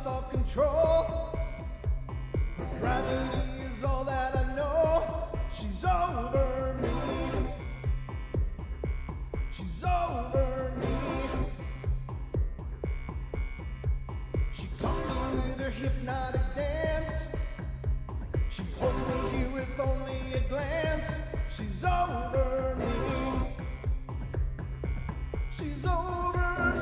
all control. Gravity is all that I know. She's over me. She's over me. She comes with her hypnotic dance. She holds me here with only a glance. She's over me. She's over me.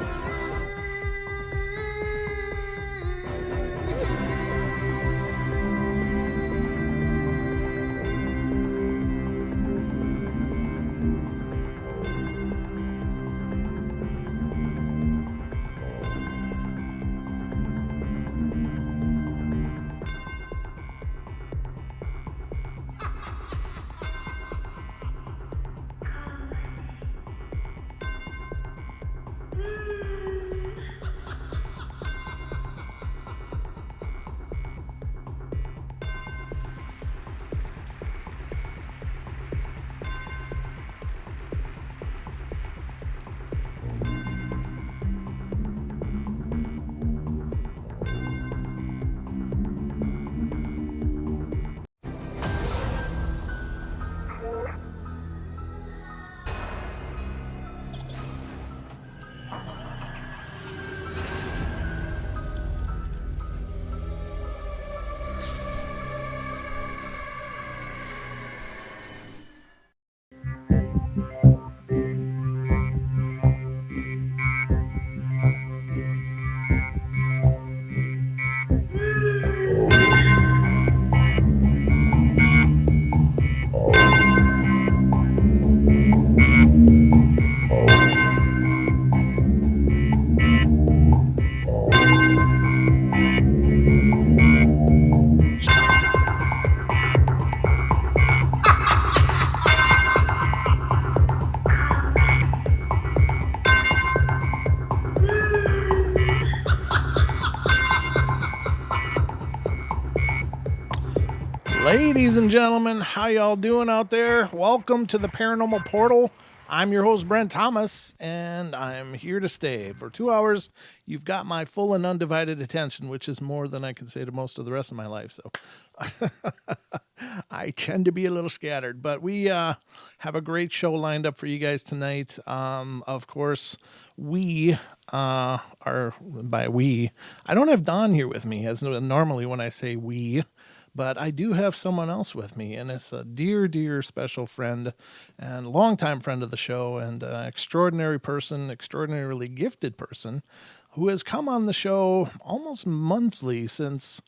Ladies and gentlemen, how y'all doing out there? Welcome to the Paranormal Portal. I'm your host, Brent Thomas, and I'm here to stay. For 2 hours, you've got my full and undivided attention, which is more than I can say to most of the rest of my life. So I tend to be a little scattered, but we have a great show lined up for you guys tonight. Of course, we are, by we, I don't have Don here with me, as normally when I say we. But I do have someone else with me, and it's a dear, dear special friend and longtime friend of the show and an extraordinary person, extraordinarily gifted person who has come on the show almost monthly since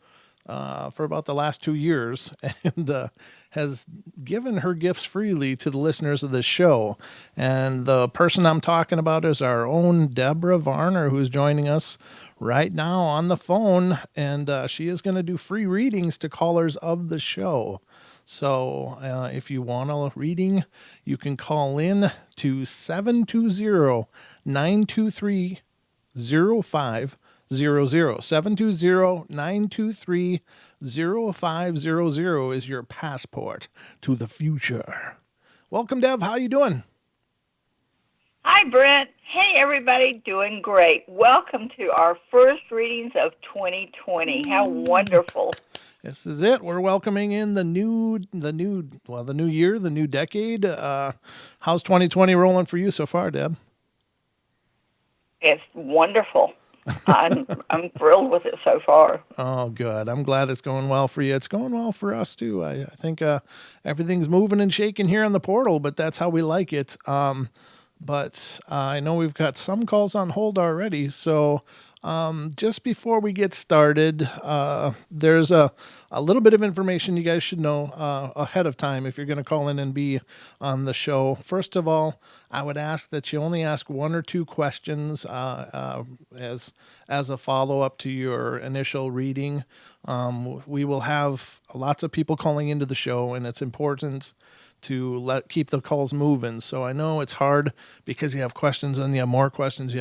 for about the last 2 years and has given her gifts freely to the listeners of this show. And the person I'm talking about is our own Debra Varner, who's joining us right now on the phone, and she is going to do free readings to callers of the show. So if you want a reading, you can call in to 720-923-0500. 720-923-0500 is your passport to the future. Welcome, Dev. How you doing? Hi, Brent. Hey, everybody. Doing great. Welcome to our first readings of 2020. How wonderful. This is it. We're welcoming in the new year, the new decade. How's 2020 rolling for you so far, Deb? It's wonderful. I'm thrilled with it so far. Oh, good. I'm glad it's going well for you. It's going well for us, too. I think everything's moving and shaking here on the portal, but that's how we like it. But I know we've got some calls on hold already. So just before we get started, there's a little bit of information you guys should know ahead of time if you're going to call in and be on the show. First of all, I would ask that you only ask one or two questions as a follow-up to your initial reading. We will have lots of people calling into the show, and it's important to keep the calls moving. So I know it's hard because you have questions and you have more questions,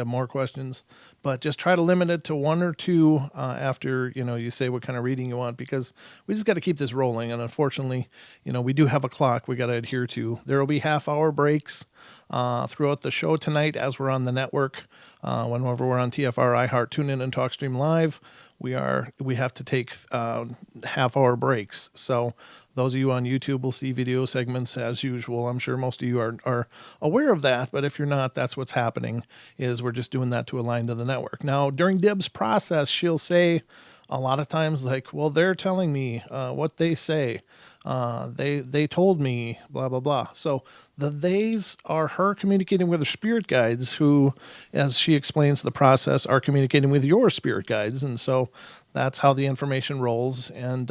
but just try to limit it to one or two after, you say what kind of reading you want, because we just got to keep this rolling. And unfortunately, we do have a clock we got to adhere to. There will be half-hour breaks throughout the show tonight as we're on the network. Whenever we're on TFR, iHeart, TuneIn, and TalkStream Live, we have to take half-hour breaks. So those of you on YouTube will see video segments as usual. I'm sure most of you are aware of that, but if you're not, that's what's happening, is we're just doing that to align to the network. Now, during Deb's process, she'll say a lot of times, like, well, they're telling me what they say. They told me, blah, blah, blah. So the theys are her communicating with her spirit guides who, as she explains the process, are communicating with your spirit guides. And so that's how the information rolls. And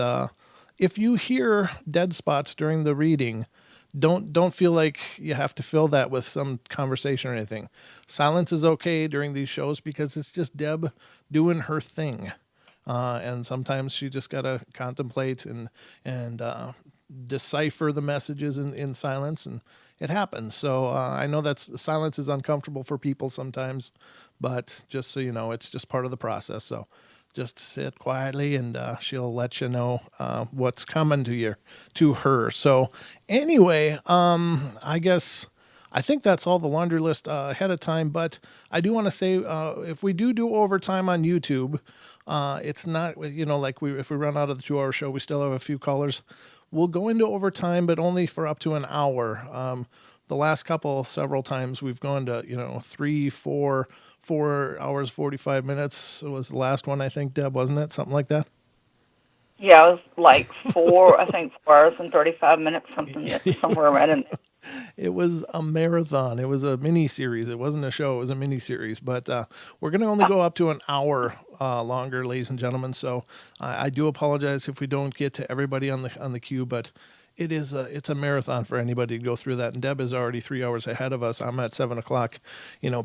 if you hear dead spots during the reading, don't feel like you have to fill that with some conversation or anything. Silence is okay during these shows because it's just Deb doing her thing. And sometimes she just got to contemplate and decipher the messages in silence, and it happens. So I know silence is uncomfortable for people sometimes, but just so you know, it's just part of the process. So just sit quietly, and she'll let you know what's coming to her. So anyway, I think that's all the laundry list ahead of time, but I do want to say if we do overtime on YouTube, it's not, like if we run out of the 2-hour show, we still have a few callers. We'll go into overtime, but only for up to an hour. The last several times we've gone to, 3, 4 hours, 45 minutes was the last one, I think, Deb, wasn't it? Something like that? Yeah, it was like 4 hours and 35 minutes, somewhere around in there. It was a marathon. It was a mini series. It wasn't a show. It was a mini series. But we're going to only go up to an hour longer, ladies and gentlemen. So I do apologize if we don't get to everybody on the queue. But it's a marathon for anybody to go through that. And Deb is already 3 hours ahead of us. I'm at 7 o'clock,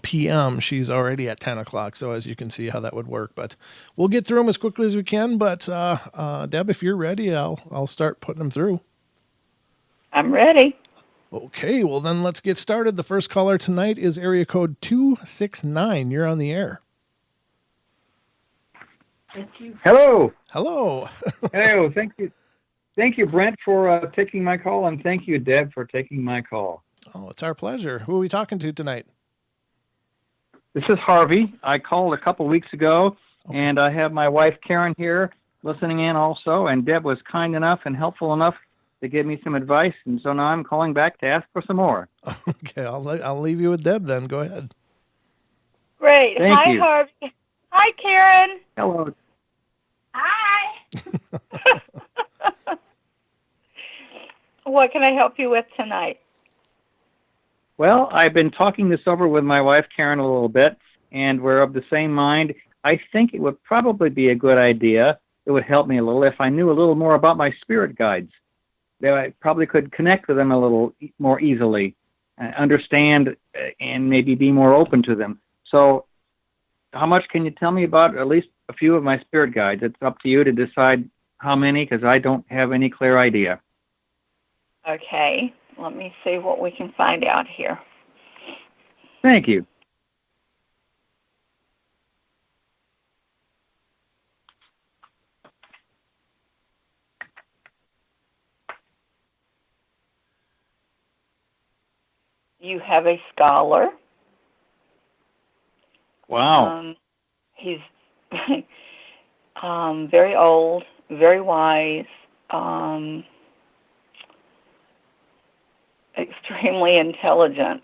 p.m. She's already at 10 o'clock. So as you can see how that would work. But we'll get through them as quickly as we can. But Deb, if you're ready, I'll start putting them through. I'm ready. Okay, well then let's get started. The first caller tonight is area code 269. You're on the air. Hello. Hello. Hello. Thank you, Brent, for taking my call, and thank you, Deb, for taking my call. Oh, it's our pleasure. Who are we talking to tonight? This is Harvey. I called a couple weeks ago, and I have my wife, Karen, here listening in also, and Deb was kind enough and helpful enough to give me some advice, and so now I'm calling back to ask for some more. Okay, I'll leave you with Deb then. Go ahead. Great. Thank you. Harvey. Hi, Karen. Hello. Hi. What can I help you with tonight? Well, I've been talking this over with my wife, Karen, a little bit, and we're of the same mind. I think it would probably be a good idea. It would help me a little if I knew a little more about my spirit guides. That I probably could connect with them a little more easily, understand, and maybe be more open to them. So how much can you tell me about at least a few of my spirit guides? It's up to you to decide how many, because I don't have any clear idea. Okay, let me see what we can find out here. Thank you. You have a scholar. Wow. He's very old, very wise, extremely intelligent.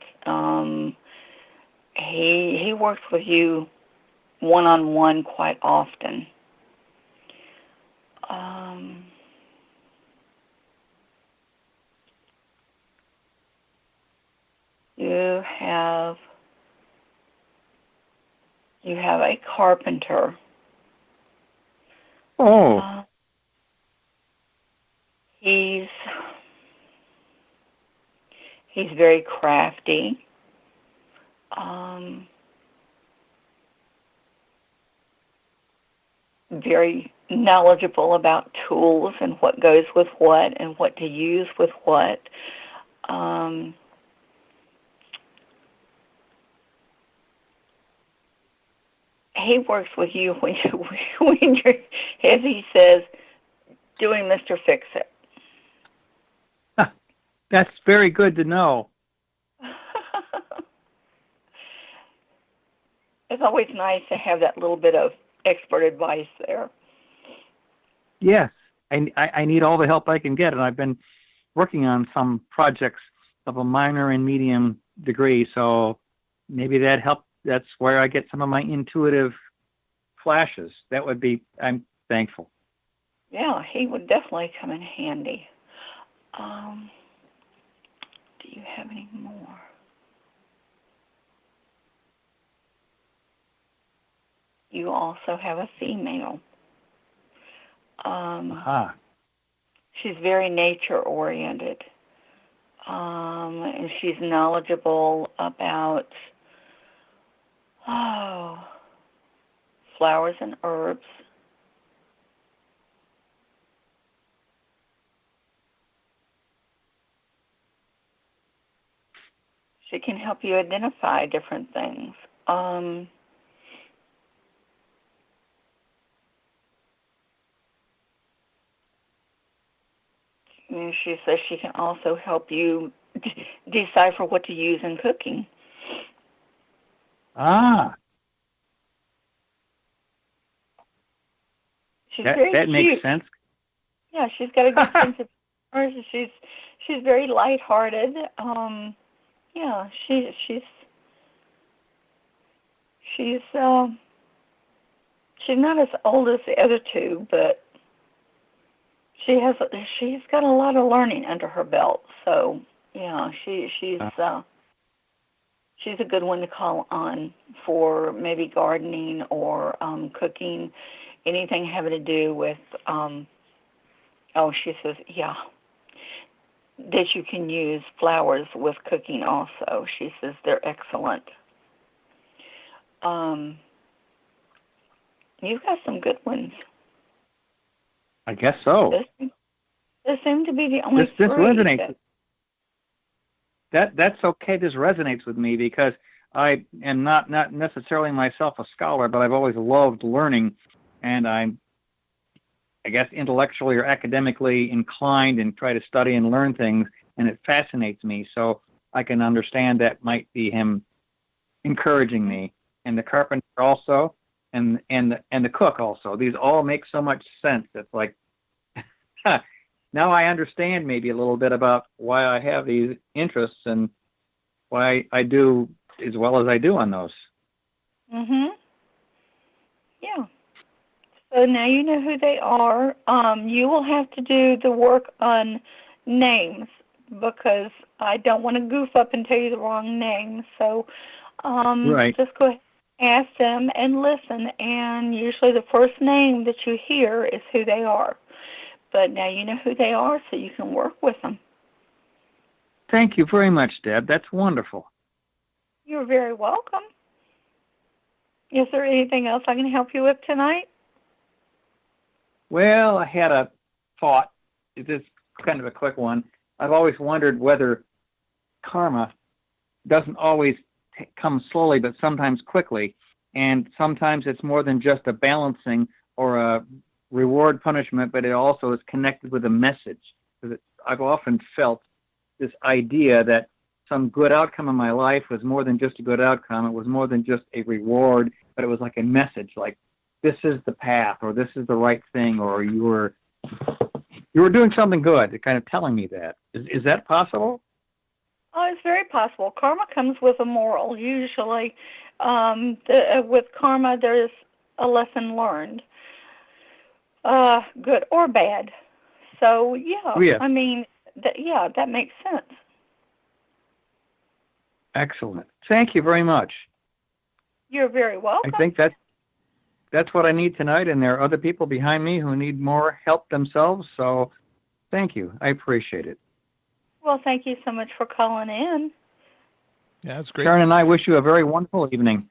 He works with you one-on-one quite often. You have a carpenter. Oh. He's very crafty. Very knowledgeable about tools and what goes with what and what to use with what. He works with you when you're, as he says, doing Mr. Fix-It. That's very good to know. it's always nice to have that little bit of expert advice there. Yes, I need all the help I can get, and I've been working on some projects of a minor and medium degree, so maybe that helped. That's where I get some of my intuitive flashes. I'm thankful. Yeah, he would definitely come in handy. Do you have any more? You also have a female. She's very nature-oriented, and she's knowledgeable about flowers and herbs. She can help you identify different things. And she says she can also help you decipher what to use in cooking. That makes sense. Yeah, she's got a good sense of humor. She's very lighthearted. Yeah, she's not as old as the other two, but she's got a lot of learning under her belt. So yeah, she's a good one to call on for maybe gardening or cooking, anything having to do with. She says that you can use flowers with cooking also. She says they're excellent. You've got some good ones. I guess so. This seem to be the only this three. Resonates. That's okay. This resonates with me because I am not necessarily myself a scholar, but I've always loved learning, and I'm, I guess, intellectually or academically inclined and try to study and learn things, and it fascinates me. So I can understand that might be him encouraging me, and the carpenter also, and the cook also. These all make so much sense. It's like, now I understand maybe a little bit about why I have these interests and why I do as well as I do on those. Mhm. Yeah. So now you know who they are. You will have to do the work on names because I don't want to goof up and tell you the wrong name. So Right. just go ahead and ask them and listen. And usually the first name that you hear is who they are. But now you know who they are, so you can work with them. Thank you very much, Deb. That's wonderful. You're very welcome. Is there anything else I can help you with tonight? Well, I had a thought. It's just kind of a quick one. I've always wondered whether karma doesn't always come slowly, but sometimes quickly. And sometimes it's more than just a balancing or a reward punishment, but it also is connected with a message. I've often felt this idea that some good outcome in my life was more than just a good outcome. It was more than just a reward, but it was like a message, like this is the path, or this is the right thing, or you were doing something good. It's kind of telling me that. Is that possible? Oh, it's very possible. Karma comes with a moral. Usually, with karma, there's a lesson learned, good or bad. So, Yeah. I mean, that makes sense. Excellent. Thank you very much. You're very welcome. I think that's what I need tonight, and there are other people behind me who need more help themselves, so thank you. I appreciate it. Well, thank you so much for calling in. Yeah, that's great. Karen and I wish you a very wonderful evening.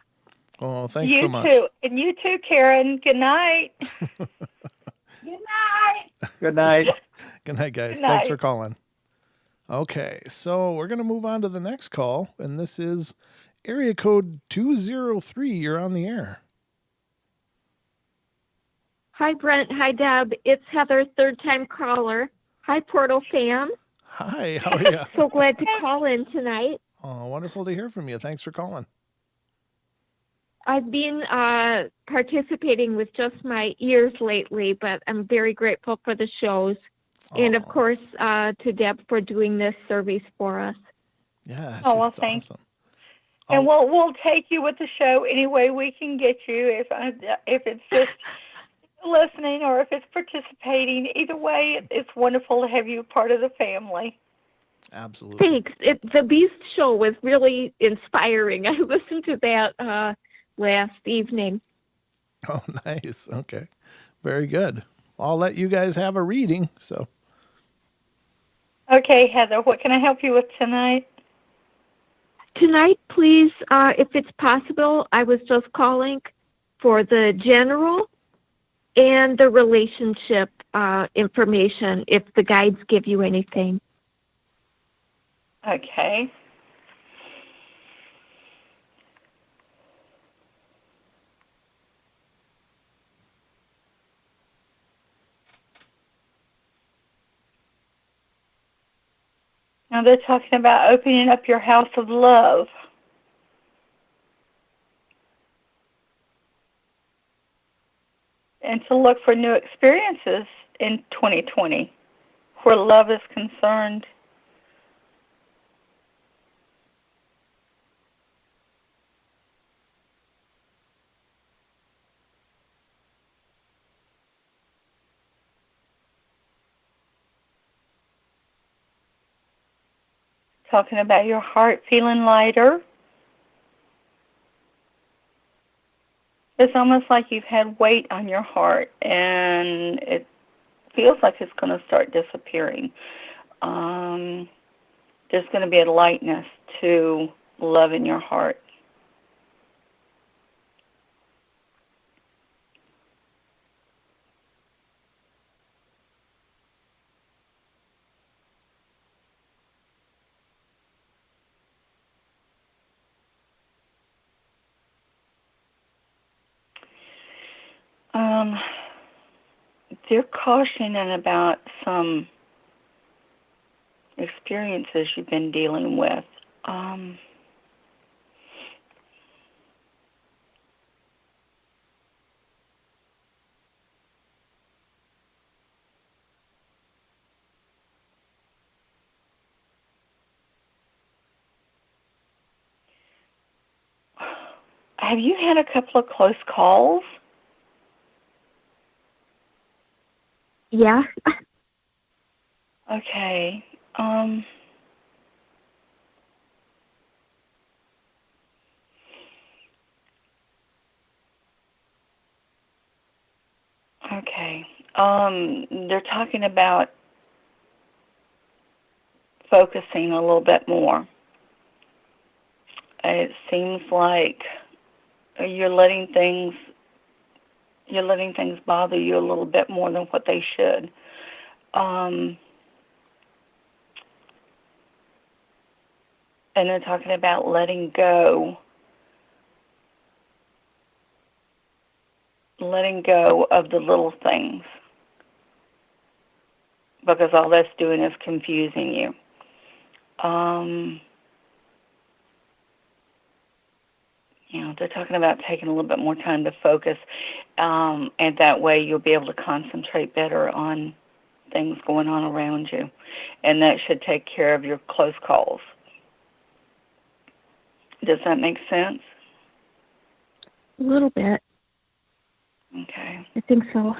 Oh, thanks so much. You too. And you too, Karen. Good night. Good night. Good night. Good night, guys. Good night. Thanks for calling. Okay, so we're going to move on to the next call, and this is area code 203. You're on the air. Hi, Brent. Hi, Deb. It's Heather, third-time caller. Hi, Portal fam. Hi, how are you? So glad to call in tonight. Oh, wonderful to hear from you. Thanks for calling. I've been participating with just my ears lately, but I'm very grateful for the shows. And, of course, to Deb for doing this service for us. Yeah, Oh, well, it's thanks. awesome. And we'll take you with the show any way we can get you. If it's just listening or if it's participating, either way, it's wonderful to have you part of the family. Absolutely. Thanks. The Beast show was really inspiring. I listened to that last evening. Oh, nice. Okay. Very good. I'll let you guys have a reading. So. Okay, Heather, what can I help you with tonight? Tonight, please, if it's possible, I was just calling for the general and the relationship information, if the guides give you anything. Okay. Now they're talking about opening up your house of love. And to look for new experiences in 2020 where love is concerned. Talking about your heart feeling lighter. It's almost like you've had weight on your heart, and it feels like it's going to start disappearing. There's going to be a lightness to love in your heart. They're cautioning about some experiences you've been dealing with. Have you had a couple of close calls? Yeah. Okay. Okay. They're talking about focusing a little bit more. It seems like you're letting things bother you a little bit more than what they should. And they're talking about letting go of the little things, because all that's doing is confusing you. They're talking about taking a little bit more time to focus, and that way you'll be able to concentrate better on things going on around you, and that should take care of your close calls. Does that make sense? A little bit. Okay. I think so.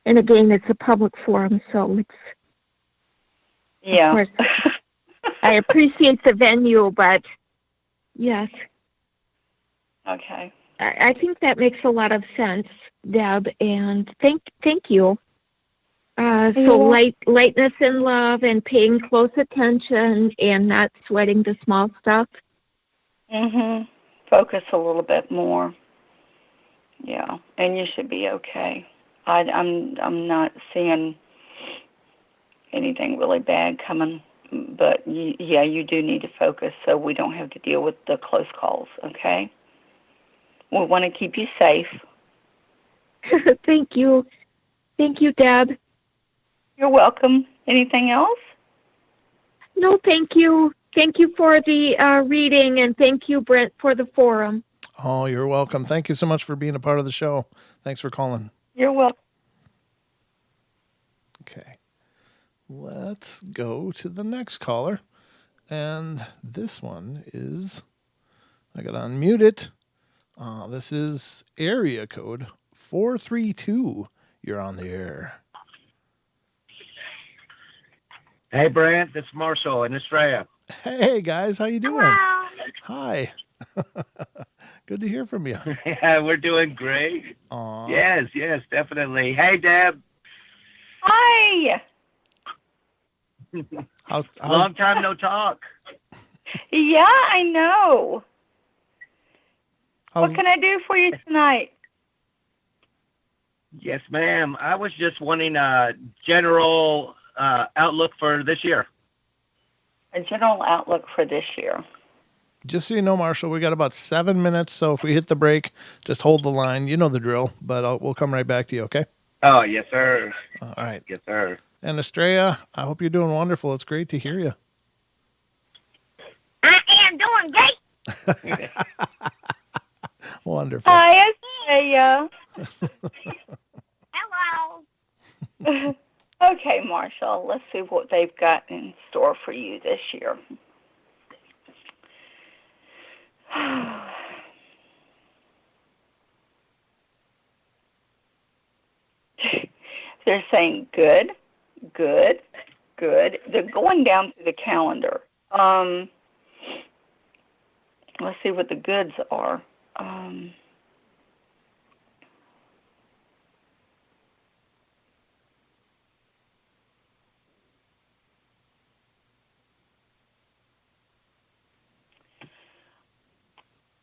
And again, it's a public forum, so it's... Yeah. Of course, I appreciate the venue, but yes. Okay. I think that makes a lot of sense, Deb, and thank you. So lightness and love and paying close attention and not sweating the small stuff. Mhm. Focus a little bit more. Yeah, and you should be okay. I'm not seeing anything really bad coming, but you do need to focus so we don't have to deal with the close calls. Okay. We want to keep you safe. Thank you, Deb. You're welcome. Anything else? No, thank you. Thank you for the reading, and thank you, Brent, for the forum. Oh, you're welcome. Thank you so much for being a part of the show. Thanks for calling. You're welcome. Okay. Let's go to the next caller. And this one is, I got to unmute it. This is area code 432. You're on the air. Hey, Brent, it's Marceau in Australia. Hey, guys. How you doing? Hello. Hi. Good to hear from you. Yeah, we're doing great. Aw. Yes, definitely. Hey, Deb. Hi. How's, Long time no talk. Yeah, I know. how's, What can I do for you tonight? Yes, ma'am. I was just wanting a general outlook for this year. A general outlook for this year. just so you know, Marshall, we got about 7 minutes. So if we hit the break, just hold the line. You know the drill, but we'll come right back to you, okay? Oh, yes, sir. All right. Yes, sir. And Estrella, I hope you're doing wonderful. It's great to hear you. I am doing great. Wonderful. Hi, Estrella. Hello. Okay, Marshall, let's see what they've got in store for you this year. They're saying good, good, good. They're going down through the calendar. Let's see what the goods are.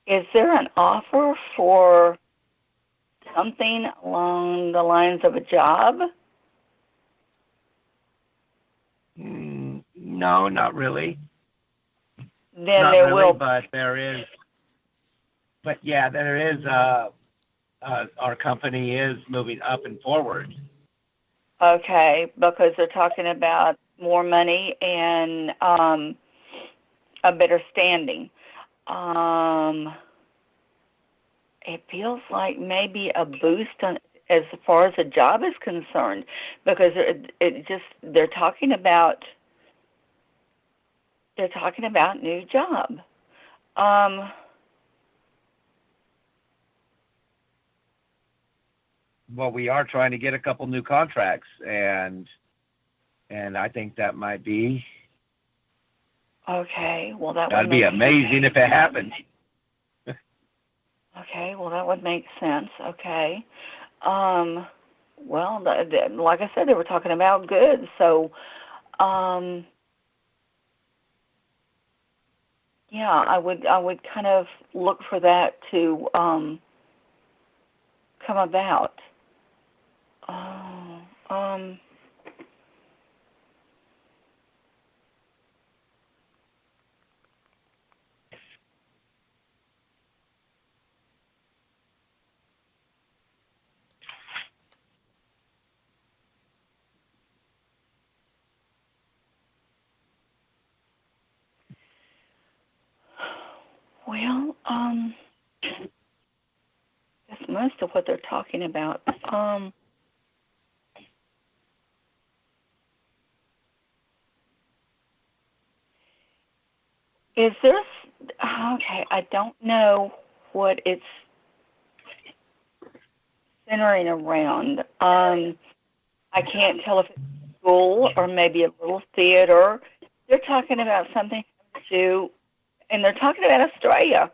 Is there an offer for something along the lines of a job? No, not really. Then Not there really, will. but there is. But yeah, there is. Our company is moving up and forward. Okay, because they're talking about more money and a better standing. It feels like maybe a boost as far as a job is concerned, because they're talking about new job. Well, we are trying to get a couple new contracts, and I think that might be. Okay, well that'd be amazing if it happened. Okay, well that would make sense. Okay, well, like I said, they were talking about goods, so yeah, I would kind of look for that to come about. Well, that's most of what they're talking about. Is this okay? I don't know what it's centering around. I can't tell if it's school or maybe a little theater. They're talking about something to do, and they're talking about Australia,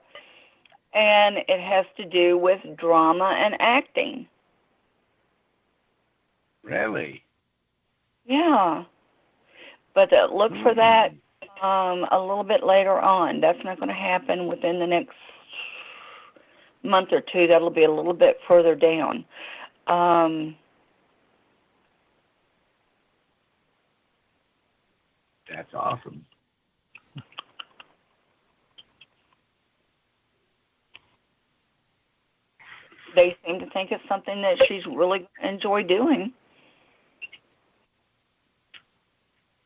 and it has to do with drama and acting. Really? Yeah, but look for that a little bit later on. That's not going to happen within the next month or two. That'll be a little bit further down. That's awesome. They seem to think it's something that she's really enjoy doing.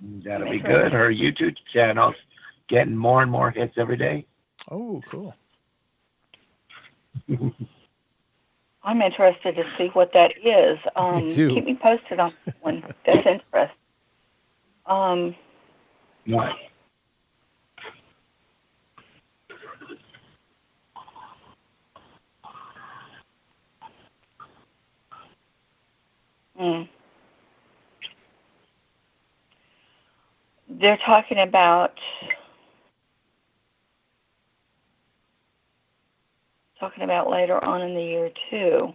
That'll be good. Her YouTube channel's getting more and more hits every day. Oh, cool. I'm interested to see what that is. Me too. Keep me posted on that one. That's interesting. Right. Mm. They're talking about later on in the year too,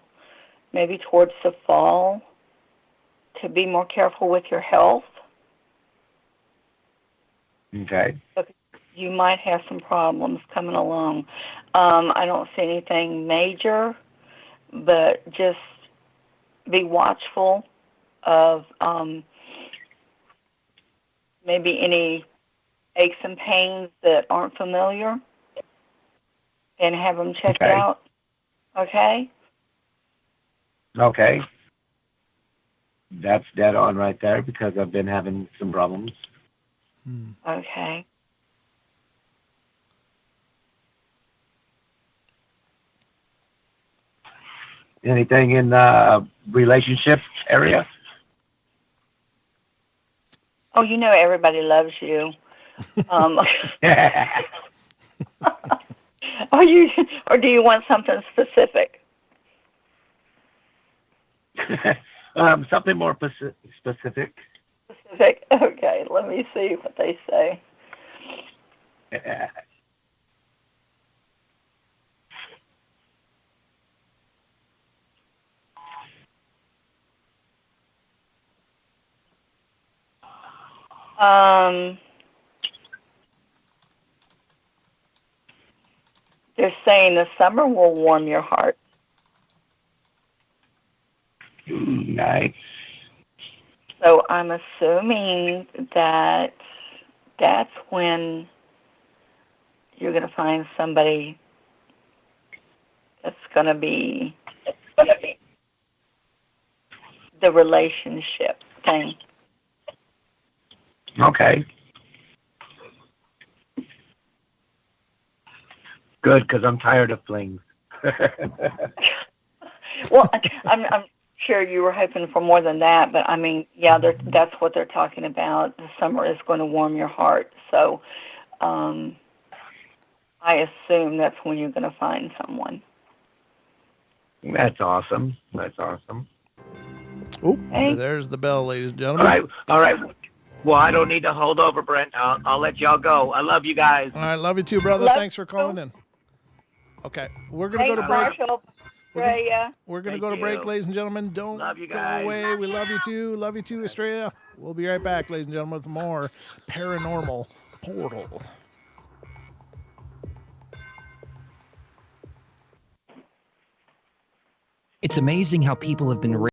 maybe towards the fall, to be more careful with your health. Okay. You might have some problems coming along. I don't see anything major, but just be watchful of maybe any aches and pains that aren't familiar, and have them checked Okay. out. Okay? Okay. That's dead on right there because I've been having some problems. Okay. Anything in the relationship area? Oh, you know everybody loves you. Are you, or do you want something specific? Something more specific. Specific. Okay, let me see what they say. They're saying the summer will warm your heart. Nice. So I'm assuming that that's when you're going to find somebody that's going to be the relationship thing. Okay. Good, because I'm tired of flings. Well, I'm sure you were hoping for more than that, but I mean, yeah, that's what they're talking about. The summer is going to warm your heart. So I assume that's when you're going to find someone. That's awesome. That's awesome. Oh, Hey. there's the bell, ladies and All gentlemen. right. All right. Well, I don't need to hold over, Brent. I'll let y'all go. I love you guys. All right, love you too, brother. Love Thanks for calling you. in. Okay, we're gonna go Thanks, to break. Marshall. Australia. We're gonna Thank go to break, you. ladies and gentlemen. Don't Love you go guys. away. We love you too. Love you too, Australia. We'll be right back, ladies and gentlemen, with more Paranormal Portal. It's amazing how people have been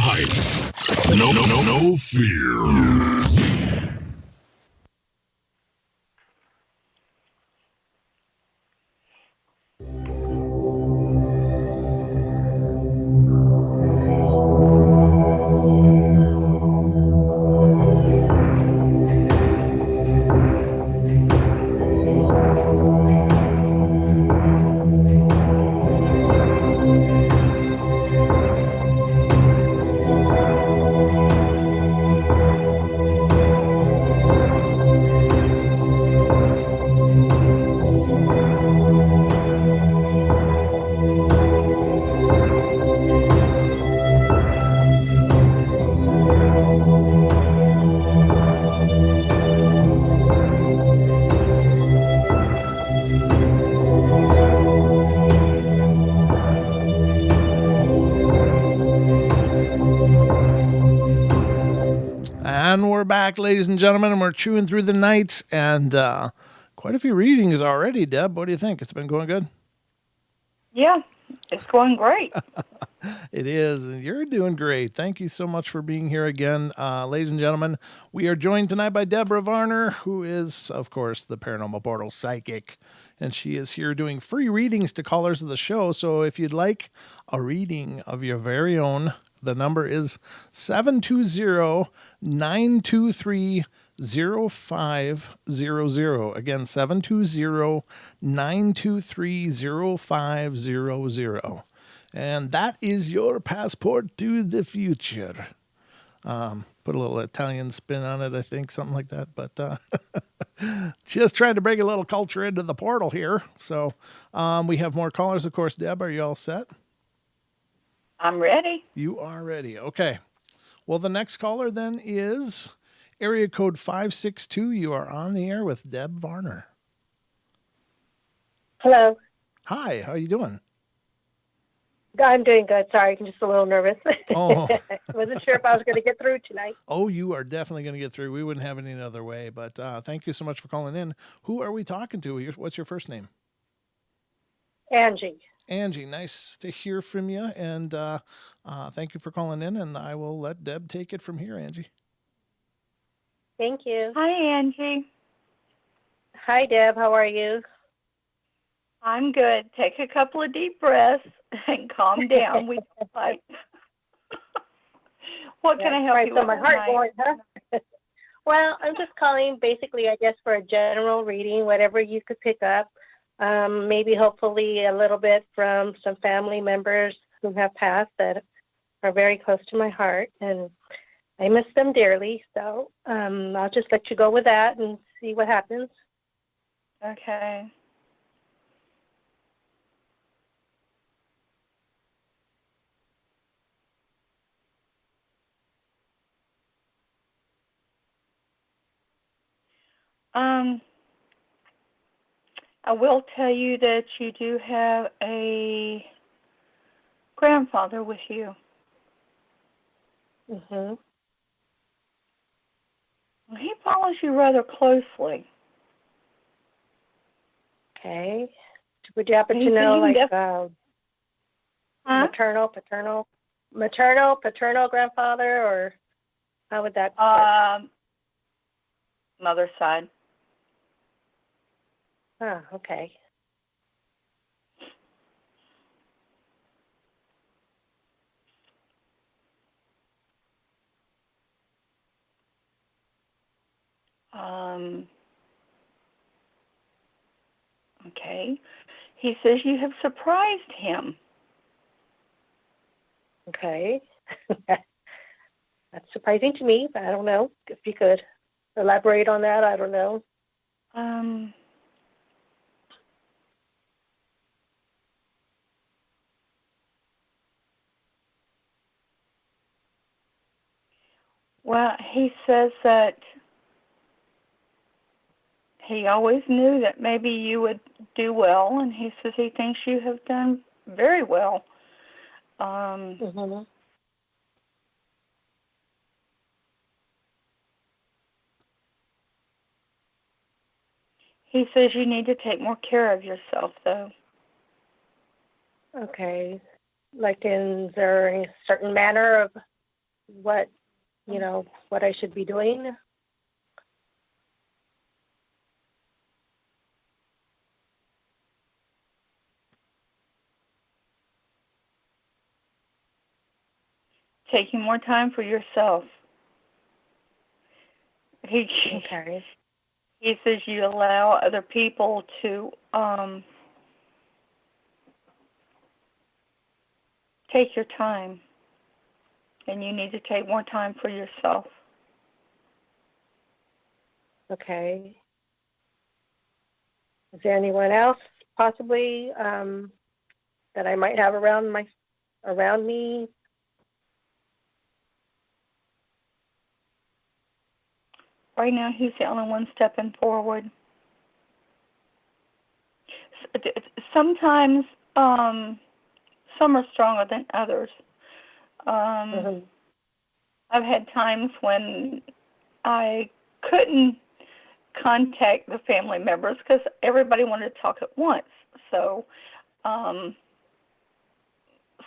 hype. No fear. And we're back, ladies and gentlemen, and we're chewing through the night, and quite a few readings already. Deb, what do you think? It's been going good? Yeah, it's going great. It is, and you're doing great. Thank you so much for being here again. Ladies and gentlemen, we are joined tonight by Debra Varner, who is, of course, the Paranormal Portal psychic, and she is here doing free readings to callers of the show. So if you'd like a reading of your very own, the number is 720-923-0500. Again, 720-923-0500. And that is your passport to the future. Put a little Italian spin on it, I think, something like that. But just trying to bring a little culture into the portal here. So we have more callers, of course. Deb, are you all set? I'm ready. You are ready. Okay. Well, the next caller then is area code 562. You are on the air with Deb Varner. Hello. Hi, how are you doing? I'm doing good. Sorry, I'm just a little nervous. Oh. I wasn't sure if I was going to get through tonight. Oh, you are definitely going to get through. We wouldn't have it any other way. But thank you so much for calling in. Who are we talking to? What's your first name? Angie. Angie, nice to hear from you. And thank you for calling in. And I will let Deb take it from here, Angie. Thank you. Hi, Angie. Hi, Deb. How are you? I'm good. Take a couple of deep breaths and calm down. We don't fight. What can I help you with my heart tonight? going, huh? Well, I'm just calling basically, I guess, for a general reading, whatever you could pick up. Maybe hopefully a little bit from some family members who have passed that are very close to my heart, and I miss them dearly. So I'll just let you go with that and see what happens. Okay. I will tell you that you do have a grandfather with you. Mm-hmm. He follows you rather closely. Okay. Would you happen to You know, can like, Huh? maternal, paternal grandfather, or how would that work? Mother's side. Oh, okay. Okay. He says you have surprised him. Okay. That's surprising to me, but I don't know if you could elaborate on that. I don't know. Well, he says that he always knew that maybe you would do well, and he says he thinks you have done very well. Mm-hmm. He says you need to take more care of yourself, though. Okay. Like, is there a certain manner of what, what I should be doing? Taking more time for yourself. Okay. He says you allow other people to take your time, and you need to take more time for yourself. Okay. Is there anyone else possibly that I might have around me? Right now, he's the only one stepping forward. Sometimes some are stronger than others. I've had times when I couldn't contact the family members because everybody wanted to talk at once. So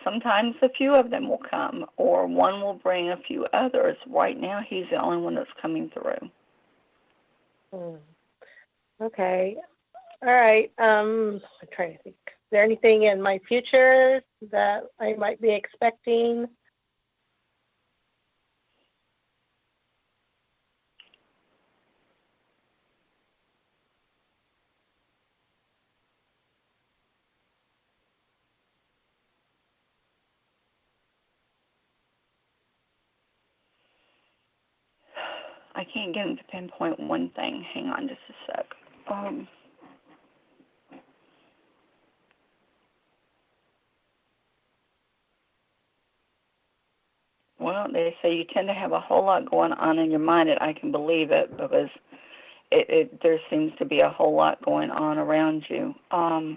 sometimes a few of them will come, or one will bring a few others. Right now, he's the only one that's coming through. Okay. All right. I'm trying to think. Is there anything in my future that I might be expecting? I can't get him to pinpoint one thing. Hang on just a sec. Well, they say you tend to have a whole lot going on in your mind, and I can believe it because there seems to be a whole lot going on around you. I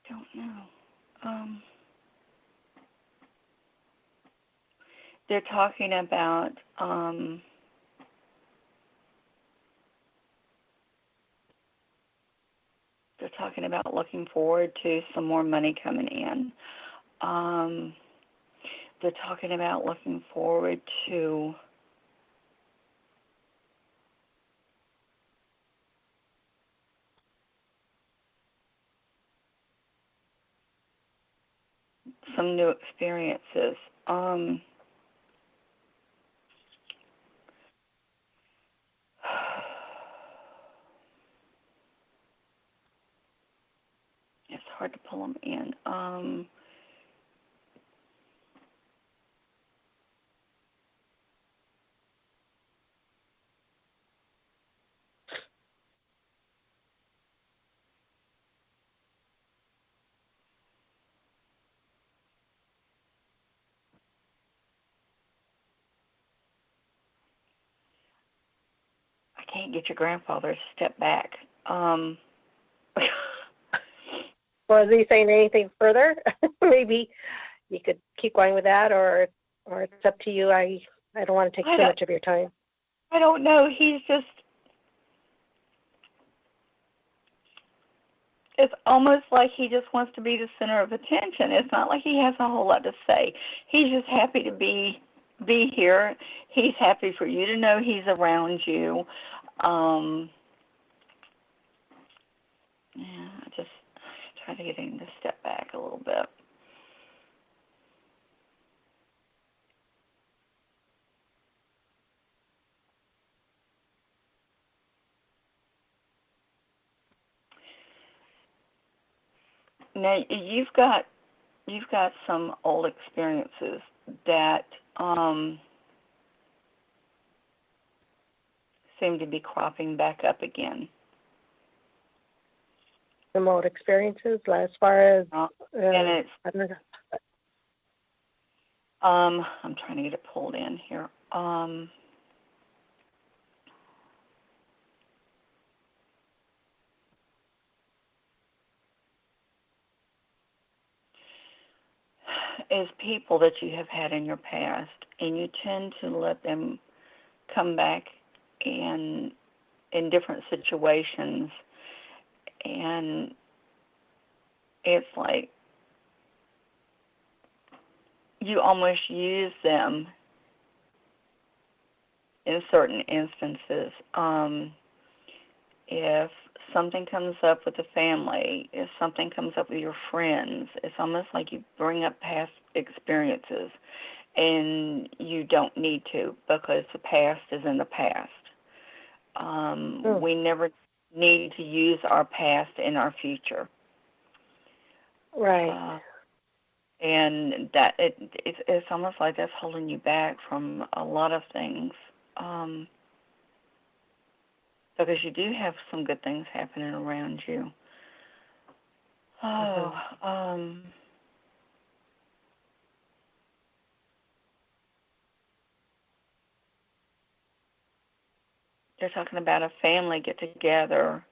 don't know. They're talking about looking forward to some more money coming in. They're talking about looking forward to some new experiences. It's hard to pull them in. I can't get your grandfather to step back. Well, is he saying anything further? Maybe you could keep going with that, or it's up to you. I don't want to take too much of your time. I don't know. He's just, it's almost like he just wants to be the center of attention. It's not like he has a whole lot to say. He's just happy to be here. He's happy for you to know he's around you. Yeah, I just try to get him to step back a little bit. Now you've got some old experiences that seem to be cropping back up again. Some old experiences, as far as and it's I don't know. I'm trying to get it pulled in here. is people that you have had in your past, and you tend to let them come back in different situations, and it's like you almost use them in certain instances. If something comes up with the family, if something comes up with your friends, it's almost like you bring up past experiences, and you don't need to, because the past is in the past. We never need to use our past in our future. Right. And that it's almost like that's holding you back from a lot of things, because you do have some good things happening around you. They're talking about a family get together,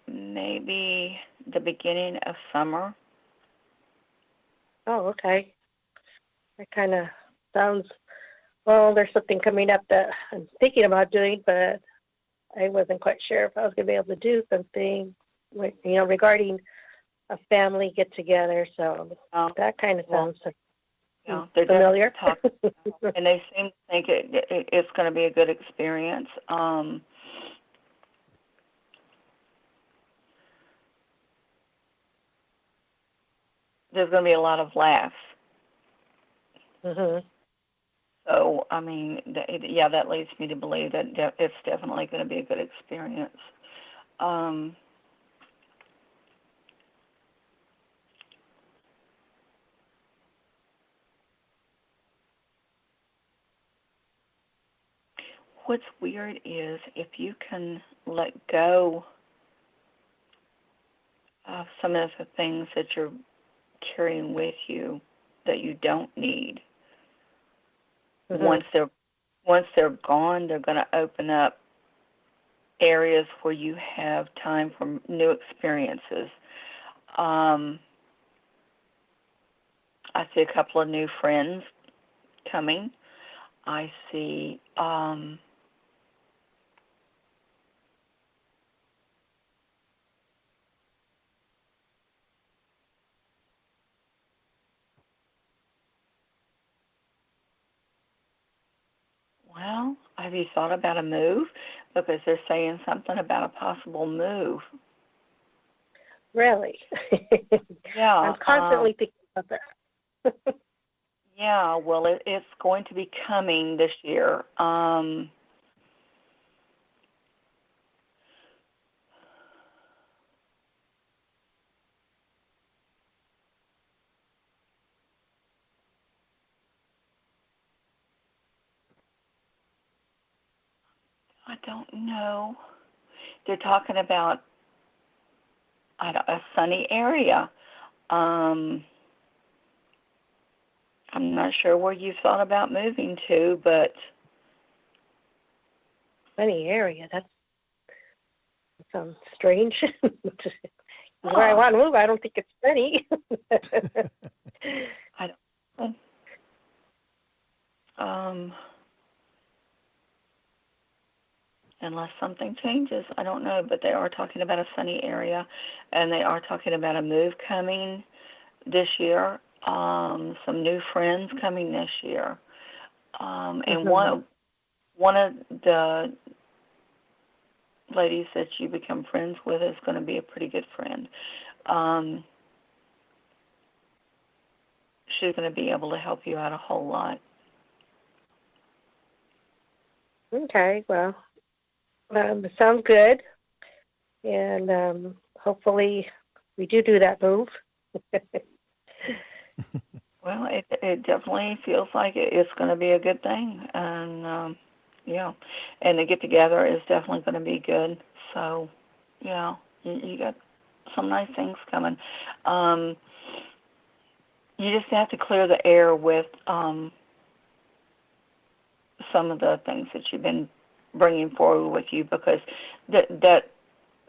maybe the beginning of summer. Oh, okay. That kind of sounds, well, there's something coming up that I'm thinking about doing, but I wasn't quite sure if I was going to be able to do something, regarding a family get together. So that kind of sounds They're familiar. Talking, and they seem to think it's going to be a good experience. There's going to be a lot of laughs. So, I mean, that leads me to believe that it's definitely going to be a good experience. What's weird is if you can let go of some of the things that you're carrying with you that you don't need. Once they're gone, they're going to open up areas where you have time for new experiences. I see a couple of new friends coming. I see well, have you thought about a move? Because they're saying something about a possible move. Really? Yeah. I'm constantly thinking about that. Yeah, well, it's going to be coming this year. I don't know. They're talking about a sunny area. I'm not sure where you thought about moving to, but Sunny area. That sounds strange. Where I want to move, I don't think it's sunny. I don't. Unless something changes, I don't know. But they are talking about a sunny area, and they are talking about a move coming this year. Some new friends coming this year, and one of the ladies that you become friends with is going to be a pretty good friend. She's going to be able to help you out a whole lot. Okay, well, it sounds good, and hopefully we do that move. Well, it definitely feels like it's going to be a good thing, and and the get together is definitely going to be good. So, yeah, you got some nice things coming. You just have to clear the air with some of the things that you've been bringing forward with you, because that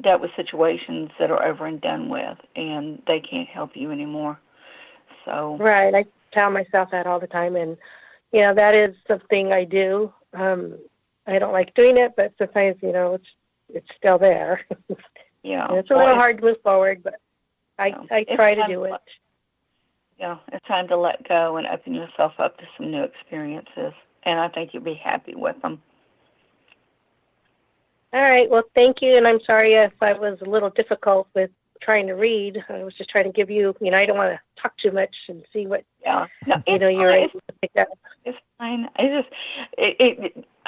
was situations that are over and done with, and they can't help you anymore. So Right. I tell myself that all the time, and that is something I do. I don't like doing it, but sometimes it's still there. yeah, And it's a little hard to move forward, but I it's try to time do it. Yeah, it's time to let go and open yourself up to some new experiences, and I think you'll be happy with them. All right. Well, thank you, and I'm sorry if I was a little difficult with trying to read. I was just trying to give you, I don't want to talk too much and see what, Yeah, no, you're able to pick up. It's fine. I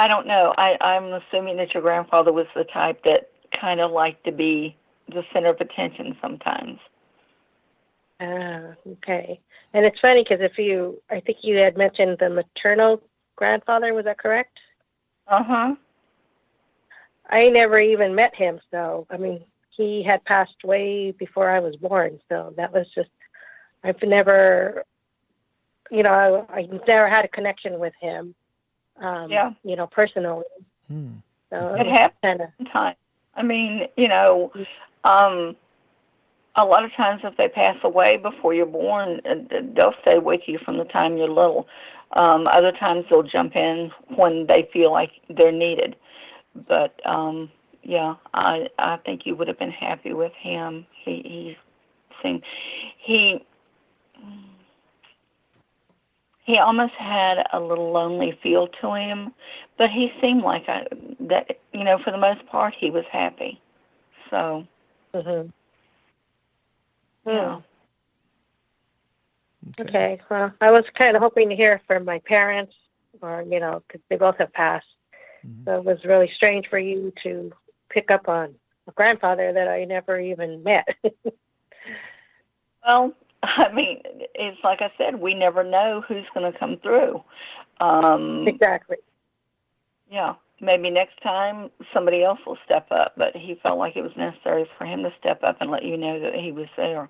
don't know. I'm assuming that your grandfather was the type that kind of liked to be the center of attention sometimes. Okay. And it's funny because I think you had mentioned the maternal grandfather, was that correct? Uh-huh. I never even met him, so, he had passed way before I was born, so that was just, I've never, I never had a connection with him, personally. So it happens sometimes. A lot of times if they pass away before you're born, they'll stay with you from the time you're little. Other times they'll jump in when they feel like they're needed. But, I think you would have been happy with him. He almost had a little lonely feel to him, but he seemed like that. For the most part, he was happy. So, yeah. Okay. Well, I was kind of hoping to hear from my parents, or because they both have passed. So it was really strange for you to pick up on a grandfather that I never even met. Well, it's like I said, we never know who's going to come through. Exactly. Yeah, maybe next time somebody else will step up, but he felt like it was necessary for him to step up and let you know that he was there.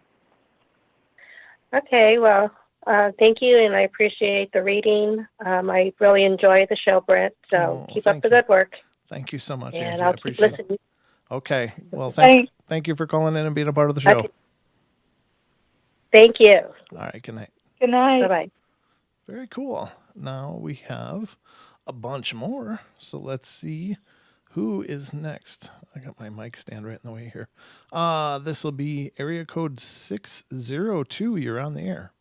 Okay, well, thank you, and I appreciate the reading. I really enjoy the show, Brent, so keep up the good work. Thank you so much, and Angie. I'll I appreciate keep listening. it. Okay. Well, thank you for calling in and being a part of the show. Okay. Thank you. All right, good night. Good night. Bye-bye. Very cool. Now we have a bunch more, so let's see who is next. I got my mic stand right in the way here. This will be area code 602. You're on the air.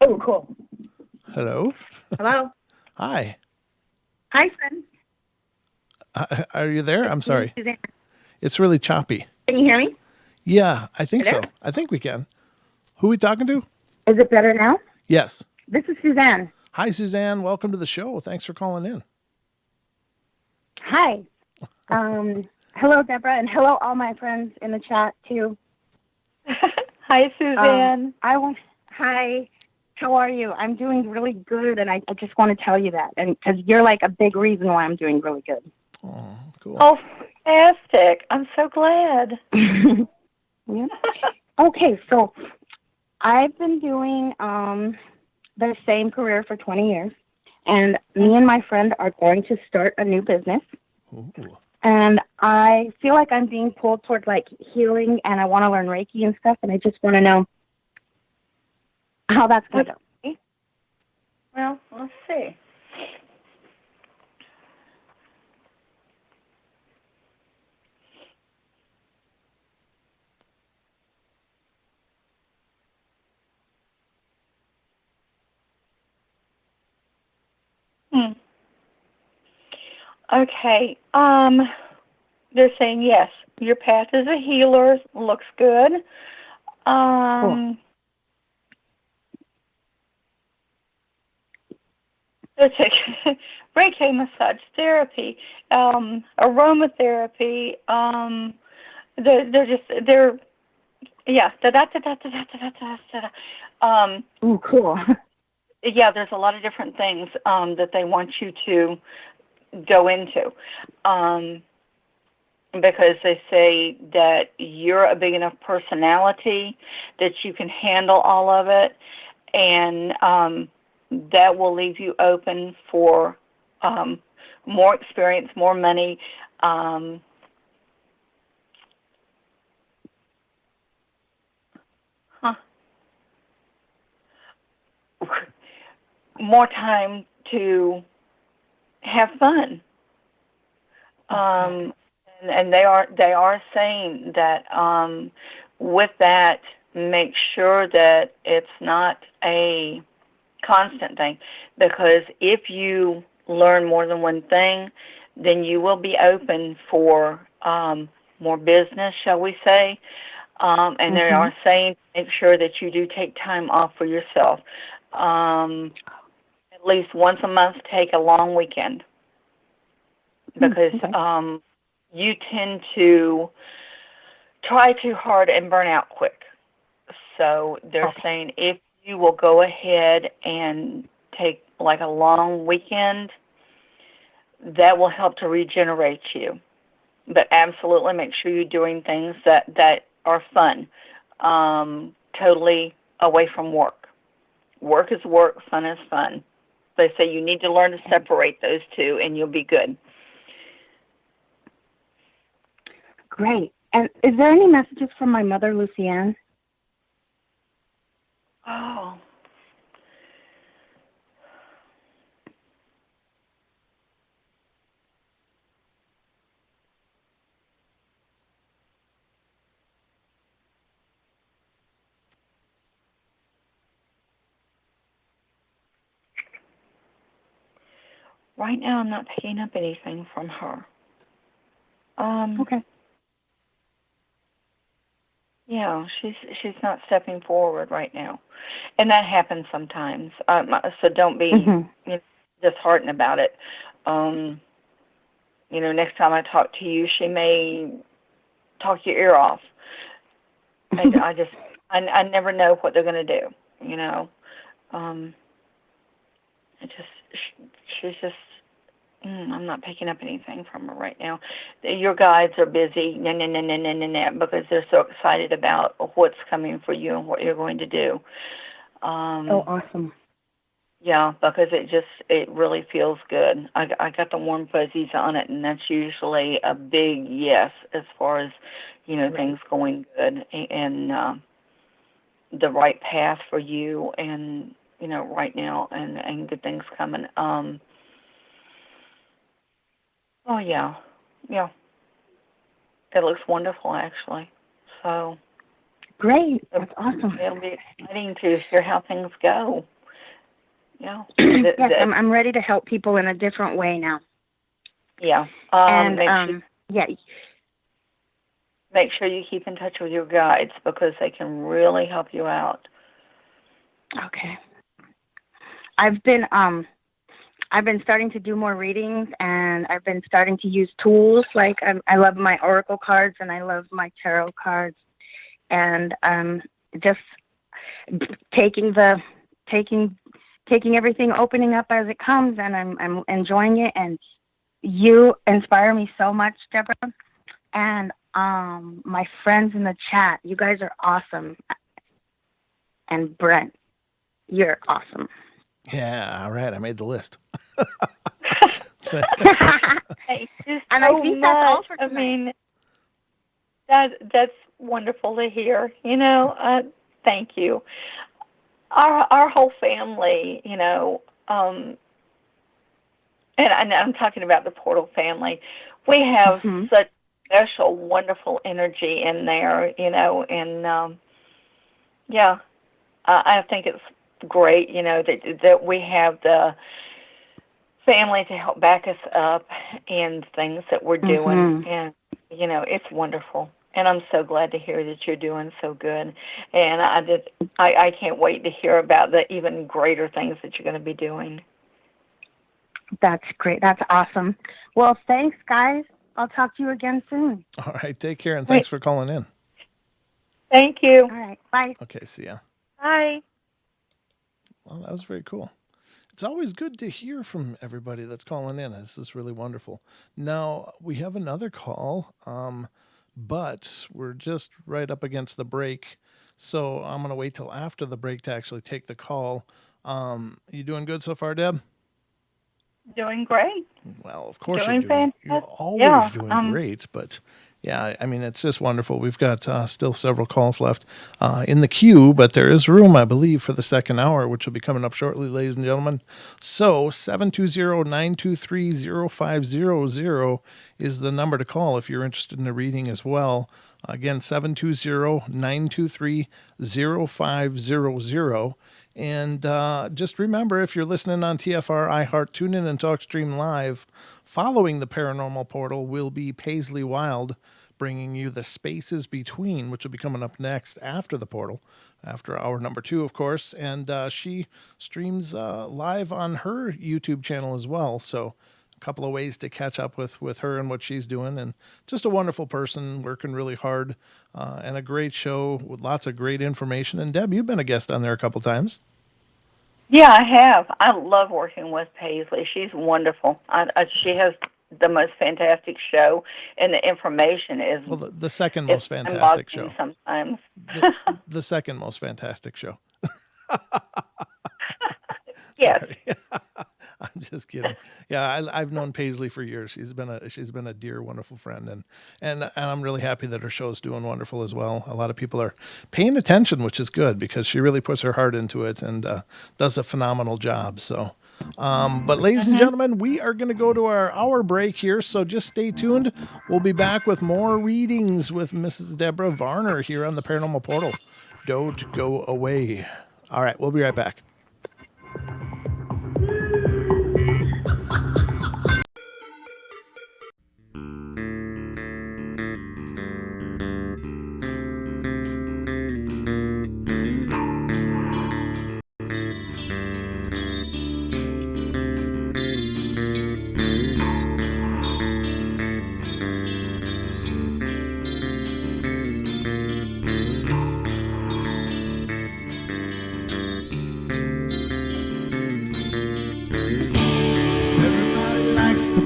Oh, cool. Hello. Hello. Hi. Hi, friend. Are you there? I'm sorry. It's really choppy. Can you hear me? Yeah, I think Hello? so. I think we can. Who are we talking to? Is it better now? Yes. This is Suzanne. Hi, Suzanne. Welcome to the show. Thanks for calling in. Hi. Hello, Debra, and hello, all my friends in the chat, too. Hi, Suzanne. Hi. How are you? I'm doing really good, and I just want to tell you that, and because you're like a big reason why I'm doing really good. Oh, cool. Oh, fantastic. I'm so glad. Yeah. Okay, so I've been doing the same career for 20 years, and me and my friend are going to start a new business. Ooh. And I feel like I'm being pulled toward like healing, and I want to learn Reiki and stuff, and I just want to know how that's going to go. Well, let's see. Okay. They're saying yes. Your path as a healer looks good. Cool. Reiki massage therapy, aromatherapy. They're yeah. Ooh, cool. Yeah, there's a lot of different things that they want you to go into. Because they say that you're a big enough personality that you can handle all of it, and that will leave you open for more experience, more money. more time to have fun. And they are saying that with that, make sure that it's not a constant thing, because if you learn more than one thing, then you will be open for more business, shall we say. And they are saying make sure that you do take time off for yourself. At least once a month, take a long weekend, because you tend to try too hard and burn out quick. So they're saying if you will go ahead and take like a long weekend, that will help to regenerate you. But absolutely make sure you're doing things that are fun, totally away from work. Work is work, fun is fun. They say you need to learn to separate those two, and you'll be good. Great. And is there any messages from my mother, Lucianne? Oh. Right now, I'm not picking up anything from her. Okay. Yeah, she's not stepping forward right now, and that happens sometimes. So don't be disheartened about it. Next time I talk to you, she may talk your ear off. I never know what they're going to do. She's just. I'm not picking up anything from her right now. Your guides are busy, because they're so excited about what's coming for you and what you're going to do. Awesome. Yeah, because it really feels good. I got the warm fuzzies on it, and that's usually a big yes as far as, things going good and the right path for you and, right now and good things coming. Oh, yeah. Yeah. It looks wonderful, actually. So. Great. That's awesome. It'll be exciting to hear how things go. Yeah. Yes, I'm ready to help people in a different way now. Yeah. Make sure you keep in touch with your guides, because they can really help you out. Okay. I've been starting to do more readings, and I've been starting to use tools. Like I love my oracle cards, and I love my tarot cards, and just taking everything, opening up as it comes, and I'm enjoying it. And you inspire me so much, Debra, and my friends in the chat. You guys are awesome, and Brent, you're awesome. Yeah, all right. I made the list. Thank you so much. That's all for tonight. I mean, that's wonderful to hear. Thank you. Our whole family, and I'm talking about the Portal family. We have such special, wonderful energy in there, and I think it's great, that we have the family to help back us up in things that we're doing, and it's wonderful. And I'm so glad to hear that you're doing so good. And I can't wait to hear about the even greater things that you're going to be doing. That's great. That's awesome. Well, thanks, guys. I'll talk to you again soon. All right. Take care, and thanks for calling in. Thank you. All right. Bye. Okay. See ya. Bye. Well, that was very cool. It's always good to hear from everybody that's calling in. This is really wonderful. Now, we have another call, but we're just right up against the break, so I'm going to wait till after the break to actually take the call. You doing good so far, Deb? Doing great. Well, of course you're fantastic. You're always doing great, but Yeah, I mean, it's just wonderful. We've got still several calls left in the queue, but there is room, I believe, for the second hour, which will be coming up shortly, ladies and gentlemen. So 720-923-0500 is the number to call if you're interested in a reading as well. Again, 720-923-0500. And just remember, if you're listening on TFR, iHeart, TuneIn, and TalkStream Live, following the Paranormal Portal will be Paisley Wild, bringing you The Spaces Between, which will be coming up next after the portal, after hour number 2, of course. And she streams live on her YouTube channel as well. So a couple of ways to catch up with her and what she's doing. And just a wonderful person, working really hard, and a great show with lots of great information. And Deb, you've been a guest on there a couple times. Yeah, I have. I love working with Paisley. She's wonderful. She has the most fantastic show, and the information is... Well, the second most fantastic show. Sometimes. The second most fantastic show. Yes. I'm just kidding. Yeah, I've known Paisley for years. She's been a dear, wonderful friend, and I'm really happy that her show's doing wonderful as well. A lot of people are paying attention, which is good because she really puts her heart into it and does a phenomenal job. So, but ladies and gentlemen, we are going to go to our hour break here. So just stay tuned. We'll be back with more readings with Mrs. Debra Varner here on the Paranormal Portal. Don't go away. All right, we'll be right back.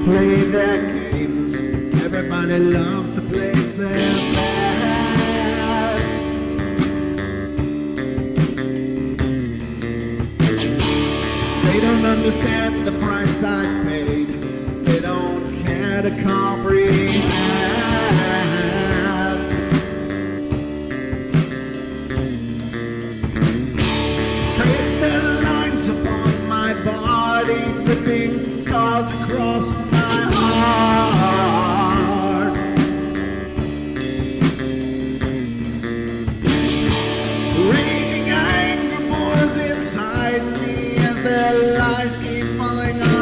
Play their games. Everybody loves to place their bets. They don't understand the price I paid. They don't care to comprehend. Trace their lines upon my body, dripping scars across my heart. Raging anger pours inside me as their lies keep falling apart.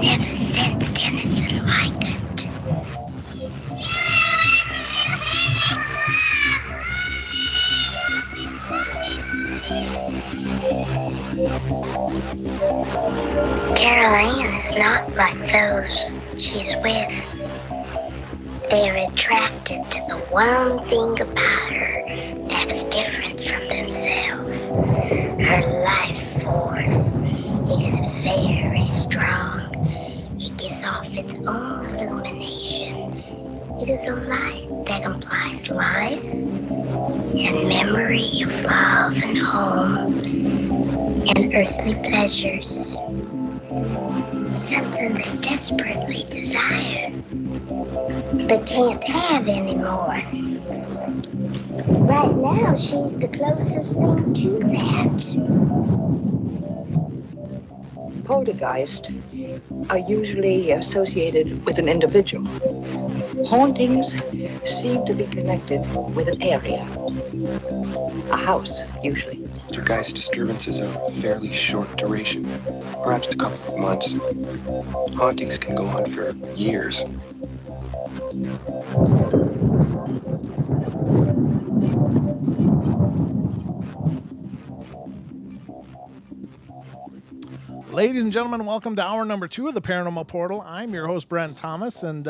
never sensed anything like it. Carolyn is not like those she's with. They're attracted to the one thing about her that's different from themselves. Her life force. It is very strong. It gives off its own illumination. It is a light that implies life and memory of love and home and earthly pleasures. Something they desperately desire, but can't have anymore. Right now, she's the closest thing to that. Poltergeists are usually associated with an individual. Hauntings seem to be connected with an area. A house, usually. Poltergeist disturbances are of fairly short duration, perhaps a couple of months. Hauntings can go on for years. Ladies and gentlemen, welcome to hour number 2 of the Paranormal Portal. I'm your host, Brent Thomas, and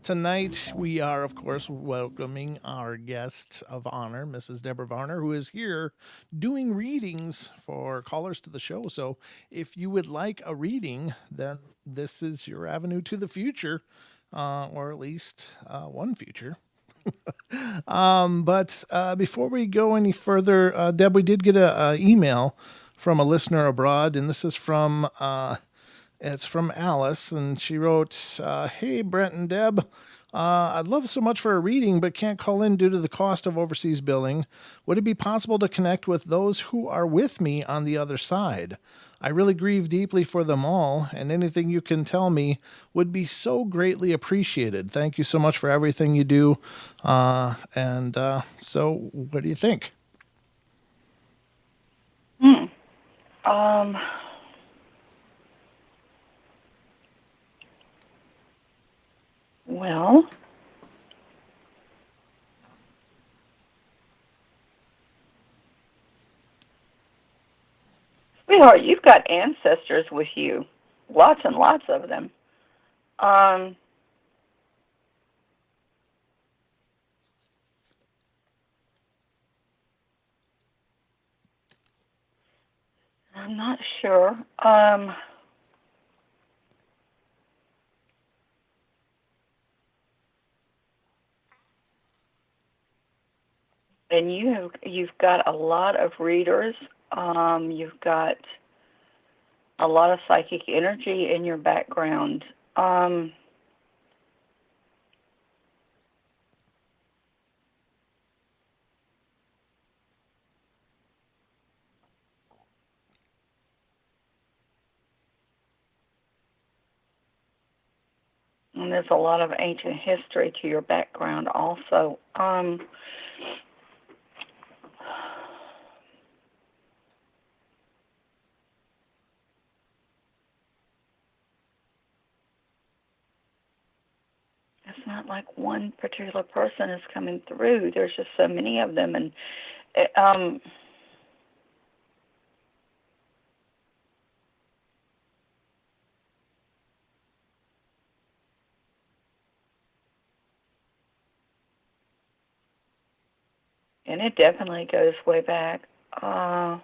tonight we are, of course, welcoming our guest of honor, Mrs. Debra Varner, who is here doing readings for callers to the show. So if you would like a reading, then this is your avenue to the future, or at least one future. But before we go any further, Deb, we did get an email from a listener abroad, and this is from it's from Alice, and she wrote, "Hey, Brent and Deb, I'd love so much for a reading, but can't call in due to the cost of overseas billing. Would it be possible to connect with those who are with me on the other side? I really grieve deeply for them all, and anything you can tell me would be so greatly appreciated. Thank you so much for everything you do." So what do you think? Well, sweetheart, you've got ancestors with you, lots and lots of them. I'm not sure. And you've got a lot of readers. You've got a lot of psychic energy in your background. And there's a lot of ancient history to your background also. It's not like one particular person is coming through. There's just so many of them, and and it definitely goes way back. Wow.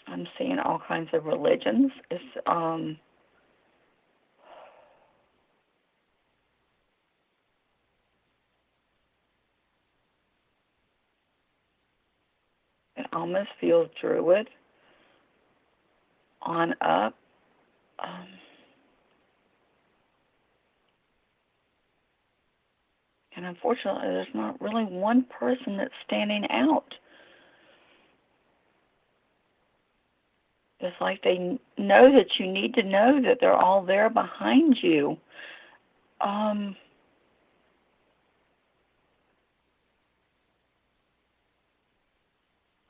I'm seeing all kinds of religions. It's it almost feels Druid on up. And unfortunately, there's not really one person that's standing out. It's like they know that you need to know that they're all there behind you.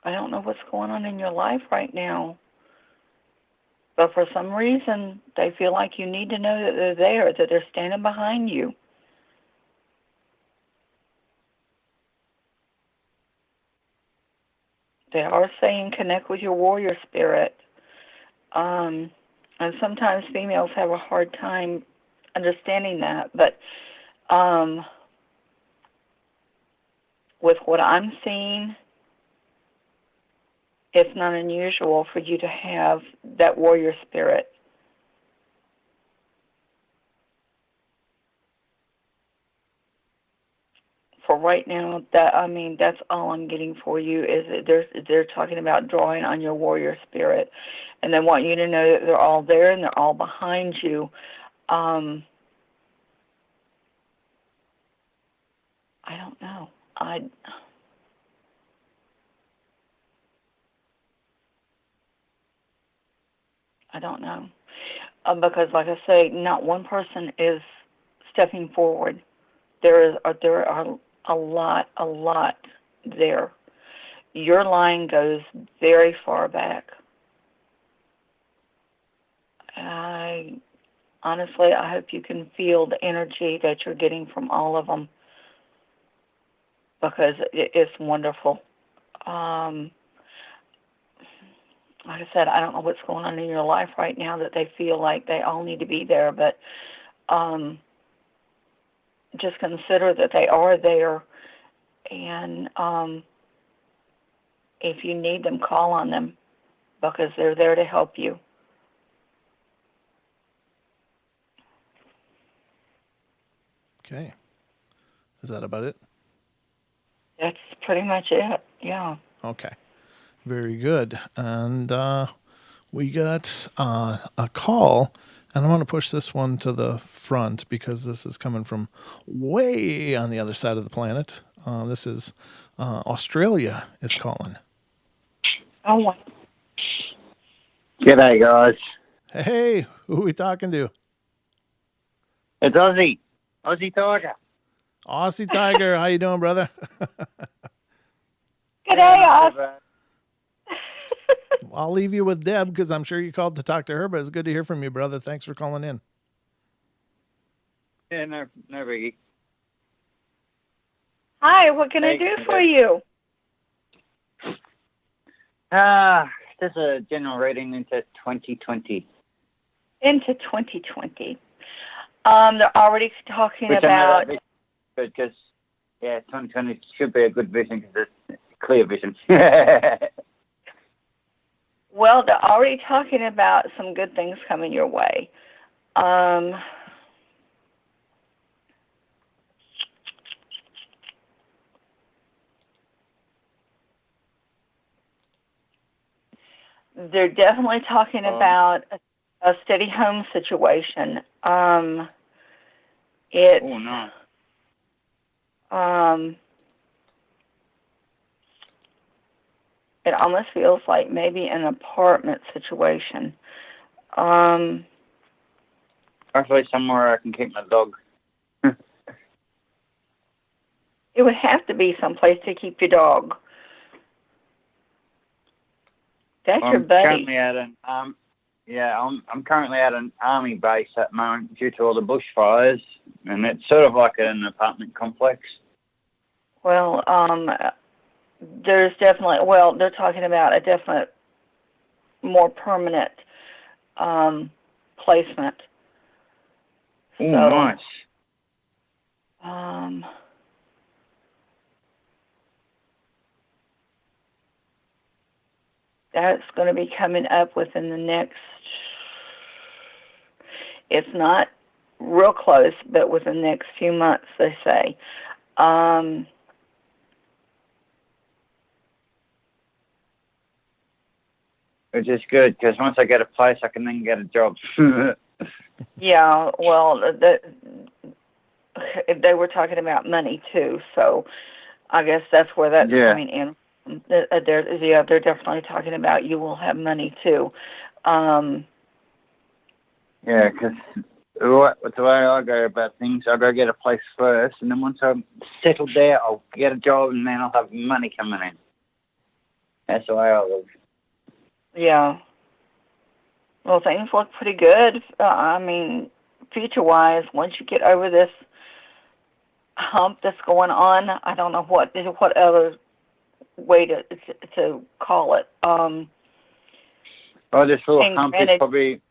I don't know what's going on in your life right now. But for some reason, they feel like you need to know that they're there, that they're standing behind you. They are saying connect with your warrior spirit. And sometimes females have a hard time understanding that. But with what I'm seeing, it's not unusual for you to have that warrior spirit. For right now, that's all I'm getting for you is that they're talking about drawing on your warrior spirit, and they want you to know that they're all there and they're all behind you. I don't know. I don't know because, like I say, not one person is stepping forward. There are a lot there. Your line goes very far back. Honestly, I hope you can feel the energy that you're getting from all of them because it's wonderful. Like I said, I don't know what's going on in your life right now that they feel like they all need to be there, but just consider that they are there, and if you need them, call on them because they're there to help you. Okay. Is that about it? That's pretty much it, yeah. Okay. Very good. And we got a call, and I want to push this one to the front because this is coming from way on the other side of the planet. This is Australia is calling. Oh, wow. G'day, guys. Hey, who are we talking to? It's Aussie. Aussie Tiger. Aussie Tiger. How you doing, brother? G'day, Oz. I'll leave you with Deb because I'm sure you called to talk to her, but it's good to hear from you, brother. Thanks for calling in. Yeah, no biggie. Hi, what can I do for you? Just a general reading into 2020. Into 2020. They're already talking about... Because, yeah, 2020 should be a good vision because it's clear vision. Well, they're already talking about some good things coming your way. They're definitely talking about a steady home situation. It almost feels like maybe an apartment situation. Hopefully somewhere I can keep my dog. It would have to be someplace to keep your dog. That's your buddy. I'm currently at an army base at the moment due to all the bushfires, and it's sort of like an apartment complex. Well, there's definitely, they're talking about a definite, more permanent placement. Oh, nice. That's going to be coming up within the next, it's not real close, but within the next few months, they say. Which is good, because once I get a place, I can then get a job. Yeah, well, they were talking about money, too, so I guess that's where that's coming in. They're definitely talking about you will have money, too. Yeah, because the way I go about things, I'll go get a place first, and then once I'm settled there, I'll get a job, and then I'll have money coming in. That's the way I live. Yeah. Well, things look pretty good. Future-wise, once you get over this hump that's going on, I don't know what other way to call it. This little hump is probably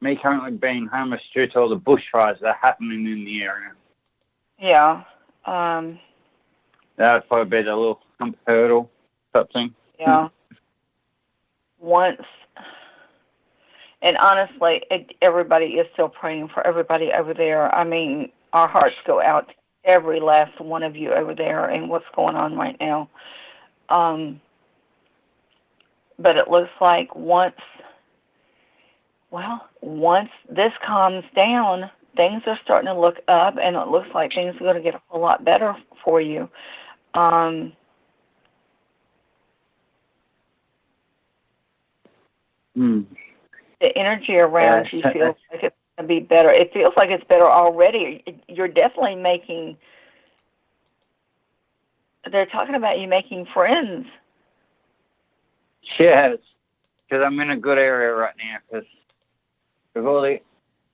me currently being homeless due to all the bushfires that are happening in the area. Yeah. That would probably be the little hump hurdle type thing. Yeah. And honestly, everybody is still praying for everybody over there. I mean, our hearts go out to every last one of you over there and what's going on right now. But it looks like once this calms down, things are starting to look up, and it looks like things are going to get a whole lot better for you. The energy around you feels like it's going to be better. It feels like it's better already. You're definitely they're talking about you making friends. Yes, because I'm in a good area right now, because with all the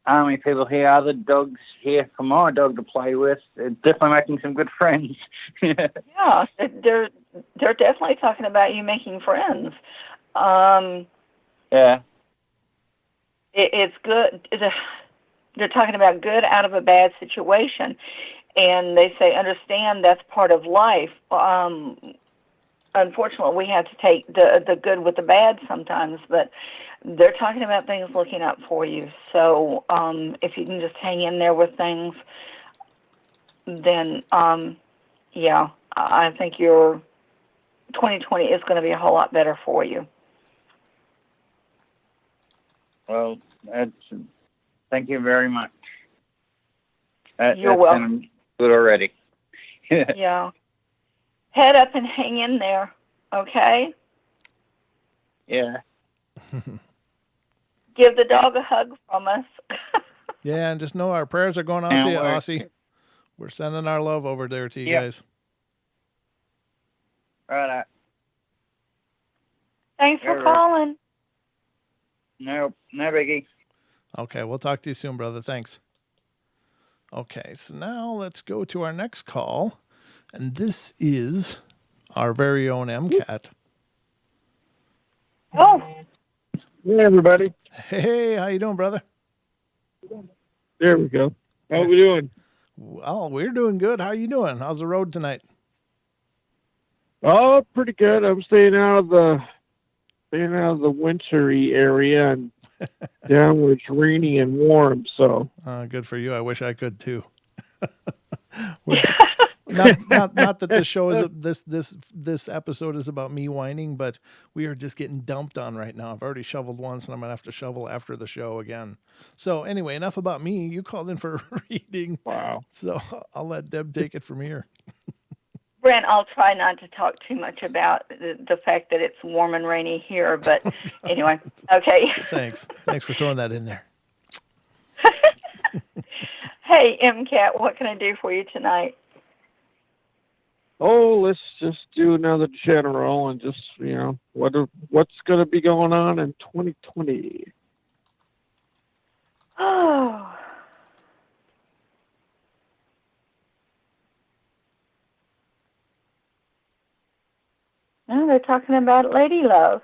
army people here, other dogs here for my dog to play with, they're definitely making some good friends. Yeah, they're definitely talking about you making friends. Yeah. It's good. They're talking about good out of a bad situation, and they say understand that's part of life. Unfortunately, we have to take the good with the bad sometimes, but they're talking about things looking up for you. So if you can just hang in there with things, then yeah, I think your 2020 is going to be a whole lot better for you. Well, thank you very much. You're welcome. Good already. Yeah. Head up and hang in there, okay? Yeah. Give the dog a hug from us. Yeah, and just know our prayers are going out to you, Aussie. We're sending our love over there to you guys. Right. Thanks for calling. No biggie. Okay, we'll talk to you soon, brother. Thanks. Okay, so now let's go to our next call. And this is our very own MCAT. Oh. Hey, everybody. Hey, how you doing, brother? There we go. How we doing? Well, we're doing good. How you doing? How's the road tonight? Oh, pretty good. I'm staying out of the wintry area and down where it's rainy and warm. So good for you. I wish I could too. Not that this show is this episode is about me whining, but we are just getting dumped on right now. I've already shoveled once, and I'm gonna have to shovel after the show again. So anyway, enough about me. You called in for a reading. Wow. So I'll let Deb take it from here. Brent, I'll try not to talk too much about the fact that it's warm and rainy here, but anyway, okay. Thanks for throwing that in there. Hey, MCAT, what can I do for you tonight? Oh, let's just do another general and just, what's going to be going on in 2020. Oh. No, they're talking about lady love.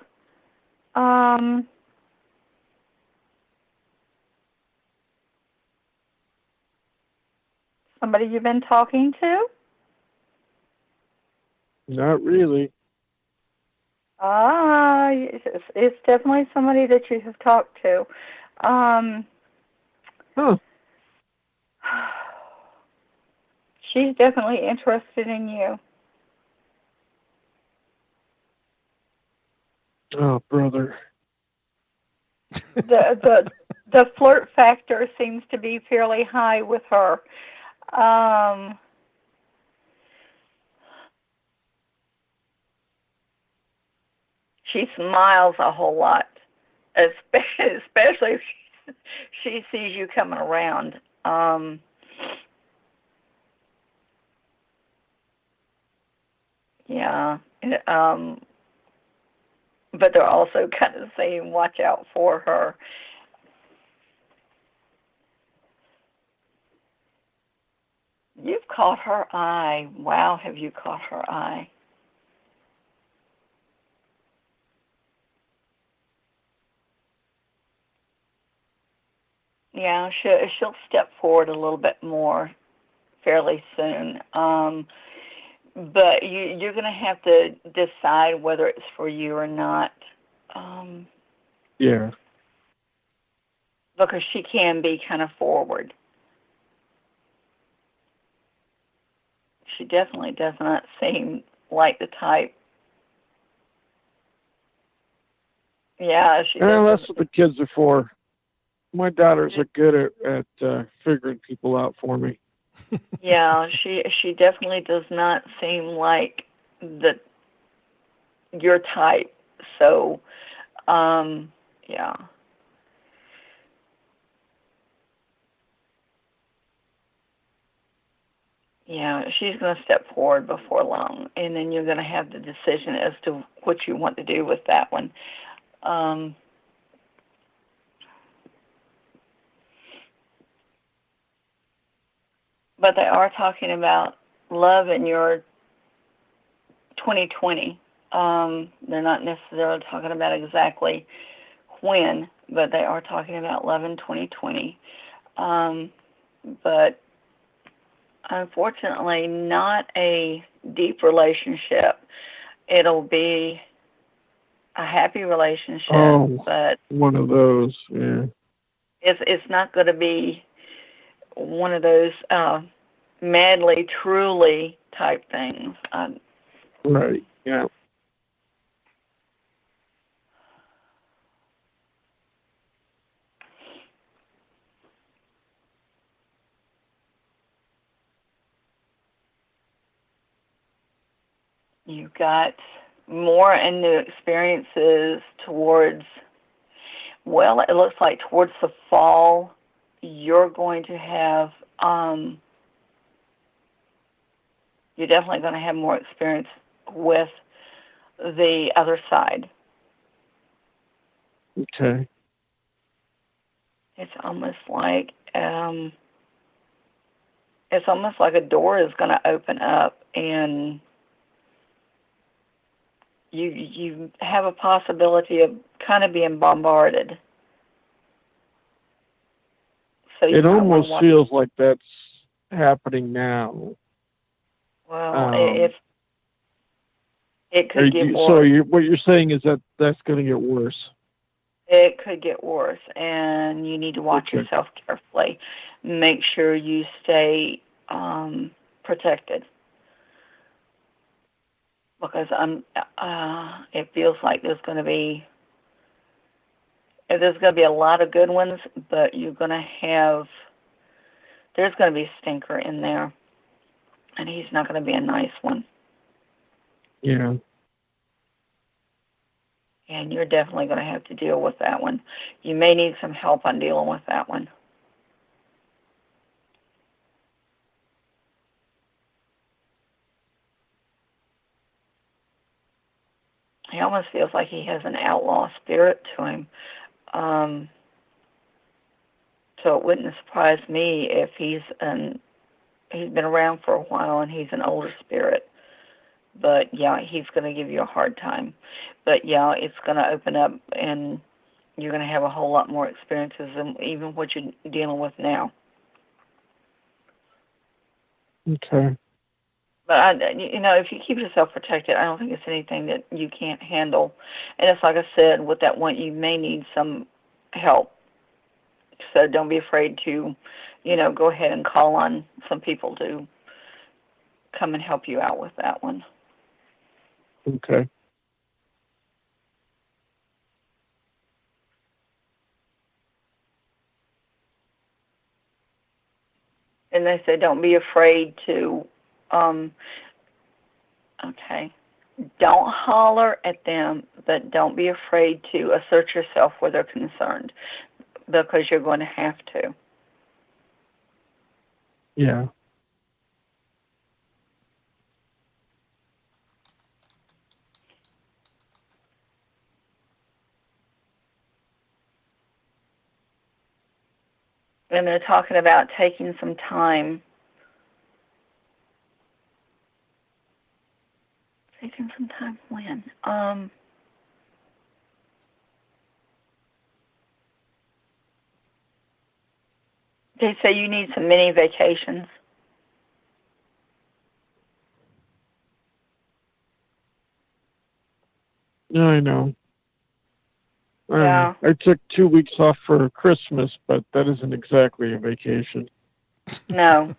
Somebody you've been talking to? Not really. It's definitely somebody that you have talked to. She's definitely interested in you. Oh, brother. The flirt factor seems to be fairly high with her. She smiles a whole lot, especially if she sees you coming around. Yeah. But they're also kind of saying, watch out for her. You've caught her eye. Wow, have you caught her eye? Yeah, she'll step forward a little bit more fairly soon. But you're going to have to decide whether it's for you or not. Yeah. Because she can be kind of forward. She definitely does not seem like the type. Yeah, she does. That's what the kids are for. My daughters are good at figuring people out for me. Yeah, she definitely does not seem like your type. So, yeah. Yeah, she's going to step forward before long, and then you're going to have the decision as to what you want to do with that one. But they are talking about love in your 2020. They're not necessarily talking about exactly when, but they are talking about love in 2020. But unfortunately, not a deep relationship. It'll be a happy relationship, but one of those, yeah. It's not going to be one of those madly, truly type things. Right, yeah. You've got more and new experiences towards, well, it looks like towards the fall, you're going to have, you're definitely going to have more experience with the other side. Okay. It's almost like a door is going to open up, and you have a possibility of kind of being bombarded. So it almost feels like that's happening now. Well, it could get worse. So what you're saying is that that's going to get worse. It could get worse, and you need to watch yourself carefully. Make sure you stay protected, because it feels like there's going to be a lot of good ones, but there's going to be a stinker in there, and he's not going to be a nice one. Yeah. And you're definitely going to have to deal with that one. You may need some help on dealing with that one. He almost feels like he has an outlaw spirit to him. So it wouldn't surprise me if he's been around for a while and he's an older spirit. But yeah, he's going to give you a hard time. But yeah, it's going to open up, and you're going to have a whole lot more experiences than even what you're dealing with now. Okay. But if you keep yourself protected, I don't think it's anything that you can't handle. And it's like I said, with that one, you may need some help. So don't be afraid to, go ahead and call on some people to come and help you out with that one. Okay. And they say don't be afraid to, don't holler at them, but don't be afraid to assert yourself where they're concerned, because you're going to have to. Yeah. And they're talking about taking some time. Taking some time when? They say you need some mini vacations. Yeah, I know. Yeah. I took 2 weeks off for Christmas, but that isn't exactly a vacation. No.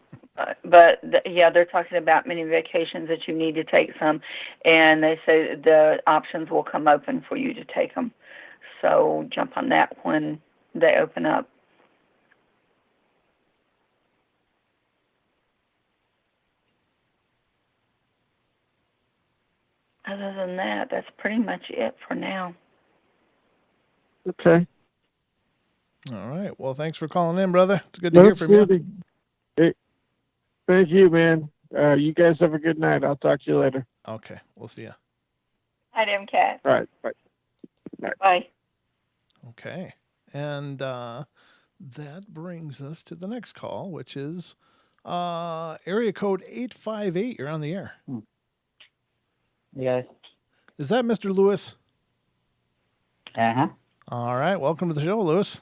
But yeah, they're talking about many vacations that you need to take some, and they say the options will come open for you to take them. So jump on that when they open up. Other than that, that's pretty much it for now. Okay. All right. Well, thanks for calling in, brother. It's good to hear from you. Hey, thank you, man. You guys have a good night. I'll talk to you later. Okay. We'll see you. Hi, MCAT. All right. Bye. Bye. Okay. And that brings us to the next call, which is area code 858. You're on the air. Hey, guys. Is that Mr. Lewis? Uh-huh. All right. Welcome to the show, Lewis.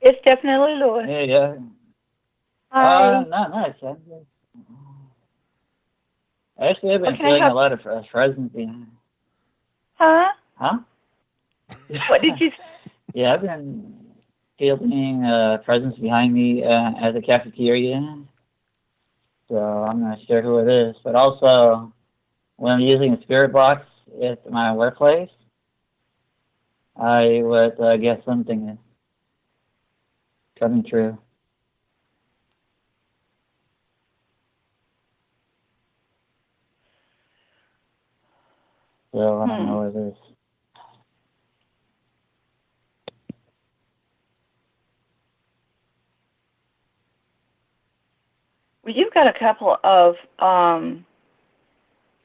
It's definitely Lewis. Hey, yeah. Hi. Nice. Actually, I've been What can I feeling a help- lot of presence behind. Huh? Huh? What did you say? Yeah, I've been feeling presence behind me at the cafeteria. So I'm not sure who it is. But also, when I'm using a spirit box at my workplace, I would guess something is coming true. So I don't know what it is. Well, you've got a couple of,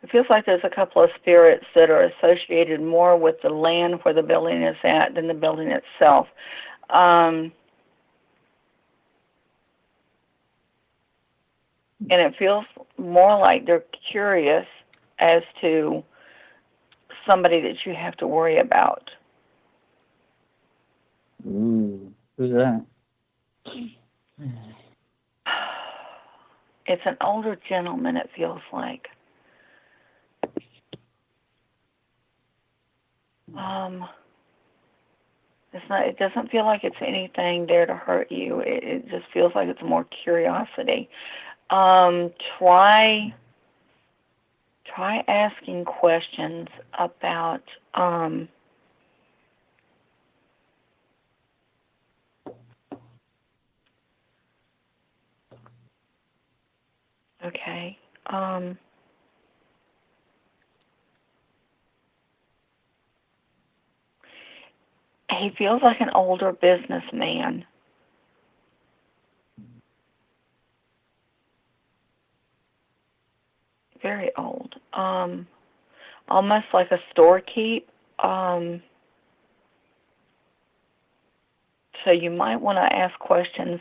it feels like there's a couple of spirits that are associated more with the land where the building is at than the building itself. And it feels more like they're curious as to somebody that you have to worry about. Ooh, who's that? It's an older gentleman, it feels like. It doesn't feel like it's anything there to hurt you. It just feels like it's more curiosity. Try asking questions about okay. He feels like an older businessman. Very old. Almost like a storekeep. So you might want to ask questions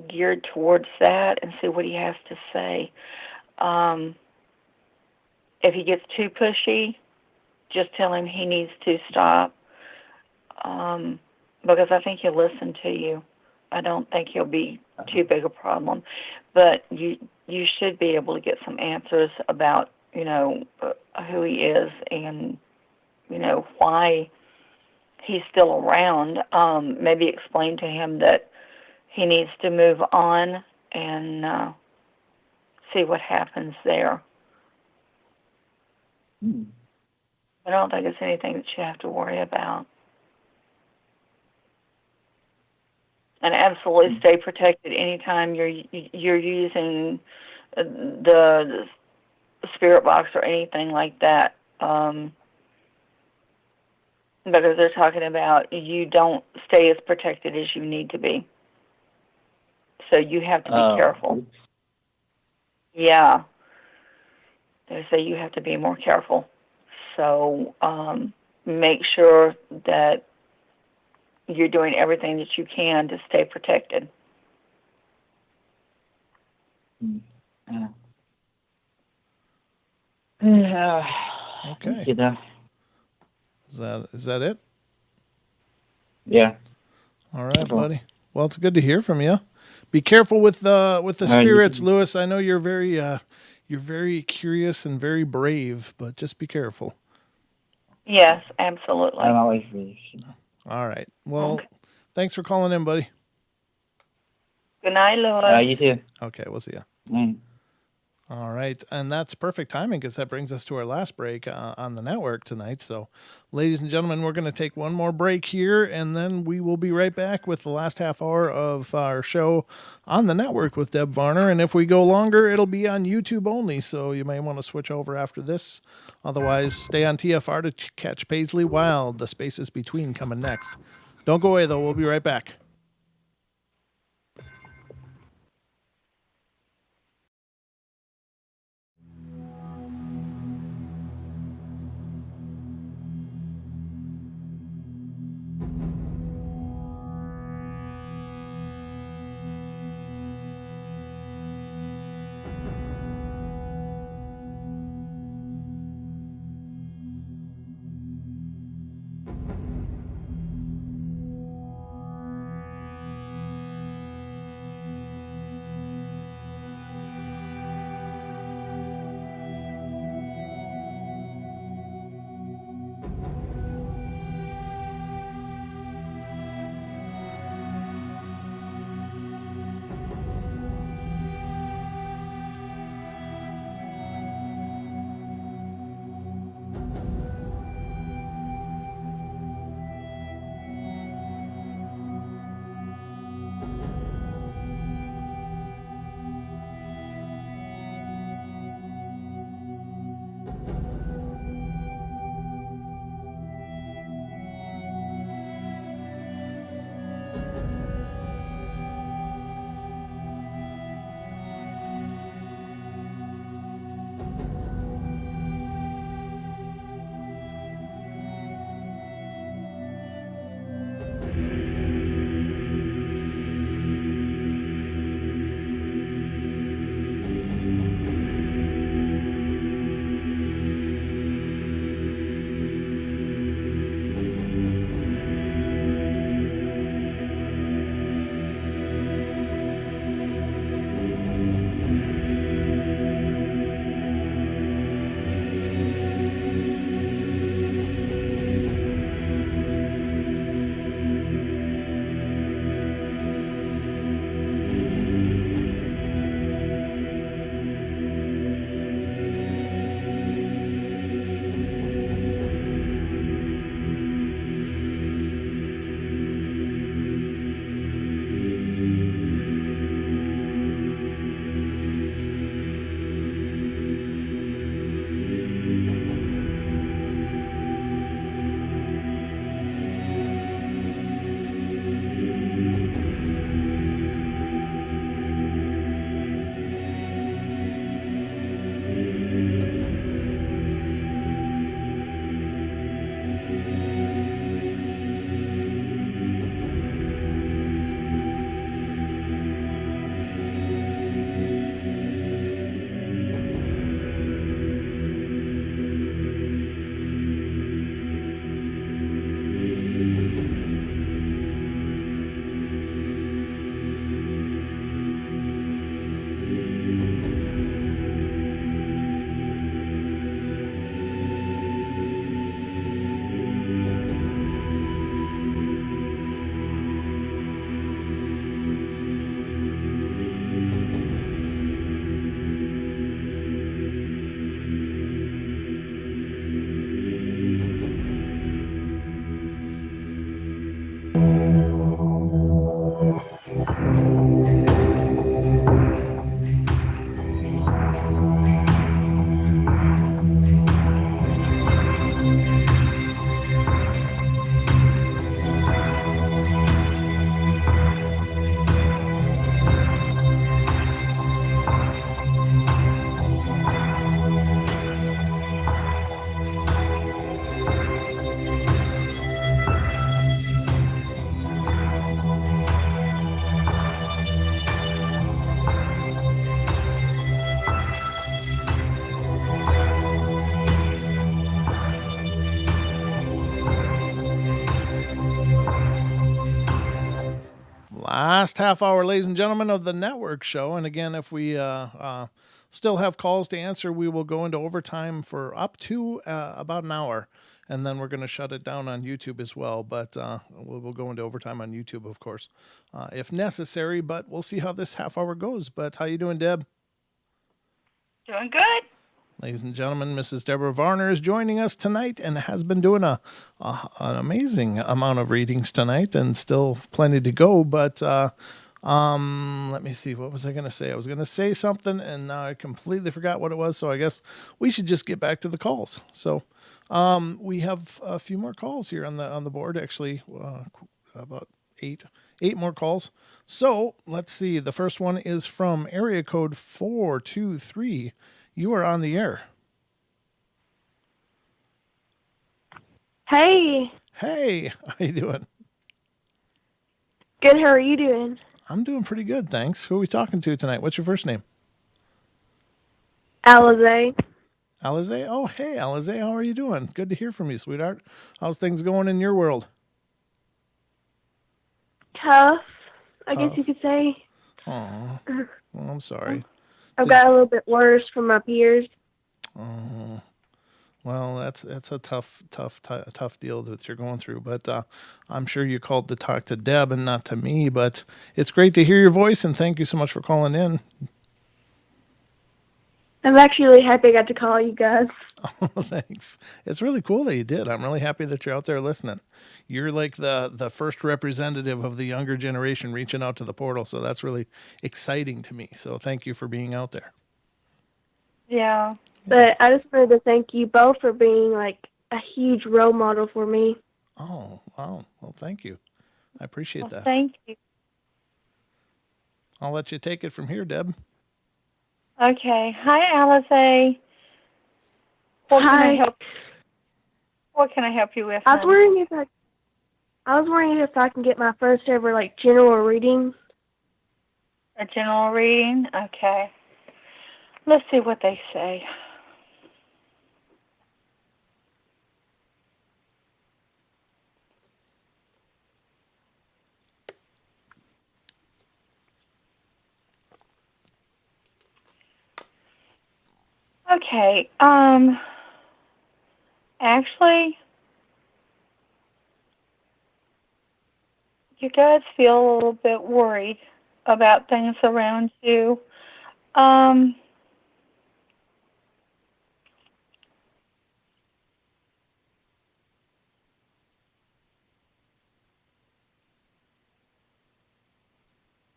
geared towards that and see what he has to say. If he gets too pushy, just tell him he needs to stop. Because I think he'll listen to you. I don't think he'll be too big a problem. But you should be able to get some answers about, who he is and, why he's still around. Maybe explain to him that he needs to move on and see what happens there. I don't think it's anything that you have to worry about. And absolutely stay protected anytime you're using the spirit box or anything like that. Because they're talking about you don't stay as protected as you need to be. So you have to be careful. Yeah. They say you have to be more careful. So make sure that you're doing everything that you can to stay protected. Yeah. Okay. Thank you, though. Is that it? Yeah. All right, buddy. Well, it's good to hear from you. Be careful with the spirits, Lewis. I know you're very curious and very brave, but just be careful. Yes, absolutely. I'm always really. All right. Well, thanks for calling in, buddy. Good night, Lewis. You too. Okay, we'll see you. Mm. All right, and that's perfect timing because that brings us to our last break on the network tonight. So, ladies and gentlemen, we're going to take one more break here, and then we will be right back with the last half hour of our show on the network with Deb Varner. And if we go longer, it'll be on YouTube only, so you may want to switch over after this. Otherwise, stay on TFR to catch Paisley Wild, the spaces between coming next. Don't go away, though. We'll be right back. Last half hour, ladies and gentlemen, of the network show. And again, if we still have calls to answer, we will go into overtime for up to about an hour. And then we're going to shut it down on YouTube as well. But we'll go into overtime on YouTube, of course, if necessary. But we'll see how this half hour goes. But how you doing, Deb? Doing good. Ladies and gentlemen, Mrs. Debra Varner is joining us tonight and has been doing an amazing amount of readings tonight, and still plenty to go. But let me see. What was I going to say? I was going to say something, and now I completely forgot what it was. So I guess we should just get back to the calls. So we have a few more calls here on the board. Actually, about eight more calls. So let's see. The first one is from area code 423. You are on the air. Hey. Hey, how you doing? Good, how are you doing? I'm doing pretty good, thanks. Who are we talking to tonight? What's your first name? Alizee. Alizee? Oh, hey, Alizee, how are you doing? Good to hear from you, sweetheart. How's things going in your world? Tough, I guess you could say. Oh, well, I'm sorry. I've got a little bit worse from my peers. Oh, well, that's a tough deal that you're going through. But I'm sure you called to talk to Deb and not to me. But it's great to hear your voice, and thank you so much for calling in. I'm actually really happy I got to call you guys. Oh, thanks. It's really cool that you did. I'm really happy that you're out there listening. You're like the first representative of the younger generation reaching out to the portal, so that's really exciting to me. So thank you for being out there. Yeah. But I just wanted to thank you both for being like a huge role model for me. Oh, wow. Well, thank you. I appreciate that. Thank you. I'll let you take it from here, Deb. Okay. Hi, Alizee. What can I help you with? I was wondering if I can get my first ever like general reading. A general reading? Okay. Let's see what they say. Okay. Actually, you guys feel a little bit worried about things around you.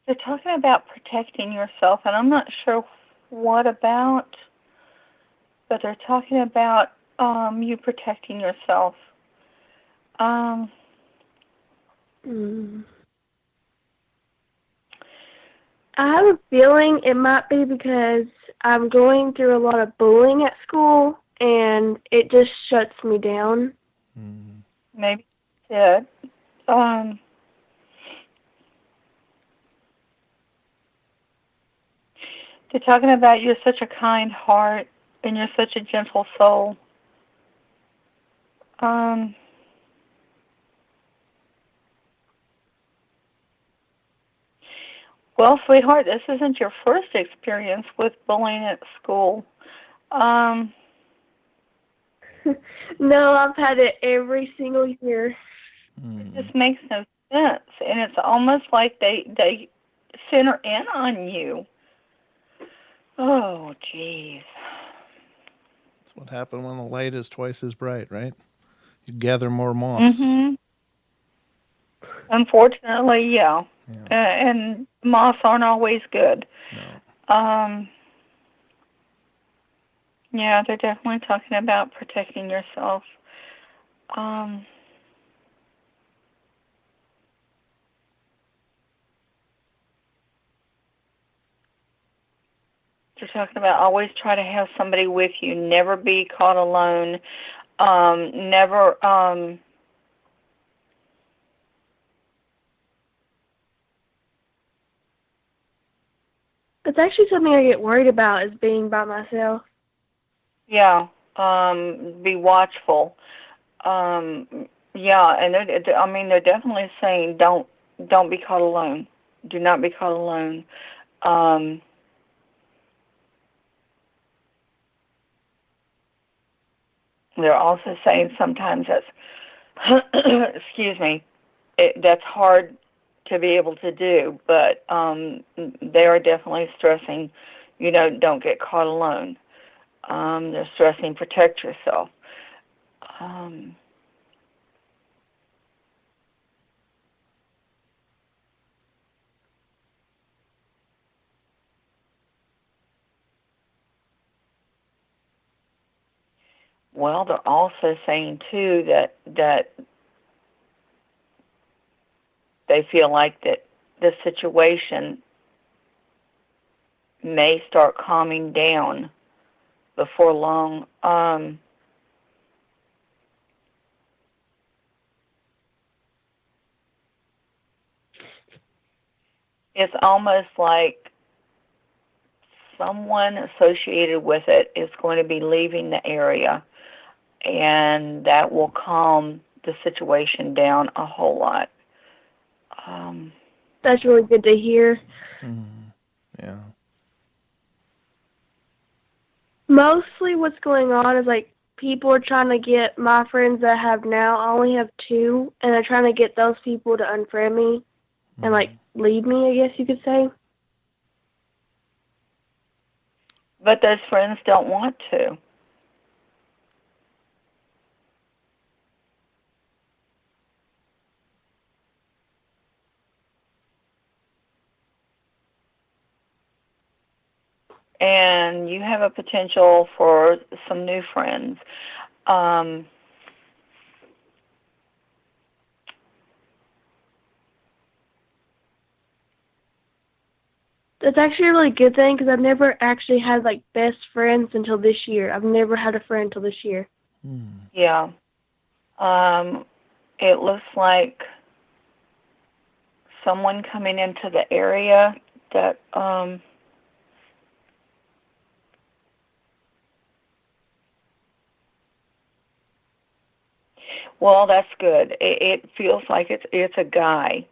They're talking about protecting yourself, and I'm not sure what about, but they're talking about you protecting yourself. Mm. I have a feeling it might be because I'm going through a lot of bullying at school, and it just shuts me down. Maybe it did. They're talking about you're such a kind heart and you're such a gentle soul. Well, sweetheart, this isn't your first experience with bullying at school. No, I've had it every single year. It just makes no sense, and it's almost like they center in on you. Oh, jeez. That's what happened when the light is twice as bright, right? You gather more moths. Mm-hmm. Unfortunately, yeah. And moths aren't always good. No. Yeah, they're definitely talking about protecting yourself. They're talking about always try to have somebody with you. Never be caught alone. Never. It's actually something I get worried about is being by myself. Yeah. Be watchful. Yeah, and they're definitely saying don't be caught alone. Do not be caught alone. Um, they're also saying sometimes that's, excuse me, that's hard to be able to do, but they are definitely stressing, don't get caught alone. They're stressing protect yourself. Well, they're also saying too that they feel like that the situation may start calming down before long. It's almost like someone associated with it is going to be leaving the area, and that will calm the situation down a whole lot. That's really good to hear. Yeah. Mostly what's going on is like people are trying to get my friends that I have now. I only have 2, and they're trying to get those people to unfriend me and like leave me, I guess you could say. But those friends don't want to. And you have a potential for some new friends. That's actually a really good thing because I've never actually had like best friends until this year. I've never had a friend until this year. Yeah. It looks like someone coming into the area that well, that's good. It feels like it's a guy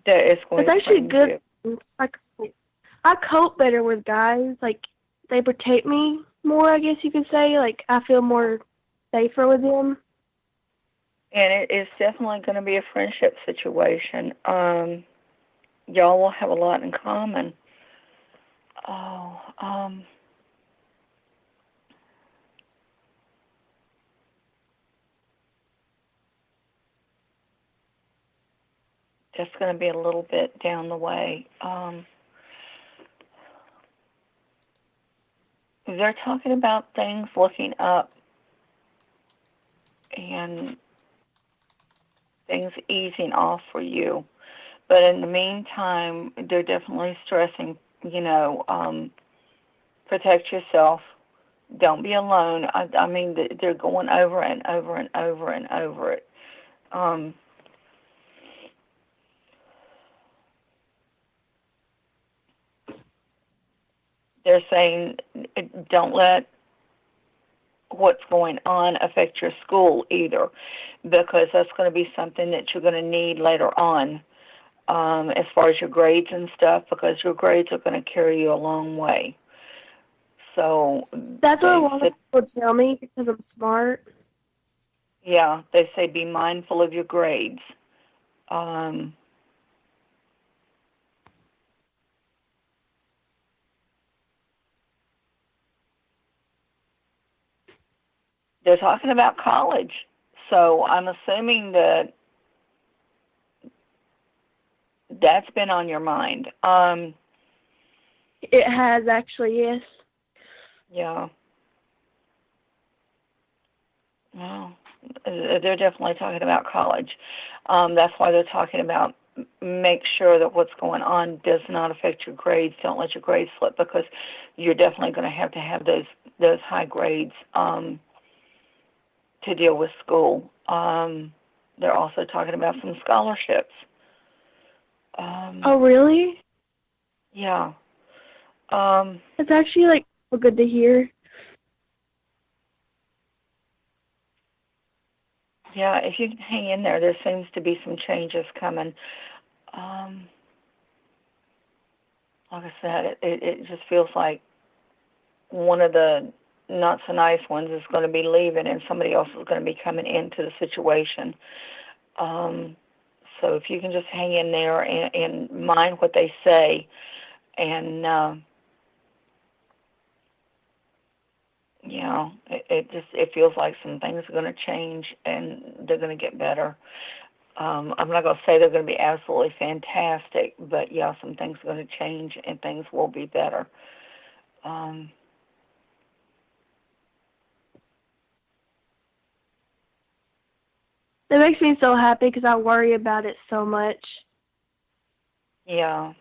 that is going It's to actually friend good. I cope better with guys. Like, they protect me more, I guess you could say. Like, I feel more safer with them. And it is definitely going to be a friendship situation. Y'all will have a lot in common. That's going to be a little bit down the way. They're talking about things looking up and things easing off for you. But in the meantime, they're definitely stressing, protect yourself. Don't be alone. I mean, they're going over and over and over and over it. They're saying don't let what's going on affect your school either, because that's going to be something that you're going to need later on, as far as your grades and stuff, because your grades are going to carry you a long way. So that's what a lot of people tell me because I'm smart. Yeah, they say be mindful of your grades. They're talking about college, so I'm assuming that that's been on your mind. It has actually, yes. Yeah. Well, they're definitely talking about college. That's why they're talking about make sure that what's going on does not affect your grades. Don't let your grades slip, because you're definitely going to have those high grades to deal with school. They're also talking about some scholarships. Oh, really? Yeah. It's actually like good to hear. Yeah, if you can hang in there seems to be some changes coming. Um, like I said, it just feels like one of the not so nice ones is going to be leaving and somebody else is going to be coming into the situation. Um, so if you can just hang in there and mind what they say, and it feels like some things are going to change and they're going to get better. I'm not going to say they're going to be absolutely fantastic, but yeah, some things are going to change and things will be better. Um, It makes me so happy because I worry about it so much. yeah.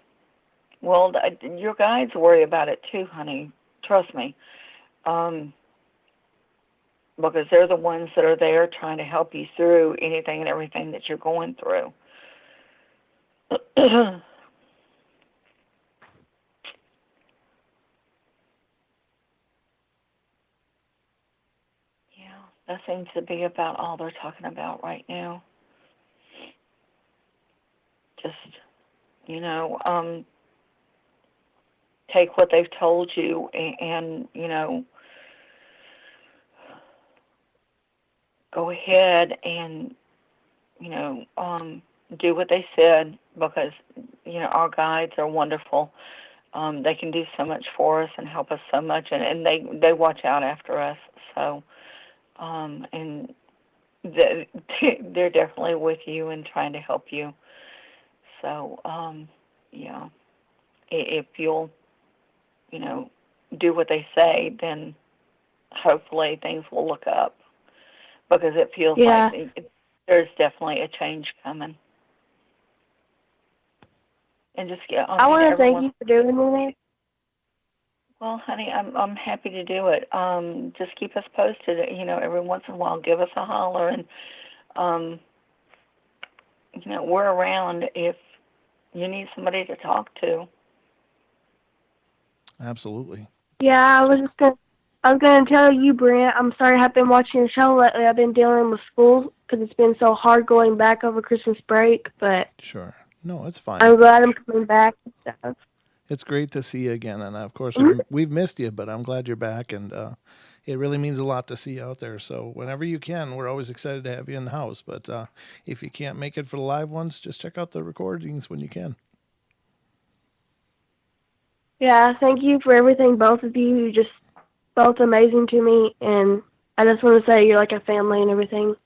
Well, your guides worry about it too, honey. Trust me. Because they're the ones that are there trying to help you through anything and everything that you're going through. Yeah, that seems to be about all they're talking about right now. Just, take what they've told you and go ahead and, do what they said because, our guides are wonderful. They can do so much for us and help us so much, and they watch out after us. So, and they're definitely with you and trying to help you. So, yeah, if you'll, do what they say, then hopefully things will look up because it feels like there's definitely a change coming. And just I want to thank you for doing it. Well, honey, I'm happy to do it. Just keep us posted. Every once in a while, give us a holler, and we're around if you need somebody to talk to. Absolutely. Yeah, I was gonna tell you, Brent. I'm sorry I haven't been watching the show lately. I've been dealing with school because it's been so hard going back over Christmas break. But Sure. No, it's fine. I'm glad I'm coming back and stuff. It's great to see you again, and of course Mhm. we've missed you, but I'm glad you're back, and it really means a lot to see you out there. So whenever you can, we're always excited to have you in the house. But if you can't make it for the live ones, just check out the recordings when you can. Yeah, thank you for everything, both of you. You're just both amazing to me, and I just want to say you're like a family and everything.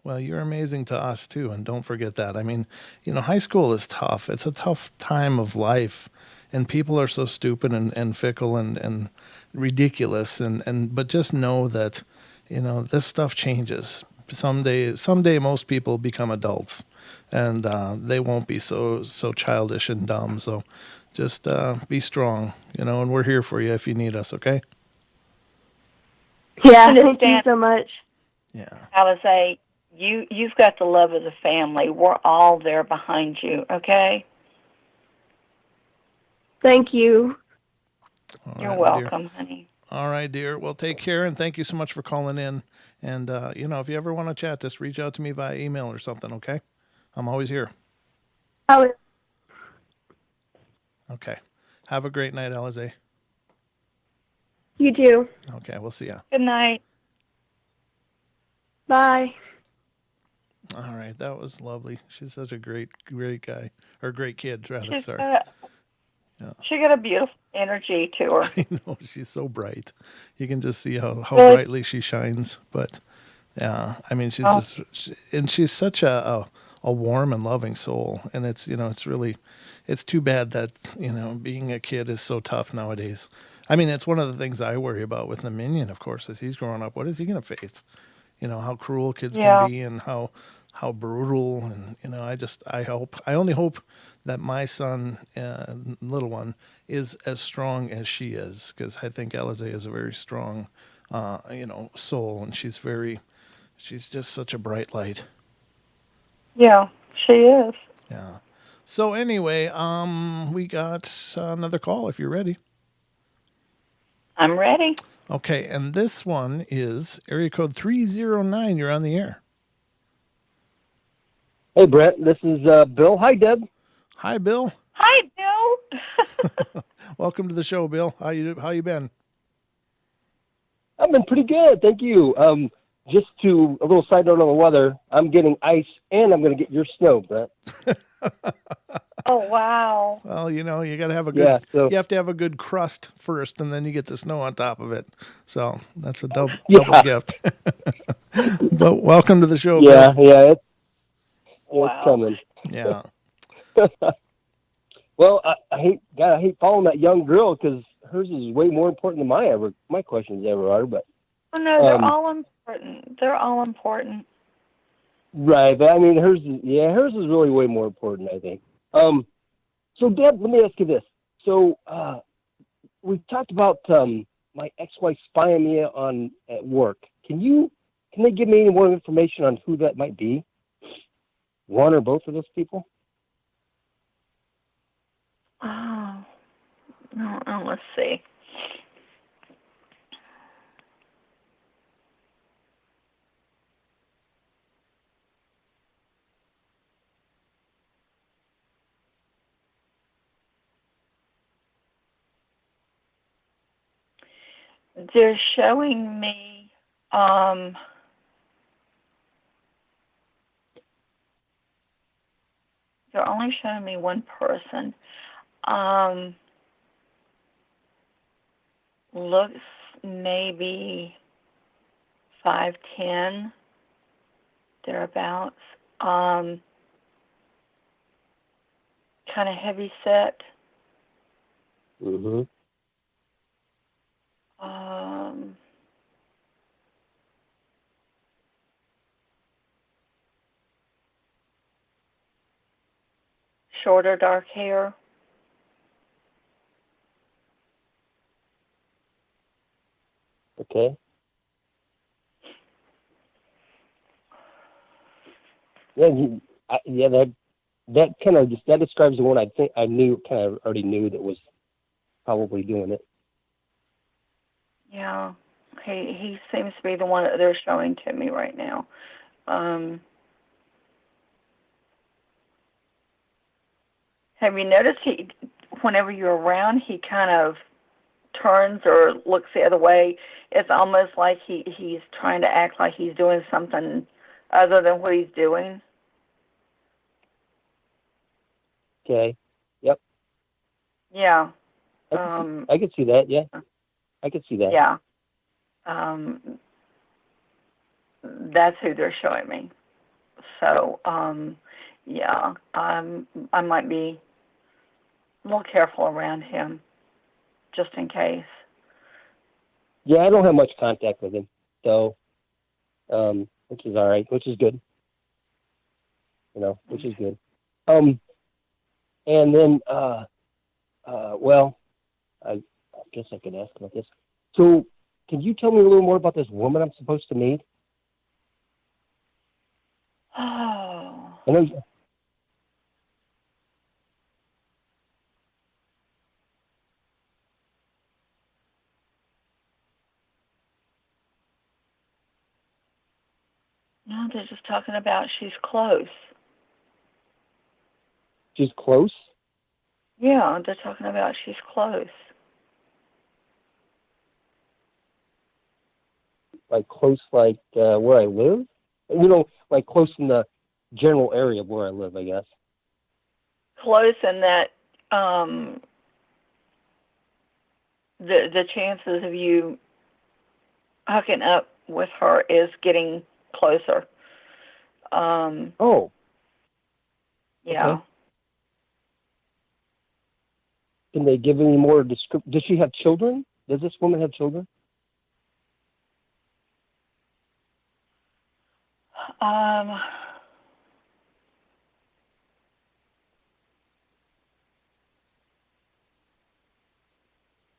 Well, you're amazing to us too, and don't forget that. I mean, high school is tough. It's a tough time of life, and people are so stupid and fickle and ridiculous. But just know that, this stuff changes. Someday, most people become adults, and they won't be so childish and dumb. So, just be strong, and we're here for you if you need us. Okay? Yeah, thank you so much. Yeah. Alizee, you've got the love of the family. We're all there behind you, okay? Thank you. You're welcome, honey. All right, dear. Well, take care, and thank you so much for calling in. And, if you ever want to chat, just reach out to me via email or something, okay? I'm always here. Oh. Okay. Have a great night, Alizee. You too. Okay, we'll see ya. Good night. Bye. All right, that was lovely. She's such a great guy. Or great kid, rather, sorry. She got a beautiful energy to her. I know, she's so bright. You can just see how brightly she shines. But yeah, I mean, she's such a warm and loving soul. And it's it's too bad that being a kid is so tough nowadays. I mean, it's one of the things I worry about with the minion, of course, as he's growing up. What is he going to face? How cruel kids can be and how brutal. And I only hope that my son, little one, is as strong as she is, because I think Alizee is a very strong, soul, and she's just such a bright light. Yeah, she is. Yeah. So anyway, we got another call if you're ready. I'm ready. Okay, and this one is area code 309. You're on the air. Hey, Brett. This is Bill. Hi, Deb. Hi, Bill. Hi, Bill. Welcome to the show, Bill. How you been? I've been pretty good, thank you. Just to a little side note on the weather, I'm getting ice and I'm going to get your snow, Brett. Oh, wow. Well, you got to have a good. Yeah, so You have to have a good crust first, and then you get the snow on top of it. So that's a double Yeah. gift. But welcome to the show, yeah, Bill. yeah, it's Wow. coming. Yeah. Well, I hate following that young girl because hers is way more important than my questions ever are. But Oh, no, they're all important. They're all important. right, but I mean hers is really way more important, I think. So Deb, let me ask you this. So we talked about my ex-wife spying me on at work. Can they give me any more information on who that might be? One or both of those people? Oh, no, let's see. They're showing me, they're only showing me one person. Looks maybe 5'10", thereabouts. Kind of heavy set. Mm-hmm. Shorter dark hair. Okay. Yeah, that kind of that describes the one I think I already knew that was probably doing it. Yeah, he seems to be the one that they're showing to me right now. Have you noticed whenever you're around, he kind of turns or looks the other way? It's almost like he's trying to act like he's doing something other than what he's doing. Okay. Yep. Yeah. I could see that. Yeah. I could see that. Yeah. That's who they're showing me. So, yeah, I might be a little careful around him, just in case. Yeah, I don't have much contact with him, so which is all right, which is good. Which is good. And then well, I guess I could ask about this. So, can you tell me a little more about this woman I'm supposed to meet? Oh. I know. No, they're just talking about she's close. She's close? Yeah, they're talking about she's close. Like close, like where I live? Like close in the general area of where I live, I guess. Close in that the chances of you hooking up with her is getting closer. Oh. Yeah. Okay. Can they give any more description? Does she have children? Does this woman have children?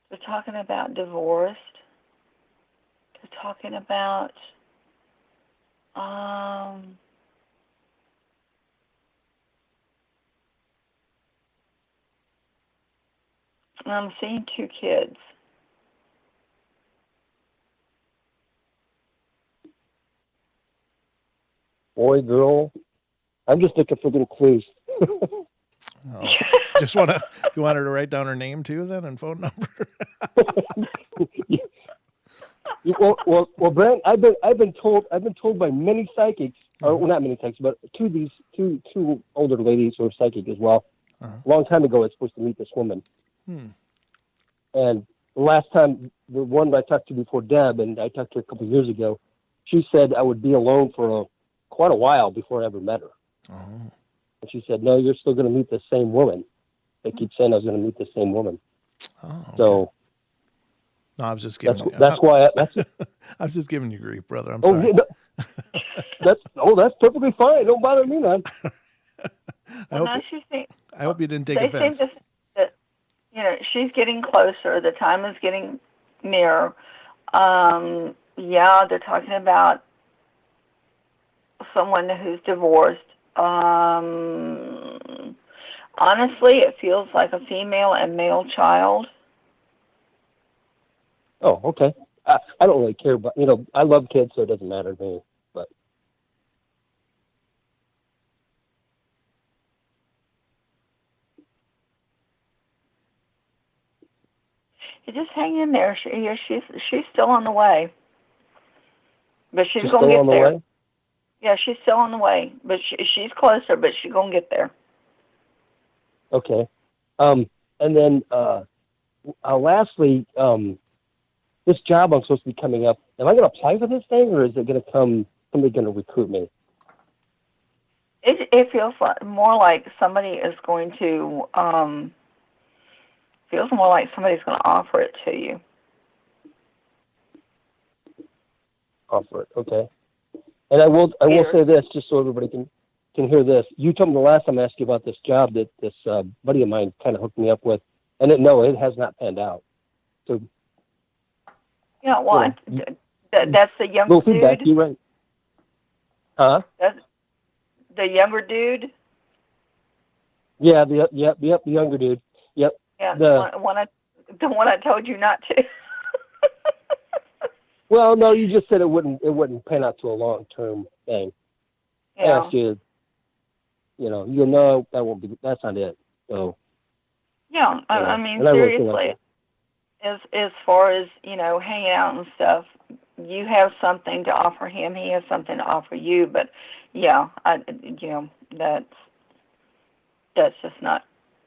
They're talking about divorced. They're talking about I'm seeing 2 kids. Boy, girl. I'm just looking for little clues. Oh, you want her to write down her name too, then, and phone number? Well, Brent, I've been told by many psychics, or well, not many psychics, but two older ladies who are psychic as well. A long time ago, I was supposed to meet this woman, and the last time, the one I talked to before Deb, and I talked to her a couple of years ago, she said I would be alone for quite a while before I ever met her. Oh. And she said, "No, you're still going to meet the same woman." They keep saying I was going to meet the same woman. Oh. Okay. So. No, I was just giving. That's why. I was just giving you grief, brother. I'm sorry. That's perfectly fine. Don't bother me, man. I hope you didn't take offense. Seem to, she's getting closer. The time is getting near. Yeah, they're talking about someone who's divorced. Honestly, it feels like a female and male child. Oh, okay. I don't really care, but I love kids, so it doesn't matter to me. But you just hang in there. She's still on the way, but she's gonna still get on the there. Way? Yeah, she's still on the way, but she's closer. But she's gonna get there. Okay. And then lastly, this job I'm supposed to be coming up, am I going to apply for this thing, or is it going to come, somebody going to recruit me? It feels more like somebody is going to, feels more like somebody's going to offer it to you. Offer it, okay. And I will say this, just so everybody can hear this. You told me the last time I asked you about this job that this buddy of mine kind of hooked me up with, and it has not panned out. So. Yeah, well, that's the younger dude. Feedback, you right? Huh? That's the younger dude. Yeah, the younger dude. Yep. Yeah, the one I told you not to. Well, no, you just said it wouldn't pan out to a long-term thing. Yeah. I asked you, you'll know that's not it. So. Yeah, I mean, seriously. As far as, hanging out and stuff, you have something to offer him, he has something to offer you, but yeah, that's just not,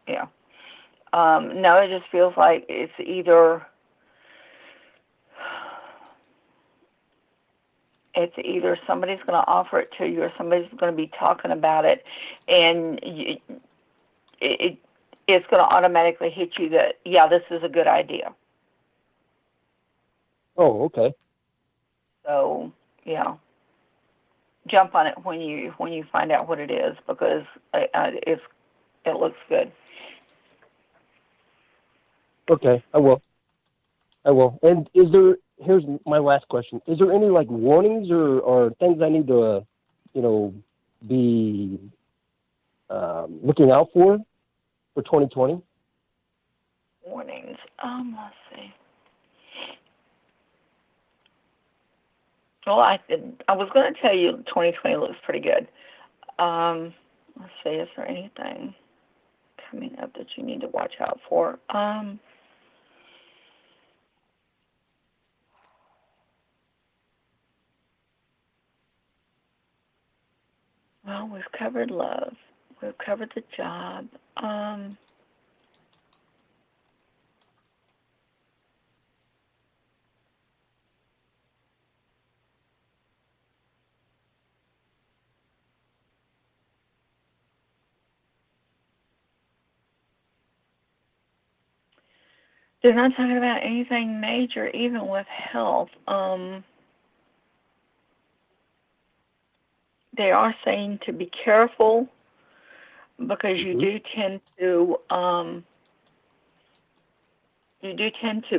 no, it just feels like it's either somebody's going to offer it to you or somebody's going to be talking about it, and it's going to automatically hit you that, yeah, this is a good idea. Oh, okay. So, yeah, jump on it when you find out what it is, because it looks good. Okay, I will. And here's my last question. Is there any warnings or things I need to, be looking out for 2020? Warnings. Let's see. Well, I was going to tell you 2020 looks pretty good. Let's see, is there anything coming up that you need to watch out for? Well, we've covered love. We've covered the job. They're not talking about anything major, even with health. They are saying to be careful because you do tend to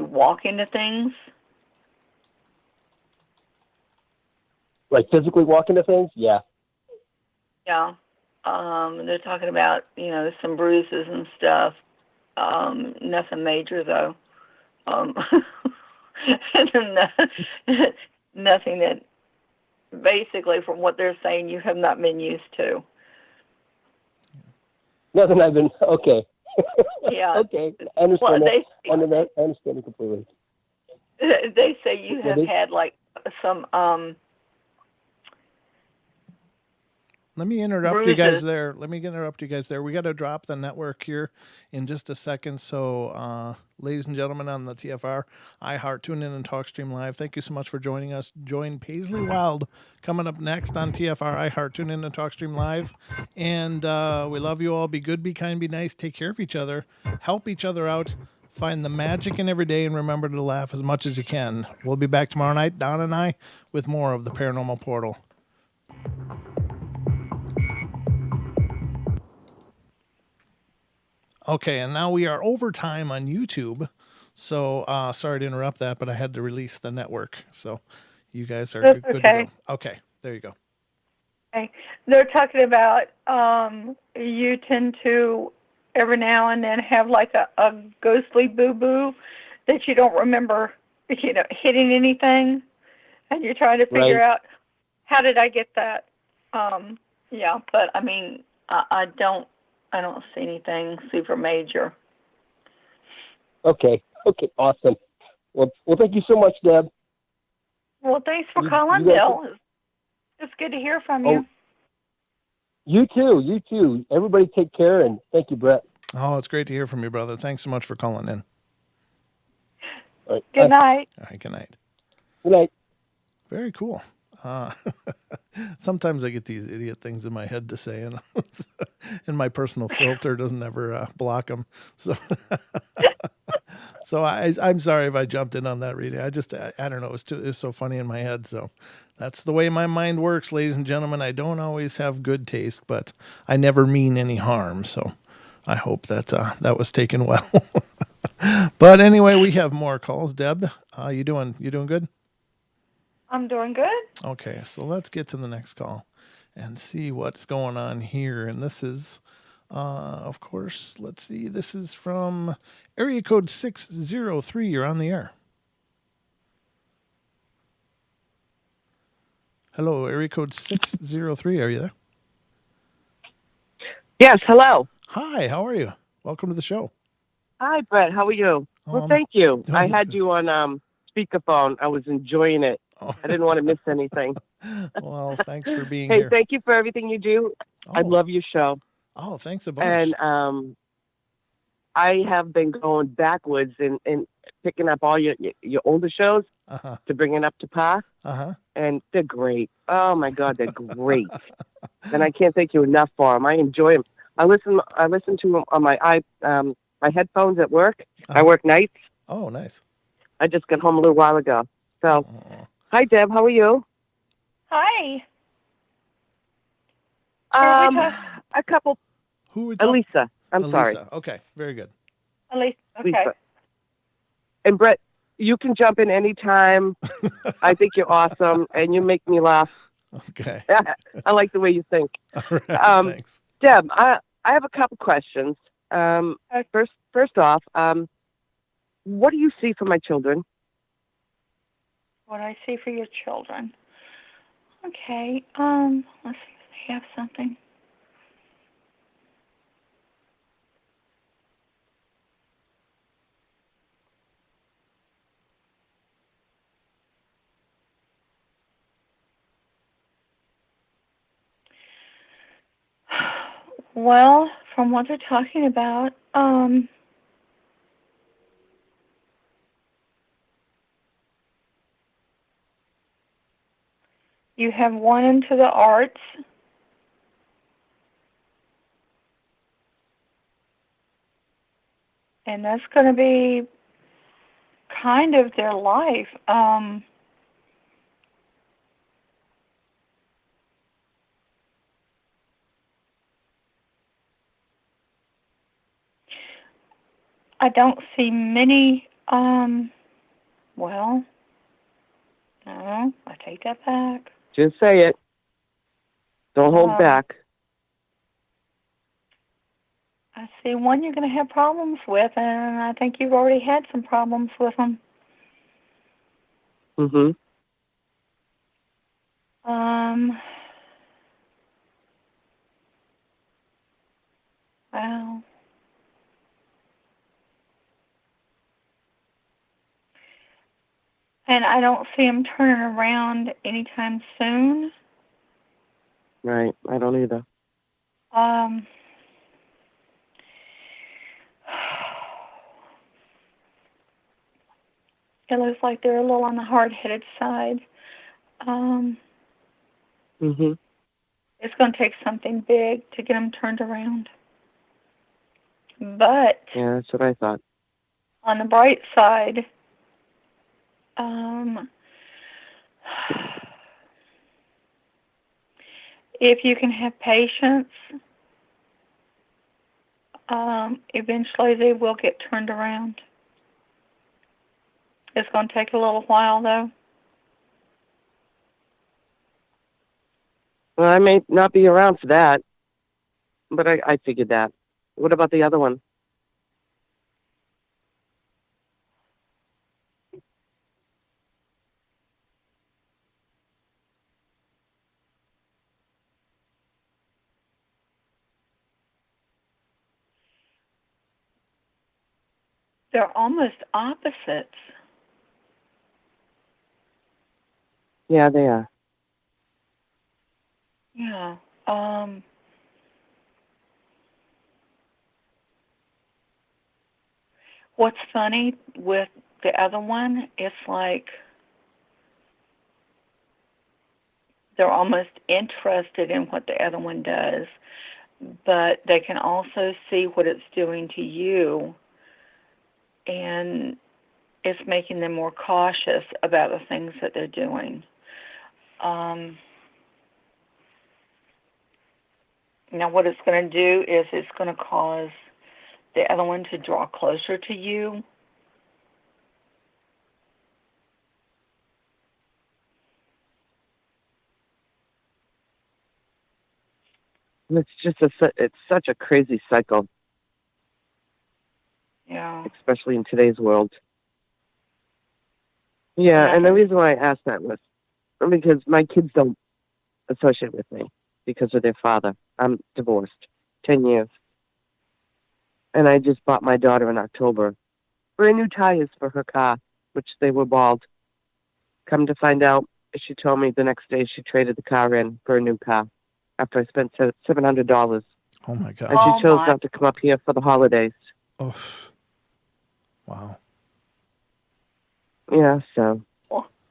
walk into things. Like physically walk into things? Yeah. Yeah. They're talking about, some bruises and stuff. Nothing major though. Nothing that, basically, from what they're saying, you have not been used to. Nothing I've been, okay. Yeah. Okay, I understand Well, that. I understand it completely. they say you Yeah, have had like some Let me interrupt you guys bruises. there. We got to drop the network here in just a second. So, ladies and gentlemen on the TFR, iHeart, Tune In, and TalkStream Live, thank you so much for joining us. Join Paisley Wild coming up next on TFR, iHeart, Tune In, and TalkStream Live. And we love you all. Be good, be kind, be nice. Take care of each other. Help each other out. Find the magic in every day and remember to laugh as much as you can. We'll be back tomorrow night, Don and I, with more of the Paranormal Portal. Okay, and now we are overtime on YouTube. So sorry to interrupt that, but I had to release the network. So you guys are That's good okay. to go. Okay, there you go. Okay. They're talking about you tend to every now and then have like a ghostly boo-boo that you don't remember, hitting anything, and you're trying to figure out how did I get that. Yeah, but I mean, I don't see anything super major. Okay, awesome. Well, thank you so much, Deb. Well, thanks for You calling, guys- Bill. It's good to hear from you. You too. Everybody take care, and thank you, Brett. Oh, it's great to hear from you, brother. Thanks so much for calling in. All right, Good night. All right, good night. Good night. Very cool. Sometimes I get these idiot things in my head to say, and my personal filter doesn't ever block them. So, I'm sorry if I jumped in on that reading. I don't know. It was so funny in my head. So that's the way my mind works, ladies and gentlemen. I don't always have good taste, but I never mean any harm. So I hope that that was taken well. But anyway, we have more calls. Deb, you doing good? I'm doing good. Okay, so let's get to the next call and see what's going on here. And this is, of course, let's see. This is from area code 603. You're on the air. Hello, area code 603. Are you there? Yes, hello. Hi, how are you? Welcome to the show. Hi, Brett. How are you? Well, thank you. I had you on speakerphone. I was enjoying it. I didn't want to miss anything. Well, thanks for being hey, here. thank you for everything you do. I love your show. Oh, thanks a bunch. And I have been going backwards and picking up all your older shows to bring it up to par. And they're great. Oh, my God, they're great. And I can't thank you enough for them. I enjoy them. I listen to them on my my headphones at work. I work nights. Oh, nice. I just got home a little while ago. So, hi, Deb. How are you? Hi. A couple. Who are we talking? Elisa. I'm sorry. Okay, very good. Elisa. Okay. Lisa. And Brett, you can jump in anytime. I think you're awesome, and you make me laugh. Okay. I like the way you think. All right, thanks. Deb, I have a couple questions. First off, what do you see for my children? What I see for your children. Okay. Let's have something. Well, from what they're talking about, you have one into the arts. And that's going to be kind of their life. I don't see many, well, no, I take that back. Just say it. Don't hold back. I see one you're going to have problems with, and I think you've already had some problems with them. Mm-hmm. Wow. And I don't see him turning around anytime soon. Right. I don't either. Um, it looks like they're a little on the hard-headed side. Mhm. It's going to take something big to get them turned around. But Yeah, that's what I thought. on the bright side, if you can have patience, eventually they will get turned around. It's going to take a little while, though. Well, I may not be around for that, but I figured that. What about the other one? They're almost opposites. Yeah, they are. Yeah. What's funny with the other one, it's like they're almost interested in what the other one does, but they can also see what it's doing to you, and it's making them more cautious about the things that they're doing. Now, what it's going to do is it's going to cause the other one to draw closer to you. It's such a crazy cycle, Yeah. especially in today's world. Yeah, and the reason why I asked that was because my kids don't associate with me because of their father. I'm divorced, 10 years. And I just bought my daughter in October brand new tires for her car, which they were bald. Come to find out, she told me the next day she traded the car in for a new car after I spent $700. Oh, my God. And she chose not to come up here for the holidays. Oh, wow. Yeah, so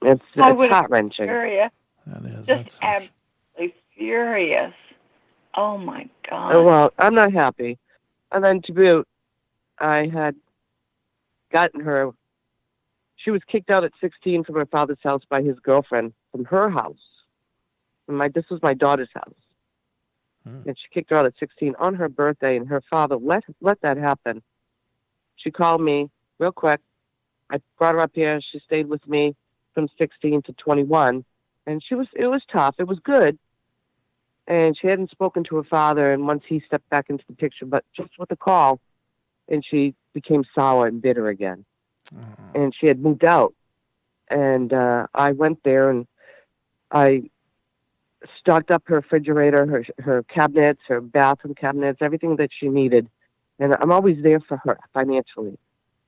it's heart-wrenching. Furious. That is. Just absolutely furious. Oh, my God. Oh, well, I'm not happy. And then to boot, I had gotten her. She was kicked out at 16 from her father's house by his girlfriend from her house. This was my daughter's house. And she kicked her out at 16 on her birthday, and her father let that happen. She called me real quick. I brought her up here. She stayed with me from 16 to 21, and it was tough. It was good. And she hadn't spoken to her father, and once he stepped back into the picture, but just with a call, and she became sour and bitter again. And she had moved out. And I went there, and I stocked up her refrigerator, her cabinets, her bathroom cabinets, everything that she needed. And I'm always there for her financially.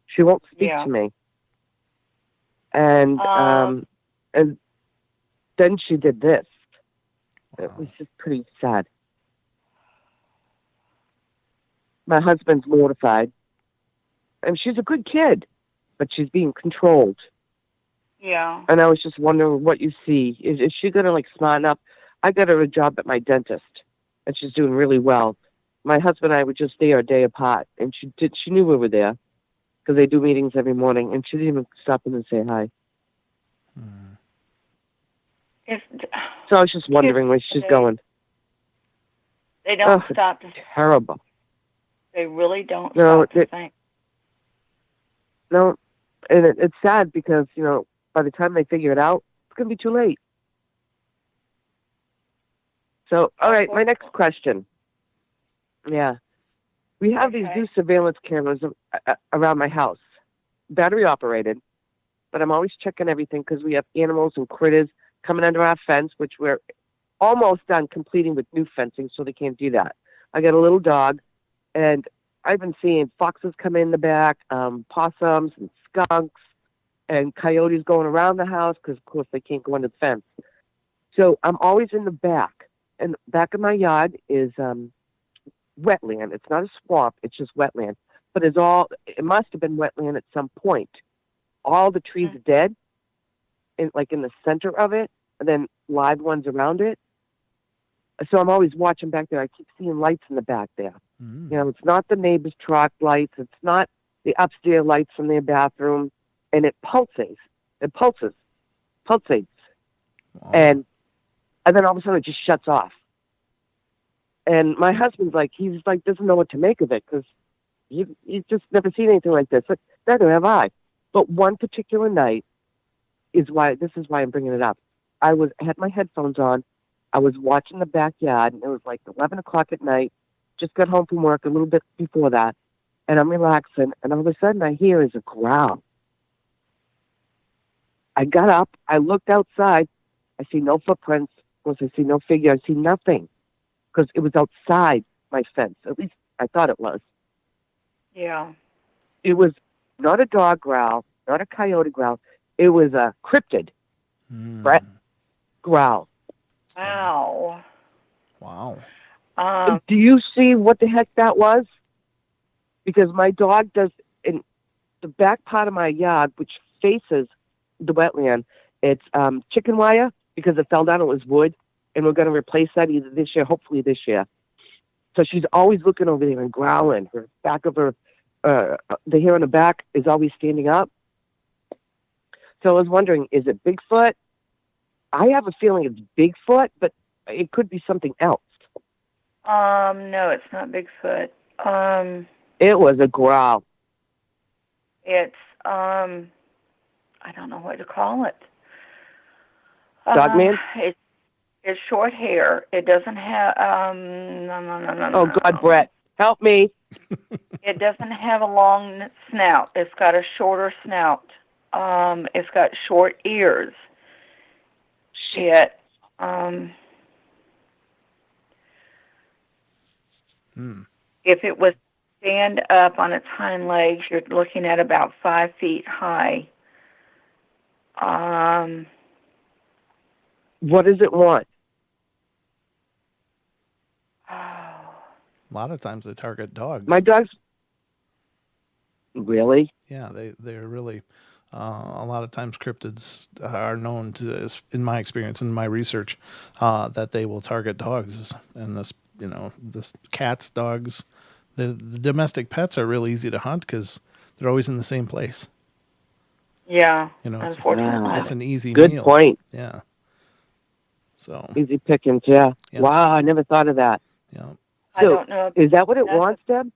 She won't speak to me. And then she did this. Wow. It was just pretty sad. My husband's mortified. And she's a good kid, but she's being controlled. Yeah. And I was just wondering what you see. Is she going to smarten up? I got her a job at my dentist, and she's doing really well. My husband and I were just there a day apart, and she knew we were there because they do meetings every morning, and she didn't even stop in and say hi. So I was just wondering where she's going. They don't stop to terrible. They really don't stop to think. No, and it's sad because, by the time they figure it out, it's going to be too late. So, all right, my next question. Yeah. We have these new surveillance cameras around my house, battery operated, but I'm always checking everything because we have animals and critters coming under our fence, which we're almost done completing with new fencing, so they can't do that. I got a little dog, And I've been seeing foxes come in the back, possums and skunks, and coyotes going around the house because, of course, they can't go under the fence. So I'm always in the back. And the back of my yard is wetland. It's not a swamp. It's just wetland. But it must have been wetland at some point. All the trees are dead, in the center of it, and then live ones around it. So I'm always watching back there. I keep seeing lights in the back there. It's not the neighbor's truck lights. It's not the upstairs lights from their bathroom. And it pulsates. Pulsates. Wow. And then all of a sudden it just shuts off. And my husband's he's doesn't know what to make of it because you've just never seen anything like this. Neither have I. But one particular night this is why I'm bringing it up. I had my headphones on. I was watching the backyard, and it was 11 o'clock at night. Just got home from work a little bit before that, and I'm relaxing, and all of a sudden I hear is a growl. I got up. I looked outside. I see no footprints. Of course, I see no figure. I see nothing because it was outside my fence. At least I thought it was. Yeah. It was not a dog growl, not a coyote growl. It was a cryptid growl. Wow. Do you see what the heck that was? Because my dog does in the back part of my yard, which faces the wetland. It's chicken wire because it fell down. It was wood, and we're going to replace that either this year, hopefully this year. So she's always looking over there and growling. Her back of her, the hair on the back is always standing up. So I was wondering, is it Bigfoot? I have a feeling it's Bigfoot, but it could be something else. No, it's not Bigfoot. It was a growl. It's, I don't know what to call it. Dogman? It's short hair. It doesn't have, no. Oh, God, Brett, help me. It doesn't have a long snout. It's got a shorter snout. It's got short ears. If it was stand up on its hind legs, you're looking at about 5 feet high. What does it want? A lot of times they target dogs. My dogs. Really? Yeah, they're really. A lot of times cryptids are known to, in my experience, in my research, that they will target dogs. And this cats, dogs, the domestic pets are really easy to hunt because they're always in the same place. Yeah, unfortunately. It's an easy Good meal. point. Yeah. So easy pickings, yeah. Yeah. Wow, I never thought of that. Yeah. I don't know. Is that what it wants, Deb?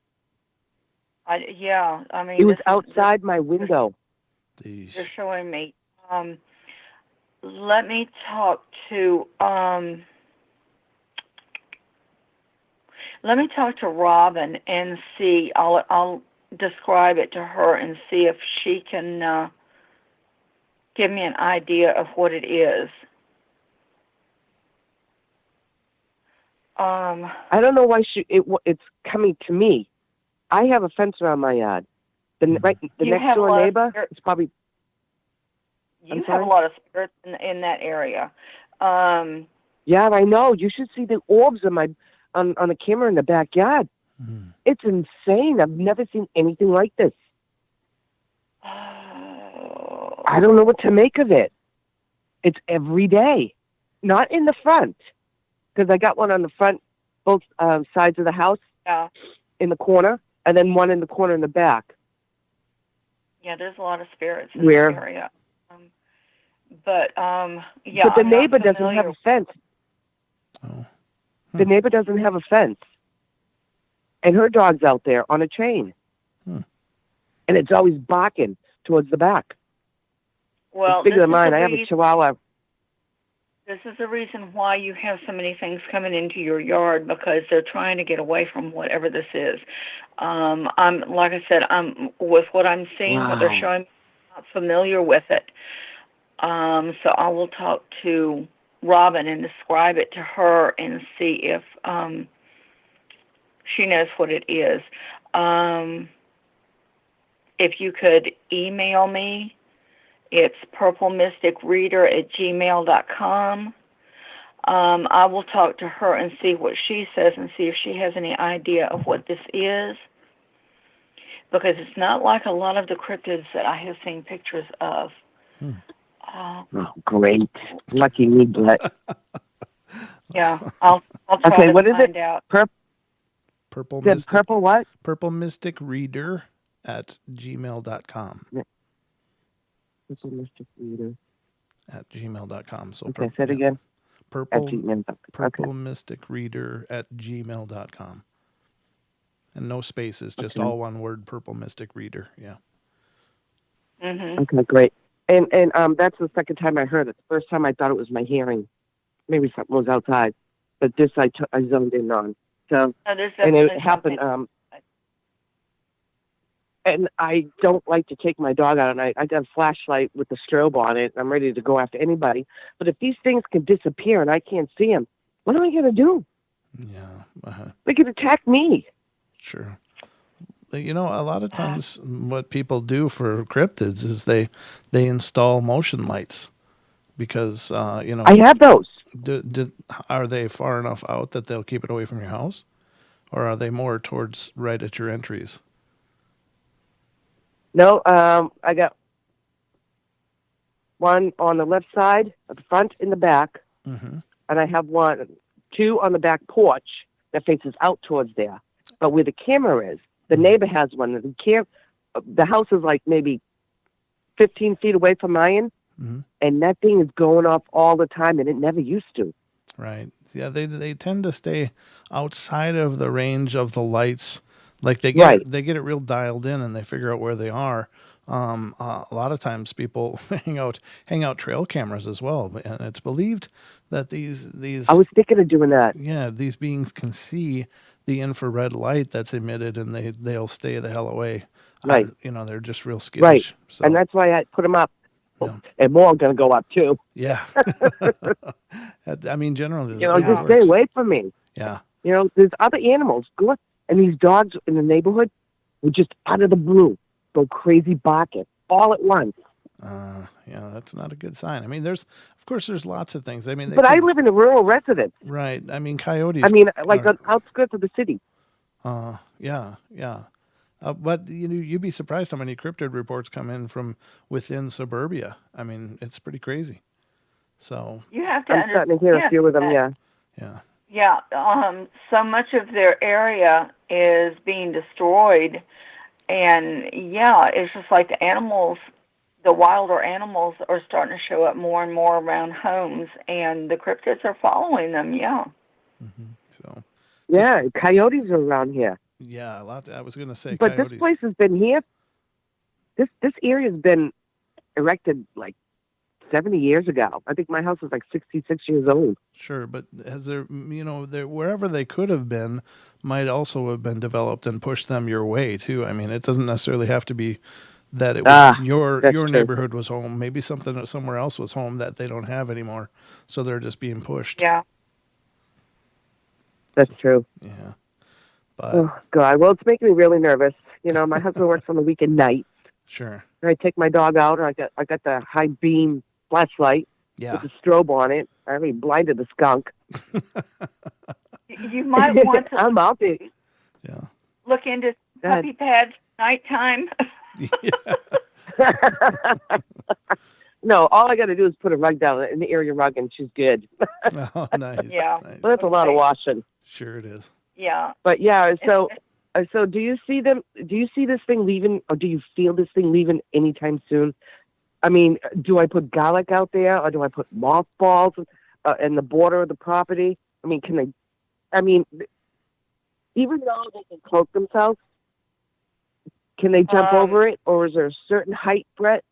Yeah, I mean. It was outside my window. You're showing me. Let me talk to Robin and see. I'll describe it to her and see if she can give me an idea of what it is. I don't know why it's coming to me. I have a fence around my yard. The next door neighbor is probably. You have a lot of spirits in that area. Yeah, I know. You should see the orbs on the camera in the backyard. It's insane. I've never seen anything like this. I don't know what to make of it. It's every day. Not in the front, because I got one on the front, both sides of the house, in the corner, and then one in the corner in the back. Yeah, there's a lot of spirits in that area. But the neighbor doesn't have a fence. The neighbor doesn't have a fence, and her dog's out there on a chain, and it's always barking towards the back. Well, it's bigger than mine. I have a Chihuahua. This is the reason why you have so many things coming into your yard, because they're trying to get away from whatever this is. I'm like I said, I'm with what I'm seeing, what they're showing. I'm not familiar with it. So I will talk to Robin and describe it to her and see if She knows what it is. If you could email me, it's purplemysticreader@gmail.com. I will talk to her and see what she says and see if she has any idea of what this is. Because it's not like a lot of the cryptids that I have seen pictures of. Oh, great. Lucky me, but. Yeah, I'll try Okay, to what is find it? out. Purple Said Mystic. purple what? Purple Mystic Reader at gmail.com. Purple Mystic Reader. At gmail.com. So Okay, say it again. Purple, At gmail.com. Purple Mystic Reader at gmail.com. And no spaces, just Okay. all one word, Purple Mystic Reader. Yeah. Mm-hmm. Okay, great. And that's the second time I heard it. The first time I thought it was my hearing. Maybe something was outside. But this I zoned in on. So, No, there's and it definitely happened, and I don't like to take my dog out, and I got a flashlight with the strobe on it. I'm ready to go after anybody. But if these things can disappear and I can't see them, what am I going to do? Yeah. They could attack me. Sure. A lot of times what people do for cryptids is they install motion lights because, I have those. Are they far enough out that they'll keep it away from your house? Or are they more towards right at your entries? No, I got one on the left side, at the front and the back. Mm-hmm. And I have two on the back porch that faces out towards there. But where the camera is, the neighbor has one. The house is like maybe 15 feet away from mine, and that thing is going off all the time, and it never used to. Right. Yeah, they tend to stay outside of the range of the lights. Like they get it real dialed in, and they figure out where they are. A lot of times people hang out trail cameras as well, and it's believed that these I was thinking of doing that. Yeah, these beings can see the infrared light that's emitted, and they'll stay the hell away. Right. They're just real skittish. Right. So. And that's why I put them up. And more are going to go up too. Yeah. I mean, generally, just stay away from me. Yeah. There's other animals. And these dogs in the neighborhood would just out of the blue go crazy barking all at once. Yeah, that's not a good sign. I mean, there's lots of things. I mean, I live in a rural residence. Right. I mean, coyotes. I mean, like on outskirts of the city. Yeah. But you'd be surprised how many cryptid reports come in from within suburbia. I mean, it's pretty crazy. So you have to. I'm starting to hear a few of them. Yeah. Yeah. Yeah. So much of their area is being destroyed, and it's just like the animals. The wilder animals are starting to show up more and more around homes, and the cryptids are following them. Yeah. Mm-hmm. So. Yeah, coyotes are around here. Yeah, a lot. I was going to say, but coyotes. This place has been here. This area has been erected like 70 years ago. I think my house is like 66 years old. Sure, but has there, wherever they could have been, might also have been developed and pushed them your way too. I mean, it doesn't necessarily have to be that it was your neighborhood was home. Maybe something somewhere else was home that they don't have anymore, so they're just being pushed. Yeah, that's true. Yeah, but oh God, well, it's making me really nervous. My husband works on the weekend night. Sure. And I take my dog out, and I got the high beam flashlight with the strobe on it. I mean, blinded the skunk. You might want to. I'm out there. Yeah. Look into puppy pads nighttime. No, all I got to do is put a rug down, an area rug, and she's good. Oh, nice. Yeah. Nice. Well, that's a lot of washing. Sure it is. Yeah. But yeah, so do you see them? Do you see this thing leaving, or do you feel this thing leaving anytime soon? I mean, do I put garlic out there, or do I put mothballs in the border of the property? I mean, can they? I mean, even though they can cloak themselves, can they jump over it, or is there a certain height, Brett?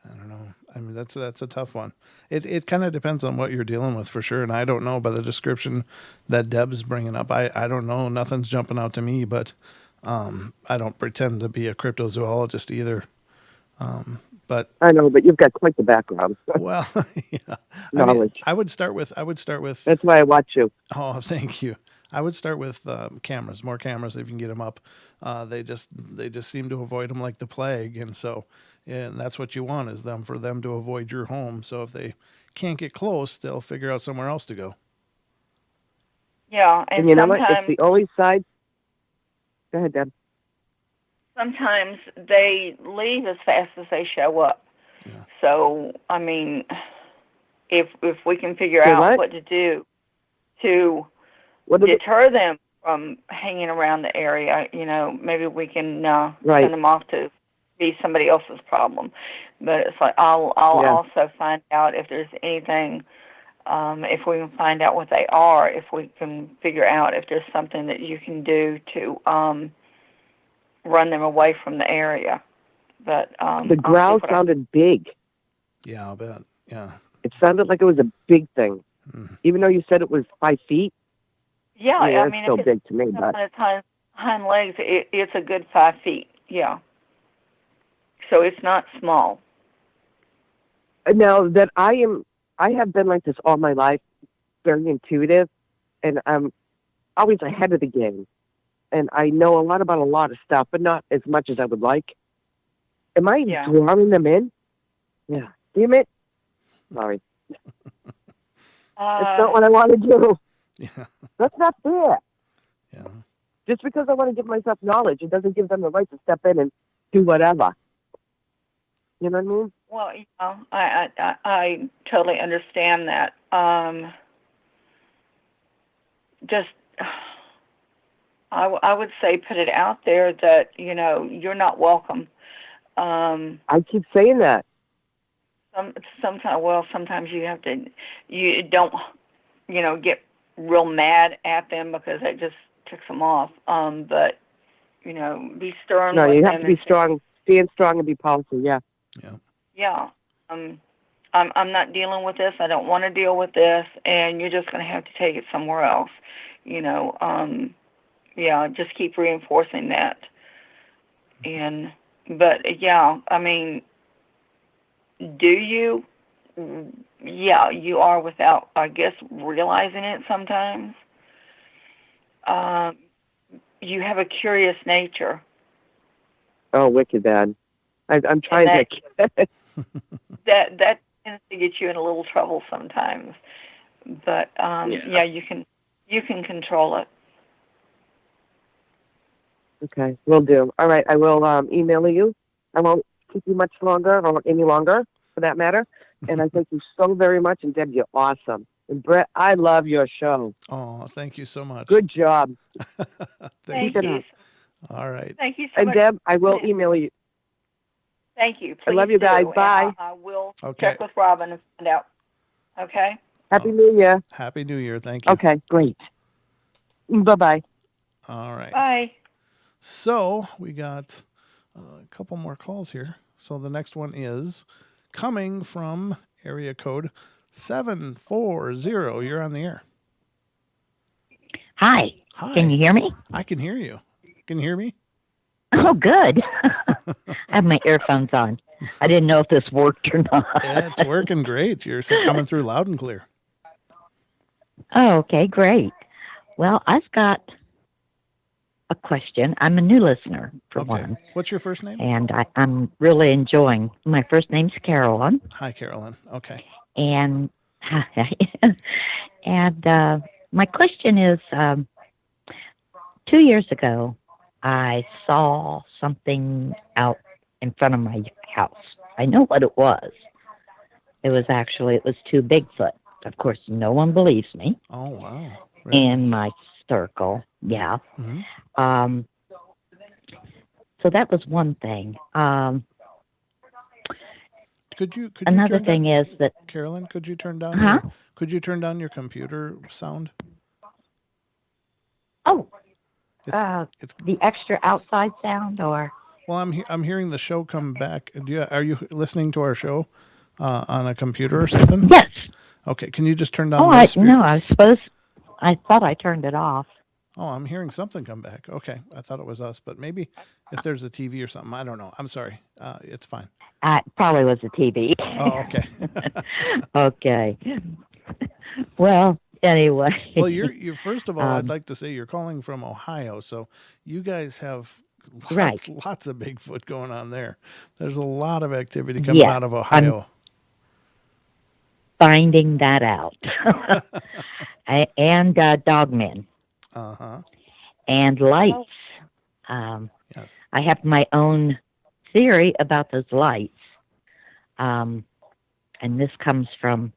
I don't know. I mean, that's a tough one. It kind of depends on what you're dealing with for sure. And I don't know by the description that Deb's bringing up. I don't know. Nothing's jumping out to me, but I don't pretend to be a cryptozoologist either. But I know, but you've got quite the background. Well, yeah. Knowledge. I would start with. That's why I watch you. Oh, thank you. I would start with cameras, more cameras if you can get them up. They just seem to avoid them like the plague, and that's what you want is for them to avoid your home. So if they can't get close, they'll figure out somewhere else to go. Yeah, And you know what? It's the only side. Go ahead, Deb. Sometimes they leave as fast as they show up. Yeah. So, I mean, if we can figure out what to do to deter them from hanging around the area, maybe we can send them off to be somebody else's problem. But it's like I'll also find out if there's anything, if we can find out what they are, if we can figure out if there's something that you can do to run them away from the area. But the growl sounded big. Yeah, I'll bet. Yeah. It sounded like it was a big thing, even though you said it was 5 feet. Yeah, I mean, it's still if big to me. But on its hind legs, it's a good 5 feet. Yeah. So it's not small. Now that I have been like this all my life, very intuitive, and I'm always ahead of the game. And I know a lot about a lot of stuff, but not as much as I would like. Am I drawing them in? Yeah. Damn it. Sorry. That's not what I want to do. Yeah. That's not fair. Yeah. Just because I want to give myself knowledge, it doesn't give them the right to step in and do whatever. You know what I mean? Well, I totally understand that. I would say put it out there that, you're not welcome. I keep saying that. Sometimes you don't, get real mad at them because it just ticks them off. But, be stern with them. No, you have to be strong. Stand strong and be powerful, yeah. Yeah. I'm not dealing with this. I don't want to deal with this. And you're just going to have to take it somewhere else. Just keep reinforcing that. But I mean, do you? Yeah, you are without, I guess, realizing it sometimes. You have a curious nature. Oh, wicked bad. I'm trying to. that tends to get you in a little trouble sometimes. But you can control it. Okay, will do. All right, I will email you. I won't keep you much longer, or any longer, for that matter. And I thank you so very much. And Deb, you're awesome. And Brett, I love your show. Oh, thank you so much. Good job. Thank you. All right. Thank you so much. And Deb, I will email you. Thank you. Please I love you guys. do. Bye. I will check with Robin and find out. Okay? Happy New Year. Happy New Year. Thank you. Okay, great. Bye-bye. All right. Bye. So we got a couple more calls here. So the next one is coming from area code 740. You're on the air. Hi. Hi. Can you hear me? I can hear you. Can you hear me? Oh, good. I have my earphones on. I didn't know if this worked or not. Yeah, it's working great. You're coming through loud and clear. Oh, okay, great. Well, I've got a question. I'm a new listener, for one. What's your first name? And I'm really enjoying. My first name's Carolyn. Hi, Carolyn. Okay. And my question is, 2 years ago, I saw something out in front of my house. I know what it was. It was two Bigfoot. Of course, no one believes me. Oh, wow. Really? In my circle, yeah. Mm-hmm. So that was one thing. Could you Another thing is that Carolyn, could you turn down could you turn down your computer sound? Oh, it's the extra outside sound, or? Well, I'm hearing the show come back. Are you listening to our show on a computer or something? Yes. Okay. Can you just turn down? I thought I turned it off. Oh, I'm hearing something come back. Okay, I thought it was us, but maybe if there's a TV or something, I don't know. I'm sorry. It's fine. It probably was a TV. Oh, okay. Okay. Well, Anyway. Well, you're first of all, I'd Um, like to say you're calling from Ohio, so you guys have Right. lots of Bigfoot going on there. There's a lot of activity coming Yes, out of I'm Ohio. finding that out. And dogmen Uh-huh. and lights. Yes. I have my own theory about those lights. And this comes from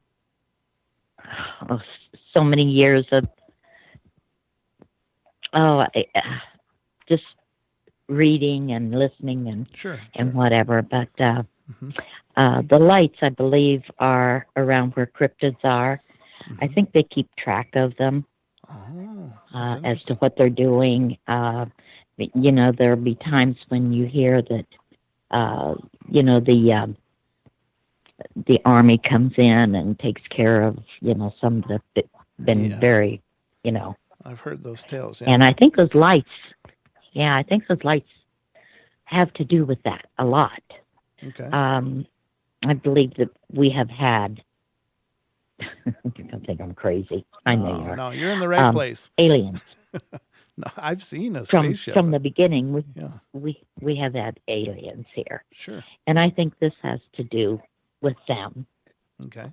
so many years of just reading and listening and whatever. But the lights, I believe, are around where cryptids are. I think they keep track of them as to what they're doing. There'll be times when you hear that, the army comes in and takes care of, some that have been very, I've heard those tales, And I think those lights, have to do with that a lot. Okay. I believe that we have had, you're going to think I'm crazy. I know you are. No, you're in the right place. Aliens. No, I've seen a From spaceship. the beginning, we have had aliens here. Sure. And I think this has to do with them. Okay.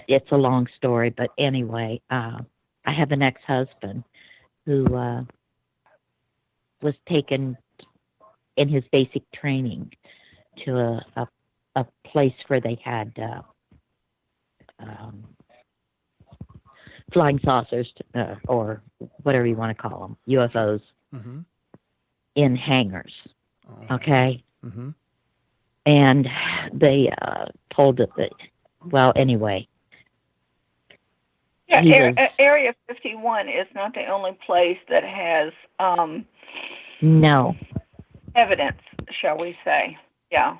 It's a long story, but anyway, I have an ex-husband who was taken in his basic training to a place where they had flying saucers, or whatever you want to call them, UFOs, in hangars. Okay? Mm-hmm. And they told it that, well, anyway. Yeah, Area 51 is not the only place that has no evidence, shall we say. Yeah.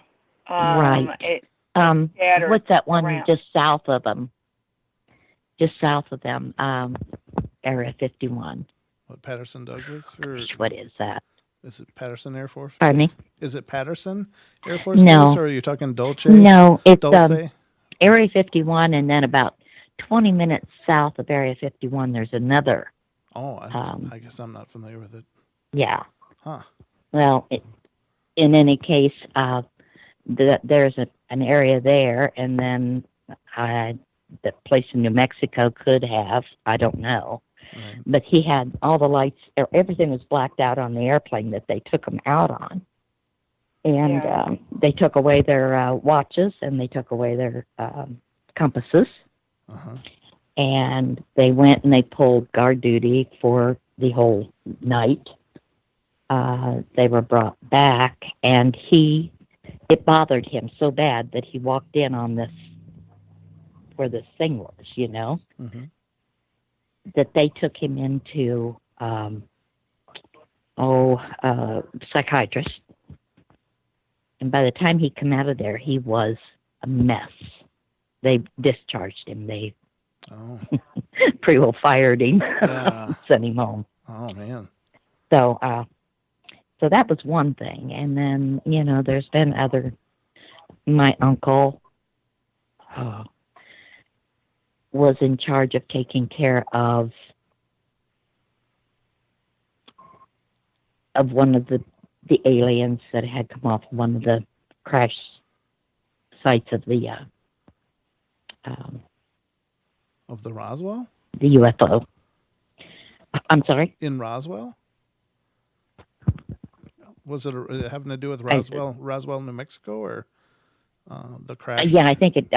Right. Scattered What's that one around. just south of them? Just south of them, Area 51. What, Patterson Douglas? Or what is that? Is it Patterson Air Force Base? Pardon me? Is it Patterson Air Force No. Base, or are you talking Dulce? No, it's Dulce? Area 51, and then about 20 minutes south of Area 51, there's another. Oh, I guess I'm not familiar with it. Yeah. Huh. Well, in any case, there's an area there, and then the place in New Mexico could have, I don't know. Right. But he had all the lights, everything was blacked out on the airplane that they took him out on. And they took away their watches, and they took away their compasses. And they went and they pulled guard duty for the whole night. They were brought back, and it bothered him so bad that he walked in on this, where this thing was, that they took him into, psychiatrist. And by the time he came out of there, he was a mess. They discharged him. They pretty well fired him, sent him home. Oh, man. So that was one thing. And then, there's been my uncle was in charge of taking care of one of the aliens that had come off one of the crash sites of the of the Roswell? The UFO. I'm sorry? In Roswell? Was it having to do with Roswell, New Mexico, or the crash? Yeah, I think it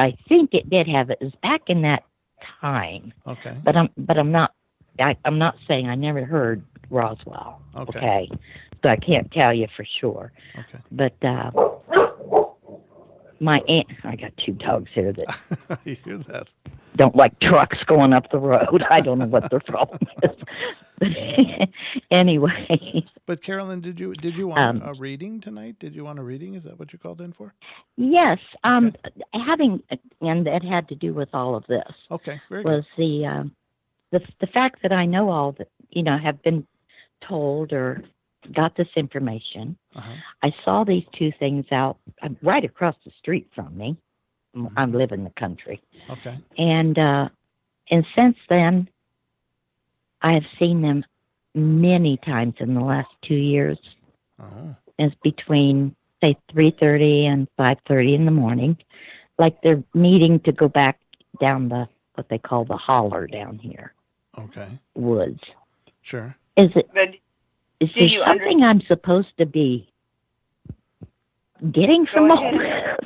did have it. It was back in that time. Okay. But I'm not saying I never heard Roswell. Okay. So I can't tell you for sure. Okay. But my aunt, I got two dogs here that you hear that? Don't like trucks going up the road. I don't know what their problem is. But anyway. But Carolyn, did you want a reading tonight? Did you want a reading? Is that what you called in for? Yes. And it had to do with all of this. Okay, very was good. The fact that I know all that, have been told or got this information. I saw these two things out right across the street from me. I live in the country. Okay. And And since then, I have seen them many times in the last 2 years. Oh. It's between, say, 3:30 and 5:30 in the morning. Like they're needing to go back down what they call the holler down here. Okay. Woods. Sure. Is there do you something I'm supposed to be getting from all this?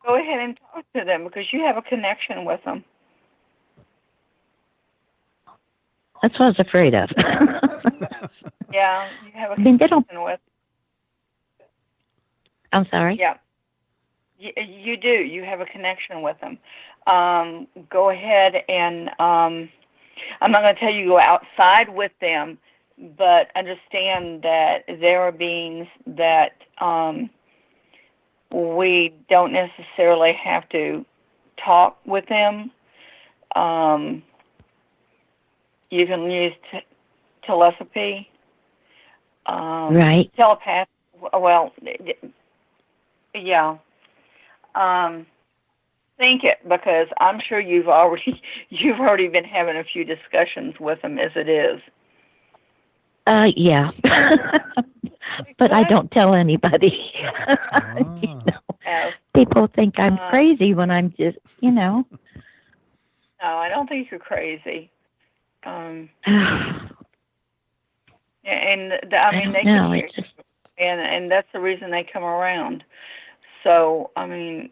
Go ahead and talk to them because you have a connection with them. That's what I was afraid of. Yeah, you have a I mean, they don't. connection with. I'm sorry? Yeah. You do. You have a connection with them. Go ahead and I'm not going to tell you to go outside with them, but understand that there are beings that we don't necessarily have to talk with them. You can use telepathy. Right. Telepath. Well, yeah. Think it, because I'm sure you've already been having a few discussions with them as it is. Yeah. But I don't tell anybody. People think I'm crazy when I'm just, No, I don't think you're crazy. And I mean, they can hear you, and that's the reason they come around. So, I mean,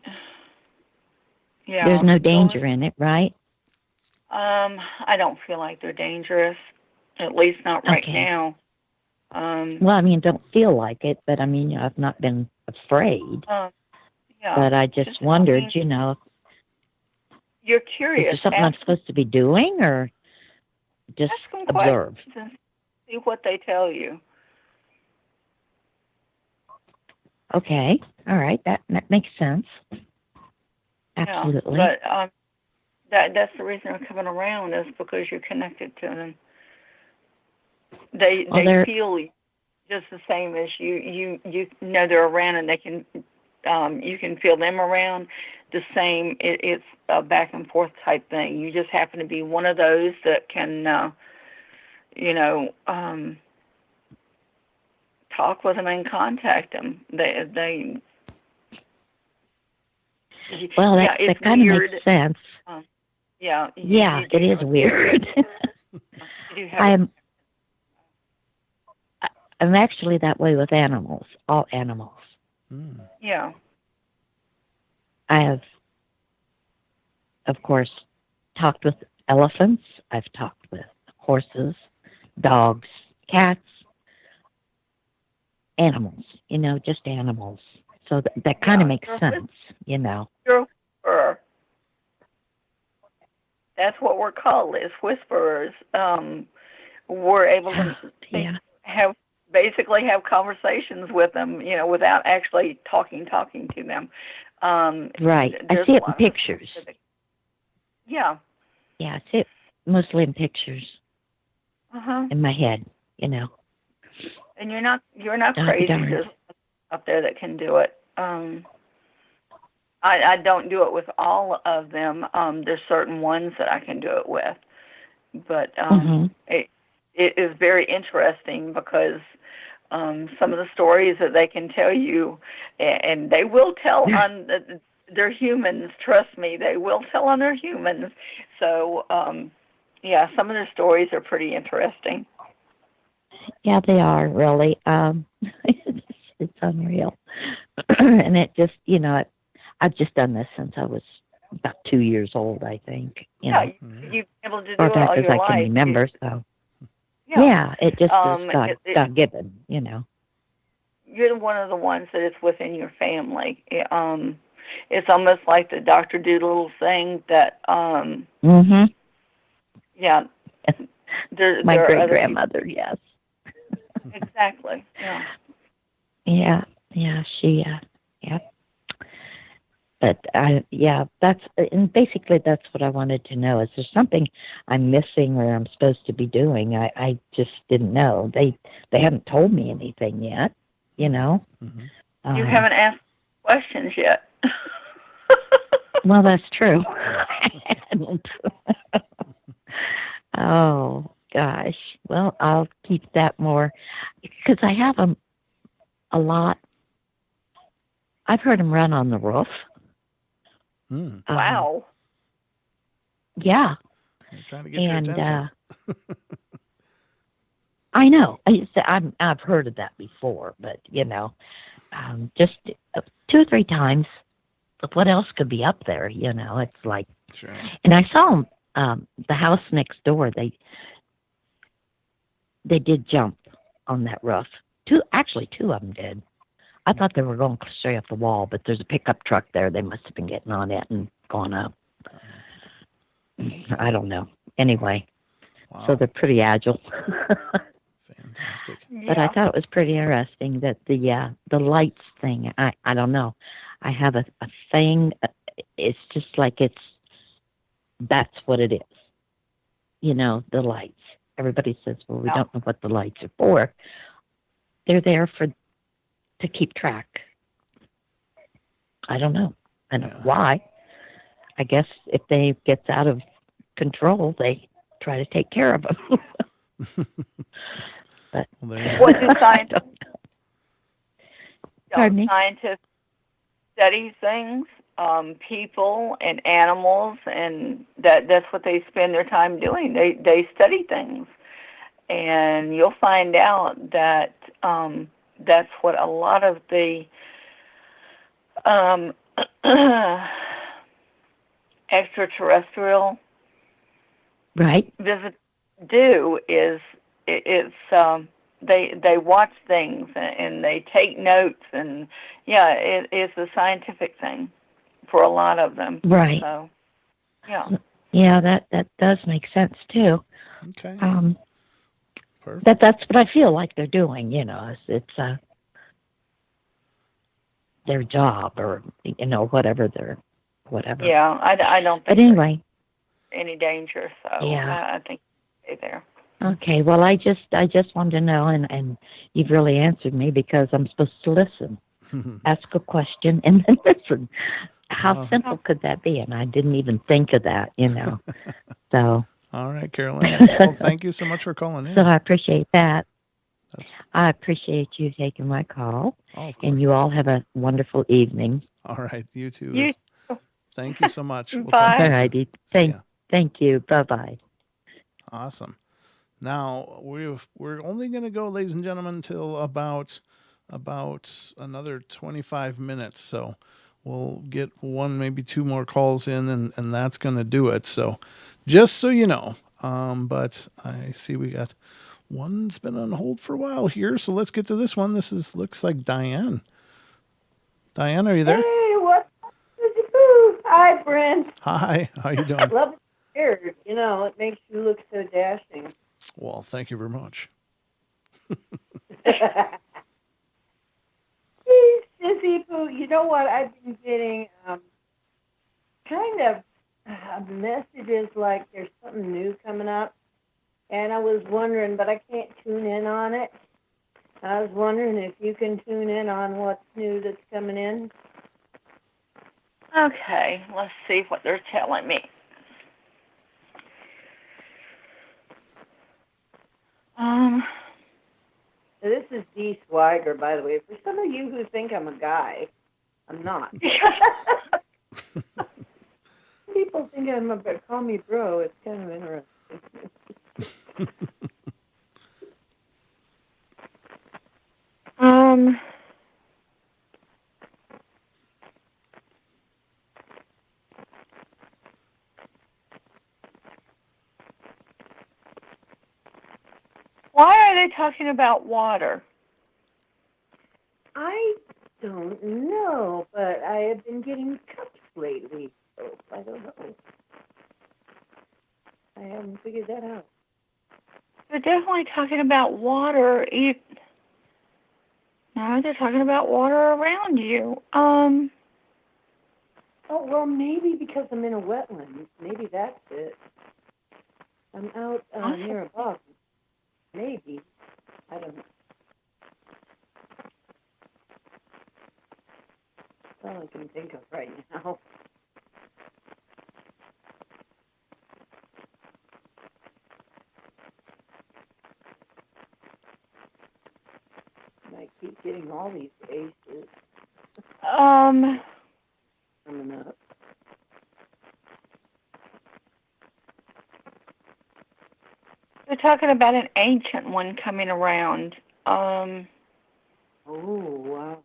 yeah. There's no danger in it, right? I don't feel like they're dangerous, at least not right now. Well, I mean, don't feel like it, but I mean, I've not been afraid. Yeah. But I just wondered, you're is curious. there something I'm supposed to be doing, or just Ask them observe? questions and see what they tell you. Okay, all right, that makes sense. Absolutely. Yeah, but that's the reason they're coming around, is because you're connected to them. They feel just the same as you know they're around, and they can you can feel them around the same. It's a back and forth type thing. You just happen to be one of those that can talk with them and contact them. Well, that kind of makes sense. Yeah. Yeah, it is weird. I'm actually that way with animals, all animals. Yeah. I have, of course, talked with elephants. I've talked with horses, dogs, cats, animals, just animals. So that kind of makes sense, You're a whisperer. That's what we're called, is whisperers. We're able to basically have conversations with them, without actually talking to them. Right. I see it in pictures. Yeah. Yeah, I see it mostly in pictures. In my head, And you're not crazy. There's up there that can do it. I don't do it with all of them. There's certain ones that I can do it with, but it is very interesting because some of the stories that they can tell you, and they will tell on their humans. Trust me, they will tell on their humans. So, some of their stories are pretty interesting. Yeah, they are, really. It's unreal. And it just, I've just done this since I was about 2 years old, I think. You've been able to do it all your I life. can remember, so. Yeah, it just is God given, You're one of the ones that is within your family. It's almost like the Dr. Doodle thing that, yeah. My great-grandmother, yes. Exactly, yeah. Yeah, she, yeah. But, and basically that's what I wanted to know. Is there something I'm missing or I'm supposed to be doing? I just didn't know. They haven't told me anything yet, You haven't asked questions yet. Well, that's true. Oh gosh. Well, I'll keep that more because I have them a lot. I've heard them run on the roof. Wow. Yeah. They're trying to get your And attention. I know. I've heard of that before, but just 2 or 3 times. But what else could be up there? It's like. Sure. And I saw them. The house next door. They did jump on that roof. Two of them did. I thought they were going straight up the wall, but there's a pickup truck there. They must have been getting on it and gone up. I don't know. Anyway, so they're pretty agile. Fantastic. But I thought it was pretty interesting that the lights thing. I don't know. I have a thing. It's just like that's what it is. The lights. Everybody says, well, we don't know what the lights are for. They're there to keep track. I don't know. I don't know why. I guess if they gets out of control, they try to take care of them. But what do scientists? Pardon me? Scientists study things, people and animals, and that's what they spend their time doing. They study things, and you'll find out that that's what a lot of the extraterrestrial visits do is they watch things and they take notes, and it's a scientific thing for a lot of them. Right. So yeah, that does make sense too. Okay. That's what I feel like they're doing. It's their job, or whatever. Yeah, I don't think But anyway, there's any danger. So Yeah. I think stay there. okay. Well, I just wanted to know, and you've really answered me because I'm supposed to listen, ask a question, and then listen. How simple could that be? And I didn't even think of that. So. All right, Carolyn. Well, thank you so much for calling in. So I appreciate that. I appreciate you taking my call. Oh, of course. And you all have a wonderful evening. All right, you too. You Thank you so much. We'll Bye. talk to you All soon. righty. See ya. Thank you. Bye-bye. Awesome. Now we're only going to go, ladies and gentlemen, till about another 25 minutes. So we'll get 1, maybe 2 more calls in, and that's going to do it. So just so you know, but I see we got one's been on hold for a while here. So let's get to this one. Looks like Diane. Diane, are you there? Hey, what's up? Hi, Brent. Hi. How you doing? Love your hair. It makes you look so dashing. Well, thank you very much. Sissy Poo, you know what? I've been getting kind of messages like there's something new coming up. And I was wondering, but I can't tune in on it. I was wondering if you can tune in on what's new that's coming in. Okay, let's see what they're telling me. This is Dee Swiger, by the way. For some of you who think I'm a guy, I'm not. People think call me bro. It's kind of interesting. Why are they talking about water? I don't know, but I have been getting cups lately, so I don't know. I haven't figured that out. They're definitely talking about water. No, they're talking about water around you. Oh, well, maybe because I'm in a wetland. Maybe that's it. I'm out near a bog. Maybe. I don't know. That's all I can think of right now. all these aces Um, coming up. they're talking about an ancient one coming around. Oh, wow.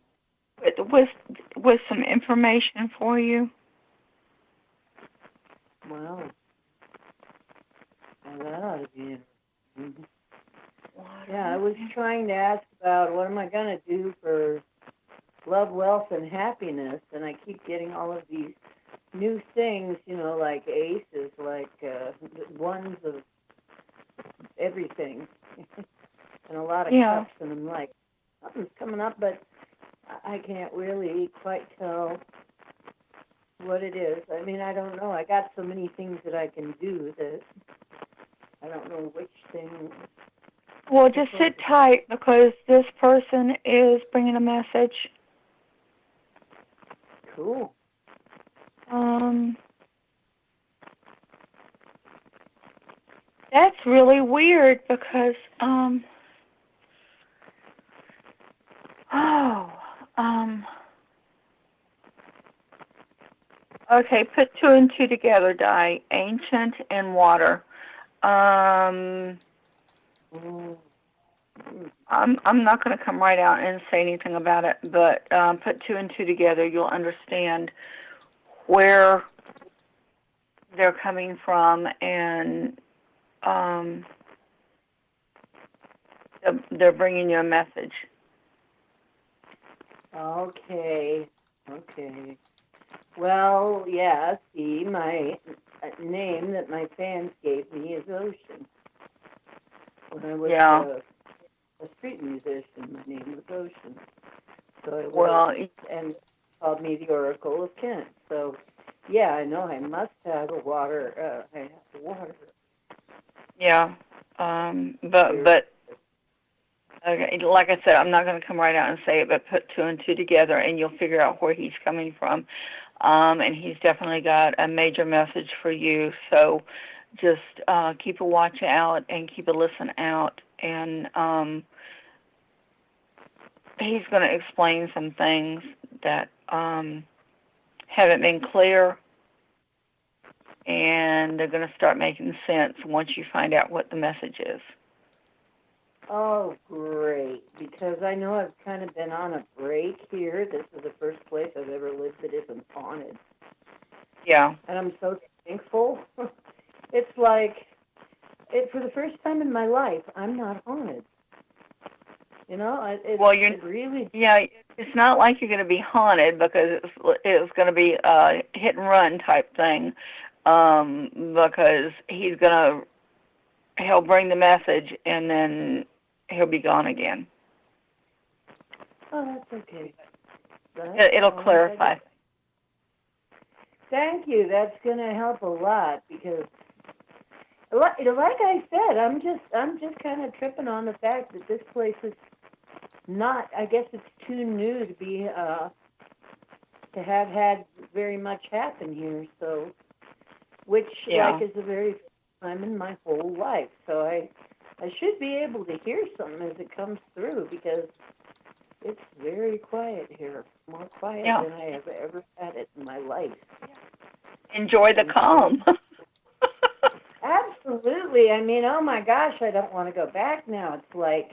With some information for you. Wow. Well, that ought to be interesting. Yeah, I was trying to ask about what am I going to do for love, wealth, and happiness, and I keep getting all of these new things, you know, like aces, like ones of everything, and a lot of cups, and I'm like, something's coming up, but I can't really quite tell what it is. I mean, I don't know. I got so many things that I can do that I don't know which thing. Well, just sit tight because this person is bringing a message. Cool. That's really weird because, okay, put 2 and 2 together, Di. Ancient and water. I'm not going to come right out and say anything about it, but put 2 and 2 together, you'll understand where they're coming from, and they're bringing you a message. Okay. Well, yeah, see, my name that my fans gave me is Ocean. When I was a street musician, my name was Ocean. So it was, and called me the Oracle of Kent. So, yeah, I know I must have a water. I have water. Yeah, but okay, like I said, I'm not going to come right out and say it, but put 2 and 2 together, and you'll figure out where he's coming from. And he's definitely got a major message for you. So just keep a watch out and keep a listen out. And he's going to explain some things that haven't been clear, and they're going to start making sense once you find out what the message is. Oh, great. Because I know I've kind of been on a break here. This is the first place I've ever lived that isn't haunted. Yeah. And I'm so thankful. It's like, for the first time in my life, I'm not haunted. You know, really... Yeah, it's not like you're going to be haunted because it's going to be a hit-and-run type thing because he'll bring the message and then he'll be gone again. Oh, that's okay. It'll clarify. Thank you. That's going to help a lot because, like I said, I'm just kind of tripping on the fact that this place is not. I guess it's too new to be to have had very much happen here. So, which is a very first time in my whole life. So I should be able to hear something as it comes through because it's very quiet here, more quiet than I have ever had it in my life. Enjoy the calm. Absolutely. I mean, oh my gosh, I don't want to go back now. It's like,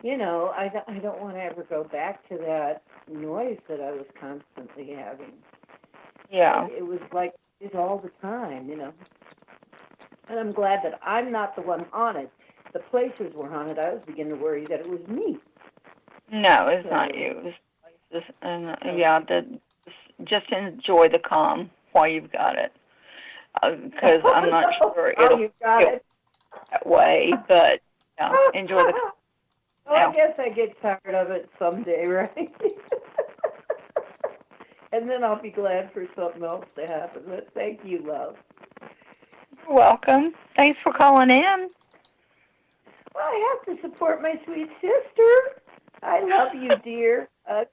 you know, I don't want to ever go back to that noise that I was constantly having. Yeah. It was like it all the time, you know. And I'm glad that I'm not the one haunted. The places were haunted. I was beginning to worry that it was me. No, it's not you. Just enjoy the calm while you've got it. Because I'm not sure it'll you've got it that way, but enjoy the calm. Well, I guess I get tired of it someday, right? And then I'll be glad for something else to happen. But thank you, love. You're welcome. Thanks for calling in. Well, I have to support my sweet sister. I love you, dear. I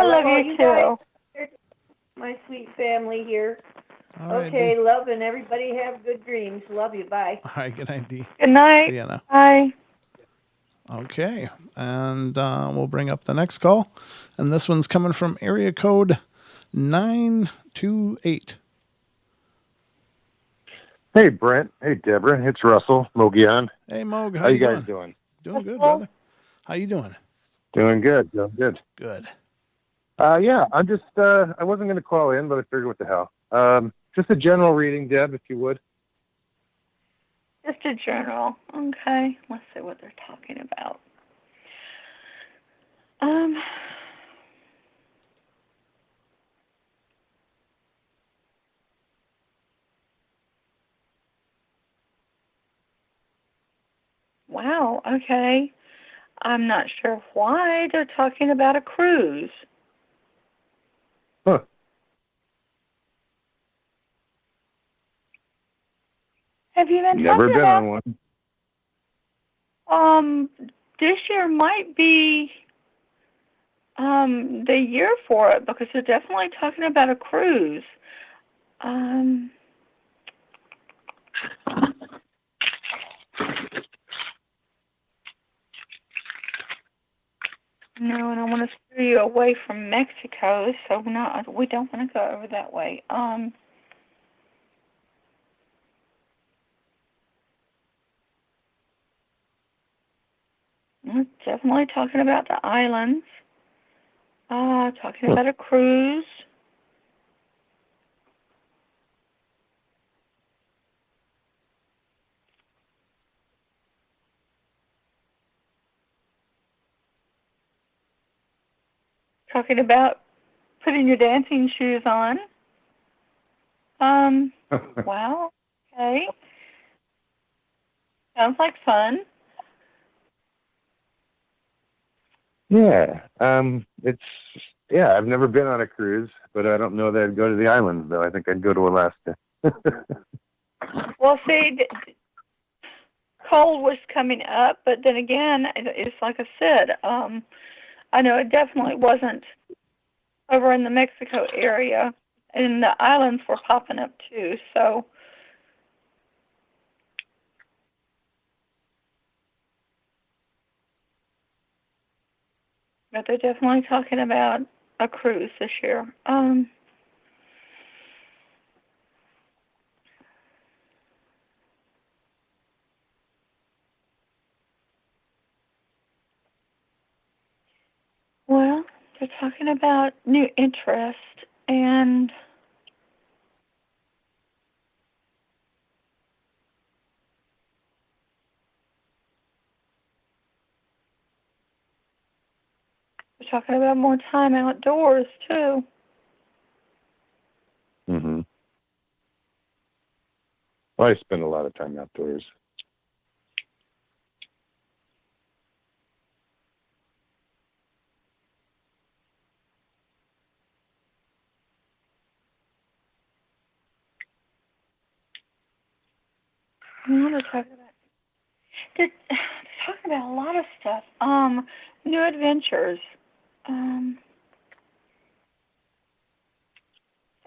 love you too. Guys. My sweet family here. All right, okay, Dee. love, and everybody have good dreams. Love you. Bye. All right, good night, Dee. Good night. See ya now. Bye. Okay, and we'll bring up the next call. And this one's coming from area code 928. Hey, Brent. Hey, Deborah. It's Russell Mogian. Hey, Moog, How you guys doing? Doing good, brother. How you doing? Doing good. Doing good. Good. Yeah, I'm just, I wasn't going to call in, but I figured what the hell. Just a general reading, Deb, if you would. Just a general. Okay. Let's see what they're talking about. Wow. Okay. I'm not sure why they're talking about a cruise. Huh. Have you been Never talking been about? on one. This year might be the year for it because they're definitely talking about a cruise. No, and I want to steer you away from Mexico, so no, we don't want to go over that way. We're definitely talking about the islands. Talking about a cruise. Talking about putting your dancing shoes on. Wow. Okay. Sounds like fun. Yeah. I've never been on a cruise, but I don't know that I'd go to the islands, though. I think I'd go to Alaska. Well, see, cold was coming up, but then again, it's like I said, I know it definitely wasn't over in the Mexico area, and the islands were popping up too, so. But they're definitely talking about a cruise this year. Well, they're talking about new interest and they're talking about more time outdoors too. Mm-hmm. Well, I spend a lot of time outdoors. Well, they're talking about a lot of stuff. New adventures.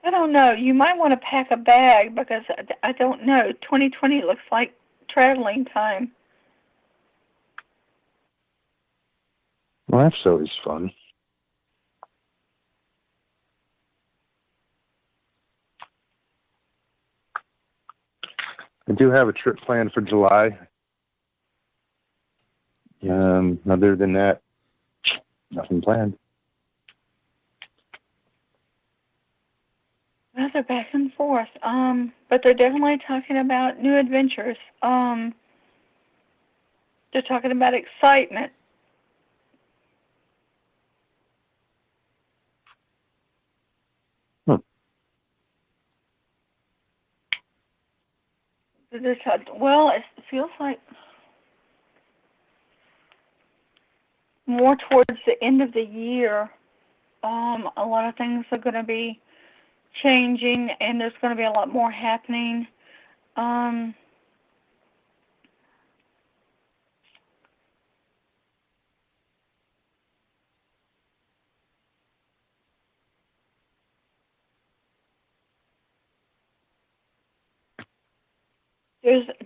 I don't know. You might want to pack a bag because I don't know. 2020 looks like traveling time. Well, that's always fun. I do have a trip planned for July. Yes. Other than that, nothing planned. Well, they're back and forth. But they're definitely talking about new adventures. They're talking about excitement. Well, it feels like more towards the end of the year. A lot of things are going to be changing, and there's going to be a lot more happening.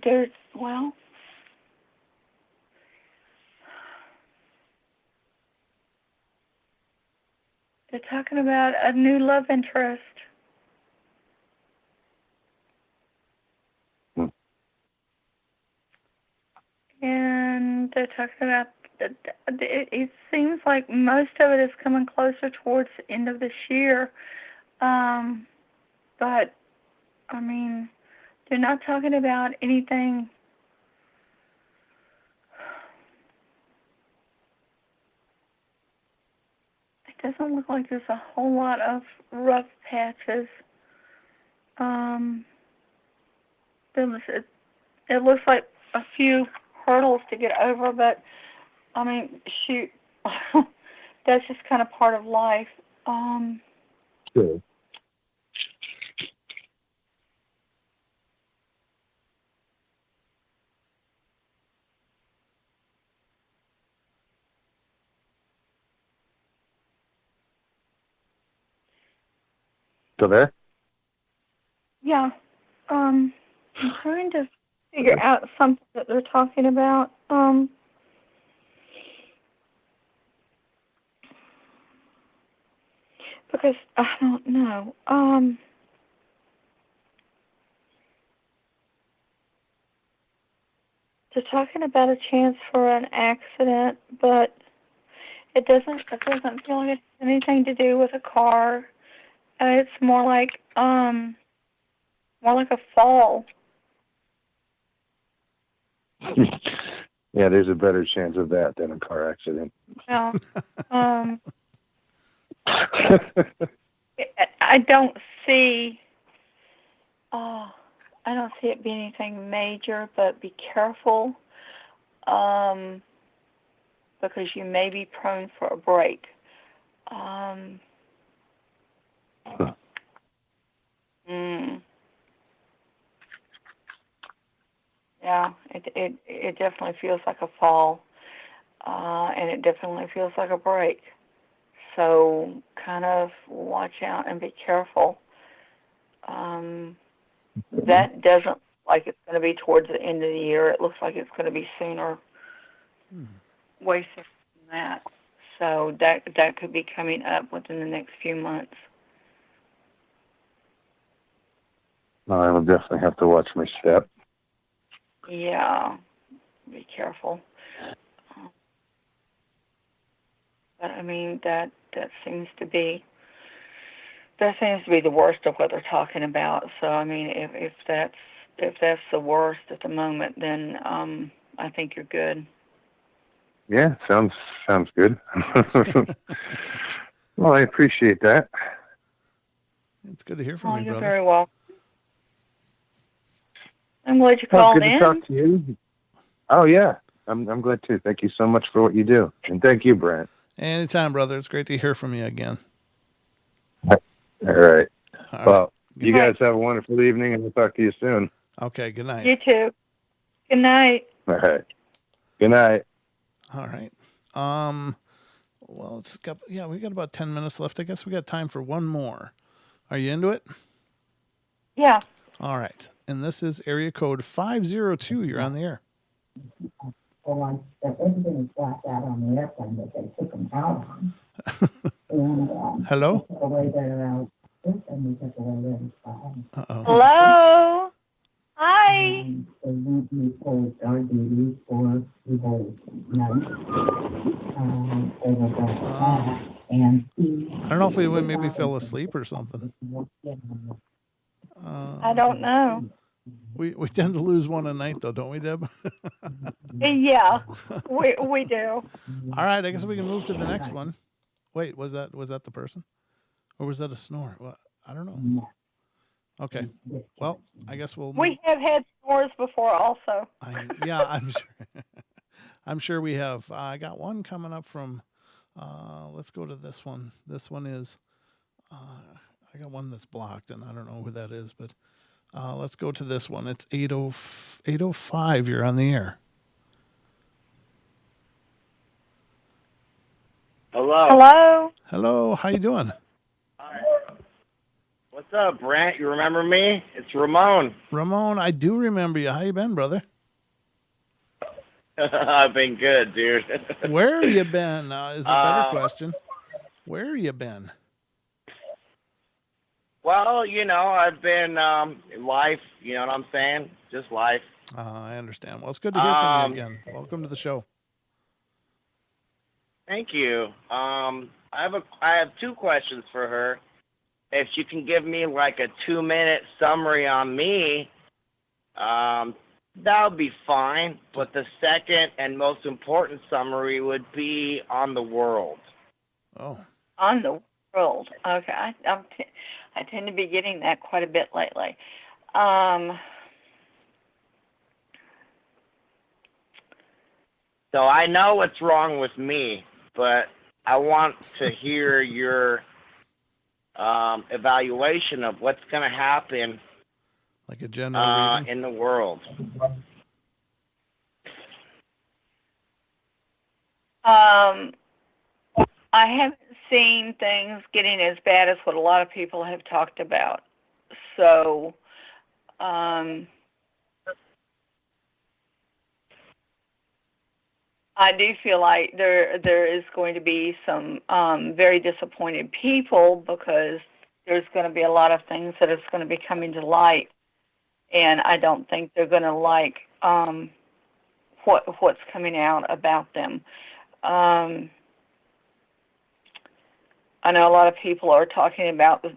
There's well, They're talking about a new love interest. And they're talking about, it seems like most of it is coming closer towards the end of this year. But, I mean, they're not talking about anything. It doesn't look like there's a whole lot of rough patches. It looks like a few hurdles to get over, but I mean, shoot, that's just kind of part of life. Sure. Still there? Yeah. I'm trying to figure out something that they're talking about. Because I don't know. They're talking about a chance for an accident, but it doesn't feel like it has anything to do with a car. It's more like a fall. Yeah, there's a better chance of that than a car accident. Yeah. I don't see it being anything major, but be careful, because you may be prone for a break. Yeah, it definitely feels like a fall, and it definitely feels like a break. So kind of watch out and be careful. That doesn't look like it's going to be towards the end of the year. It looks like it's going to be sooner, way sooner than that. So that could be coming up within the next few months. I will definitely have to watch my step. Yeah, be careful. But I mean, that seems to be the worst of what they're talking about. So I mean, if that's the worst at the moment, then I think you're good. Yeah, sounds good. Well, I appreciate that. It's good to hear from you, you're brother. very welcome. I'm glad you called good in. to talk to you. Oh yeah, I'm glad too. Thank you so much for what you do, and thank you, Brent. Anytime, brother. It's great to hear from you again. All right. All Well, right. you guys have a wonderful evening, and we'll talk to you soon. Okay, good night. You too. Good night. All right. Good night. All right. Well, we got about 10 minutes left. I guess we got time for one more. Are you into it? Yeah. All right. And this is area code 502. You're on the air. Everything is blacked out on the airplane that they took them out on. And, Hello? took away their and we took away their Uh-oh. Hello. Hi. They won't report our duties for the whole night. They will go back and see. I don't know if we would maybe fell asleep or something. I don't know. We tend to lose one a night, though, don't we, Deb? Yeah, we do. All right, I guess we can move to the next one. Wait, was that the person, or was that a snore? Well, I don't know. Okay, well, I guess we'll. We have had snores before, also. I'm sure. I'm sure we have. I got one coming up from. Let's go to this one. This one is. I got one that's blocked, and I don't know who that is, but. Let's go to this one. It's 805. You're on the air. Hello. Hello. Hello. How you doing? What's up, Brent? You remember me? It's Ramon. Ramon, I do remember you. How you been, brother? I've been good, dude. Where you been? Is a better question. Where you been? Well, I've been life. You know what I'm saying? Just life. I understand. Well, it's good to hear from you again. Welcome to the show. Thank you. I have two questions for her. If you can give me like a 2-minute summary on me, that would be fine. But the second and most important summary would be on the world. Oh. On the world. Okay. I tend to be getting that quite a bit lately. So I know what's wrong with me, but I want to hear your evaluation of what's going to happen like a general reading in the world. I haven't seen things getting as bad as what a lot of people have talked about. So, I do feel like there is going to be some very disappointed people because there's going to be a lot of things that is going to be coming to light, and I don't think they're going to like what's coming out about them. I know a lot of people are talking about the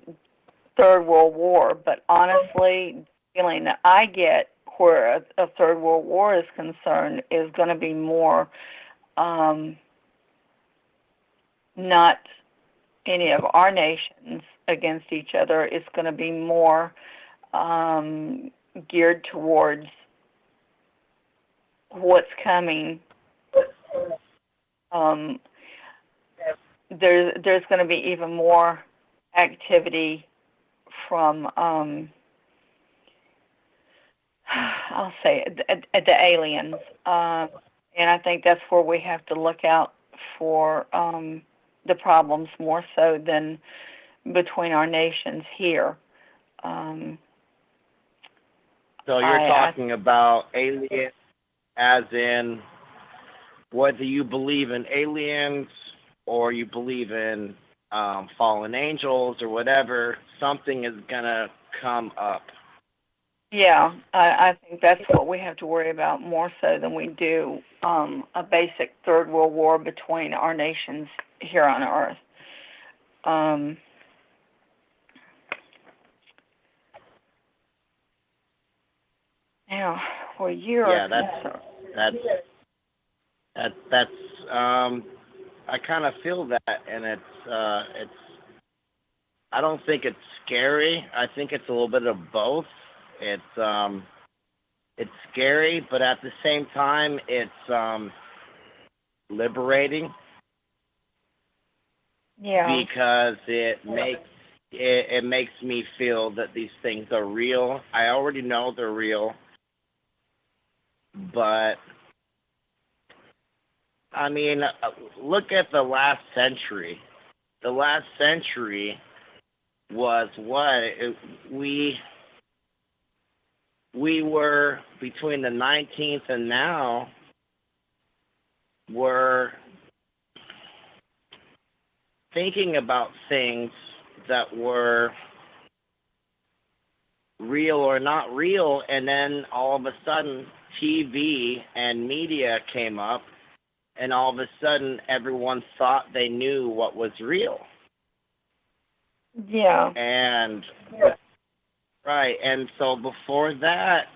Third World War, but honestly, the feeling that I get where a Third World War is concerned is going to be more not any of our nations against each other. It's going to be more geared towards what's coming. There's going to be even more activity from I'll say the aliens, and I think that's where we have to look out for the problems more so than between our nations here. So you're talking about aliens, as in whether you believe in aliens or you believe in fallen angels or whatever, something is gonna come up. Yeah, I think that's what we have to worry about more so than we do a basic Third World War between our nations here on Earth. Now, well, that's I kind of feel that, and it's I don't think it's scary. I think it's a little bit of both. It's scary, but at the same time, it's liberating. Yeah. Because it makes me feel that these things are real. I already know they're real, but I mean, look at the last century. The last century was what? We were, between the 19th and now, were thinking about things that were real or not real, and then all of a sudden TV and media came up, and all of a sudden everyone thought they knew what was real. Yeah. And right, and so before that,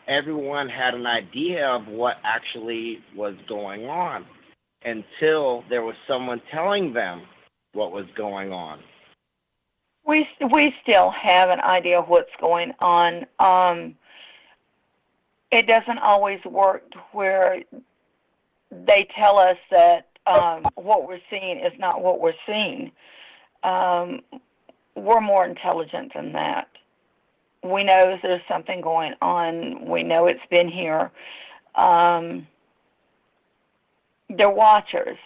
everyone had an idea of what actually was going on until there was someone telling them what was going on. We still have an idea of what's going on. It doesn't always work where they tell us that what we're seeing is not what we're seeing. We're more intelligent than that. We know there's something going on. We know it's been here. They're watchers.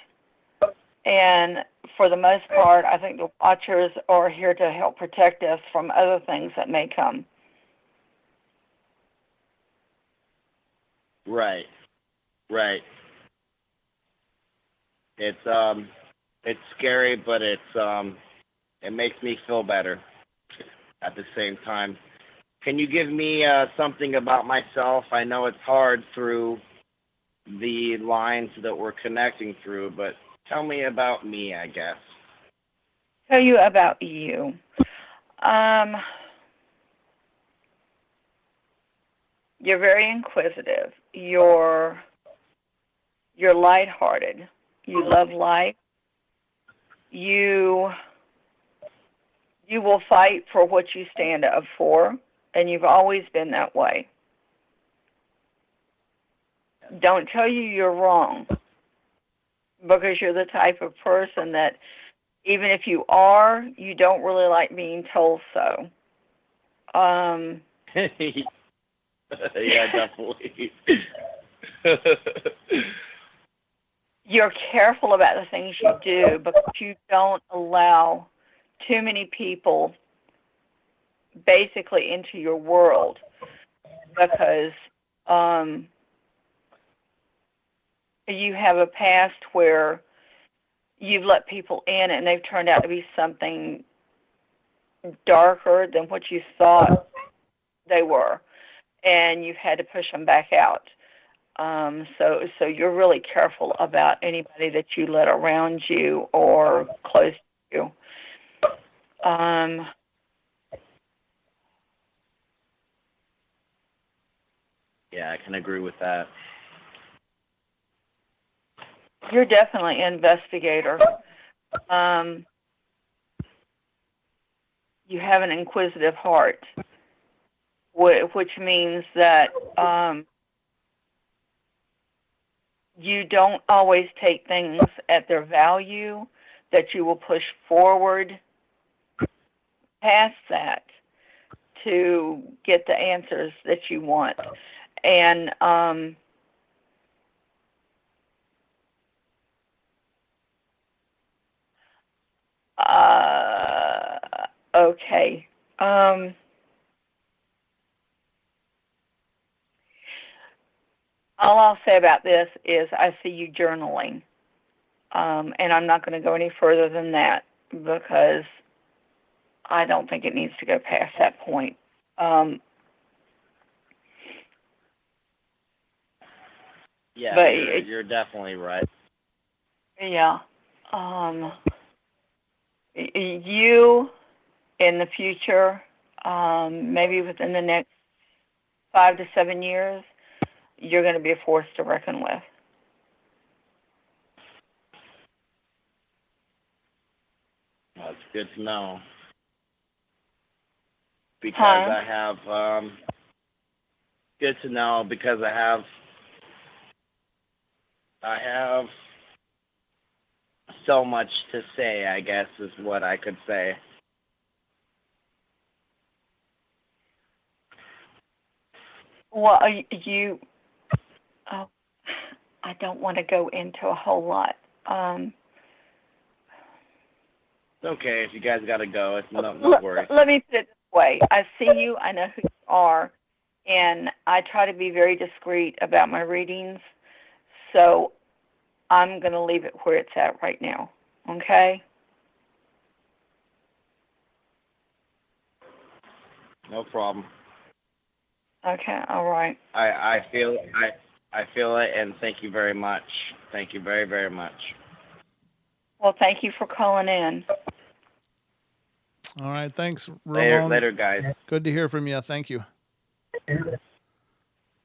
And for the most part, I think the watchers are here to help protect us from other things that may come. Right. It's scary, but it makes me feel better. at the same time. Can you give me something about myself? I know it's hard through the lines that we're connecting through, but tell me about me, I guess. Tell you about you. You're very inquisitive. You're lighthearted. You love life. You will fight for what you stand up for, and you've always been that way. Don't tell you you're wrong, because you're the type of person that even if you are, you don't really like being told so. Yeah, definitely. You're careful about the things you do because you don't allow too many people basically into your world, because you have a past where you've let people in and they've turned out to be something darker than what you thought they were, and you've had to push them back out. So you're really careful about anybody that you let around you or close to you. Yeah, I can agree with that. You're definitely an investigator. You have an inquisitive heart, which means that you don't always take things at their value, that you will push forward past that to get the answers that you want. And okay. All I'll say about this is I see you journaling. And I'm not going to go any further than that because I don't think it needs to go past that point. Yeah, but you're definitely right. Yeah. You, in the future, maybe within the next 5 to 7 years, you're going to be a force to reckon with. That's good to know. Because Huh? I have, good to know because I have so much to say, I guess, is what I could say. Well, I don't want to go into a whole lot. It's okay if you guys got to go. It's no worries. Let me put it this way. I see you. I know who you are. And I try to be very discreet about my readings. So I'm going to leave it where it's at right now. Okay? No problem. Okay, all right. I feel it, and thank you very much. Thank you very, very much. Well, thank you for calling in. All right, thanks, Ramon. Later, guys. Good to hear from you. Thank you.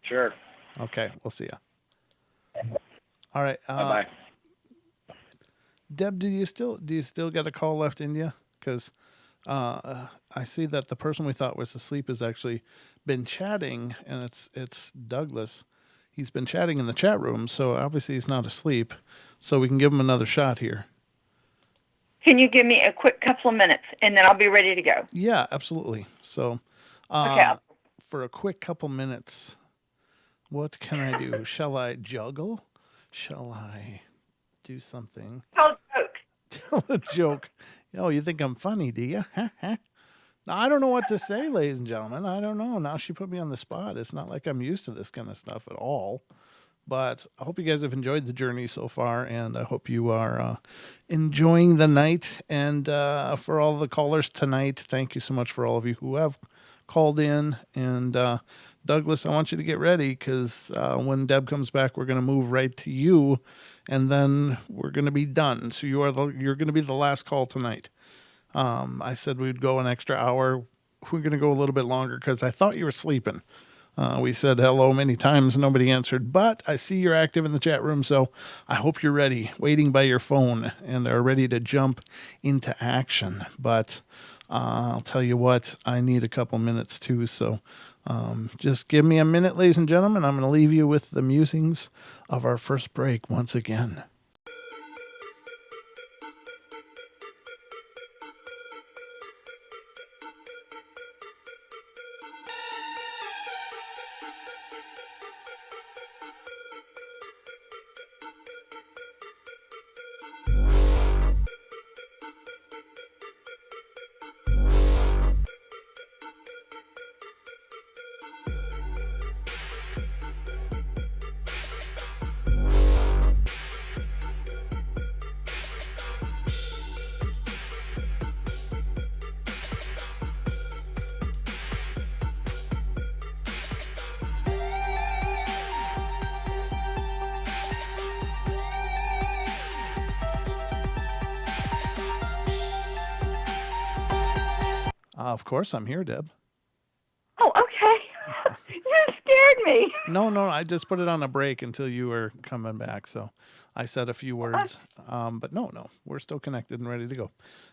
Sure. Okay, we'll see you. All right. Bye-bye. Deb, do you still get a call left in you? Because I see that the person we thought was asleep has actually been chatting, and it's Douglas. He's been chatting in the chat room, so obviously he's not asleep. So we can give him another shot here. Can you give me a quick couple of minutes, and then I'll be ready to go? Yeah, absolutely. So Okay. for a quick couple minutes, what can I do? Shall I juggle? Shall I do something? Tell a joke. Tell a joke. Oh, you think I'm funny, do you? Now, I don't know what to say, ladies and gentlemen. I don't know. Now she put me on the spot. It's not like I'm used to this kind of stuff at all. But I hope you guys have enjoyed the journey so far, and I hope you are enjoying the night. And for all the callers tonight, thank you so much for all of you who have called in. And Douglas, I want you to get ready because when Deb comes back, we're going to move right to you, and then we're going to be done. So you're going to be the last call tonight. I said we'd go an extra hour. We're going to go a little bit longer because I thought you were sleeping. We said hello many times. Nobody answered, but I see you're active in the chat room. So I hope you're ready, waiting by your phone and are ready to jump into action. But I'll tell you what, I need a couple minutes too. So just give me a minute, ladies and gentlemen. I'm going to leave you with the musings of our first break once again. Of course, I'm here, Deb. Oh, okay. You scared me. No, I just put it on a break until you were coming back. So I said a few words, but no, we're still connected and ready to go.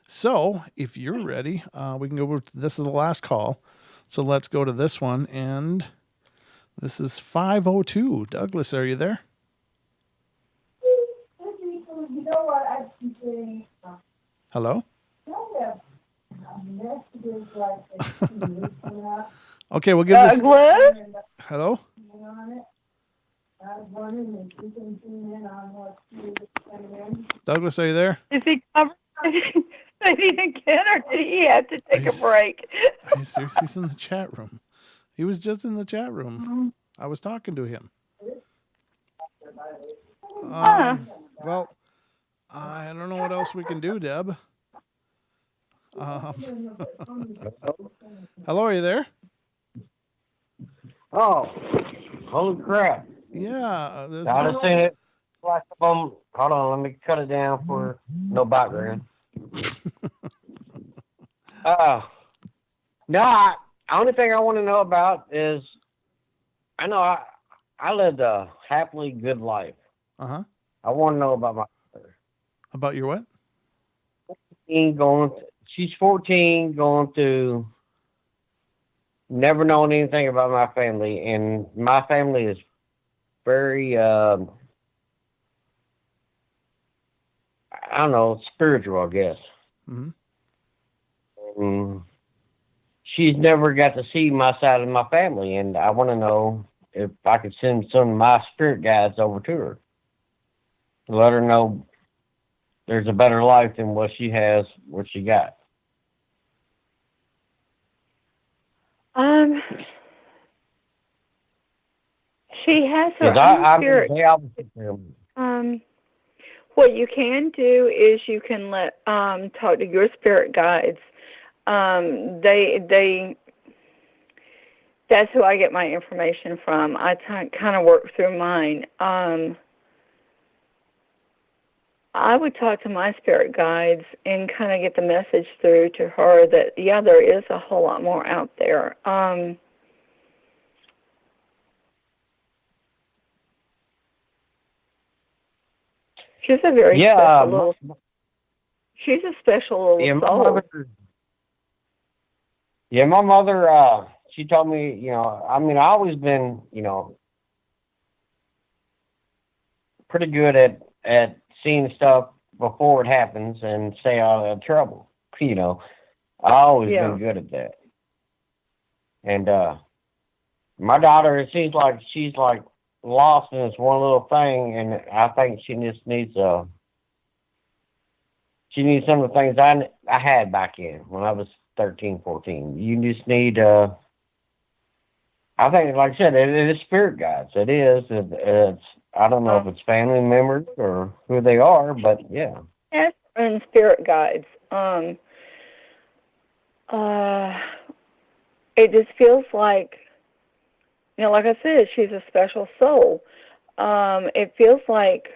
So if you're ready, we can go. This is the last call. So let's go to this one. And this is 502. Douglas, are you there? You know what I've been doing? Hello? Messages like this coming up. Okay, we'll give this. Douglas? Hello? I was wondering if you can tune in on what you coming in. Douglas, are you there? Is he covered? Did he again, or did he have to take a break? Are you serious? He's in the chat room. He was just in the chat room. I was talking to him. Well, I don't know what else we can do, Deb. Hello, are you there? Oh, holy crap. Yeah. I just seen it. Like hold on, let me cut it down for no background. No, only thing I want to know about is I know I lived a happily good life. Uh-huh. I want to know about my mother. About your what? She's 14, going through, never known anything about my family, and my family is very, I don't know, spiritual, I guess. Mm-hmm. She's never got to see my side of my family, and I want to know if I could send some of my spirit guides over to her to let her know there's a better life than what she has, what she got. She has her own spirit. What you can do is you can talk to your spirit guides. That's who I get my information from. I kind of work through mine. I would talk to my spirit guides and kind of get the message through to her that, yeah, there is a whole lot more out there. She's a very special little. She's a special little soul. My mother, she told me, I've always been, pretty good at seeing stuff before it happens and stay out of trouble. I've always been good at that. And my daughter, it seems like she's like lost in this one little thing, and I think she just needs she needs some of the things I had back in when I was 13, 14. You just need I I think, like I said, it is spirit guides. It is. It's. I don't know if it's family members or who they are, but yeah. Yes, and spirit guides. It just feels like, like I said, she's a special soul. It feels like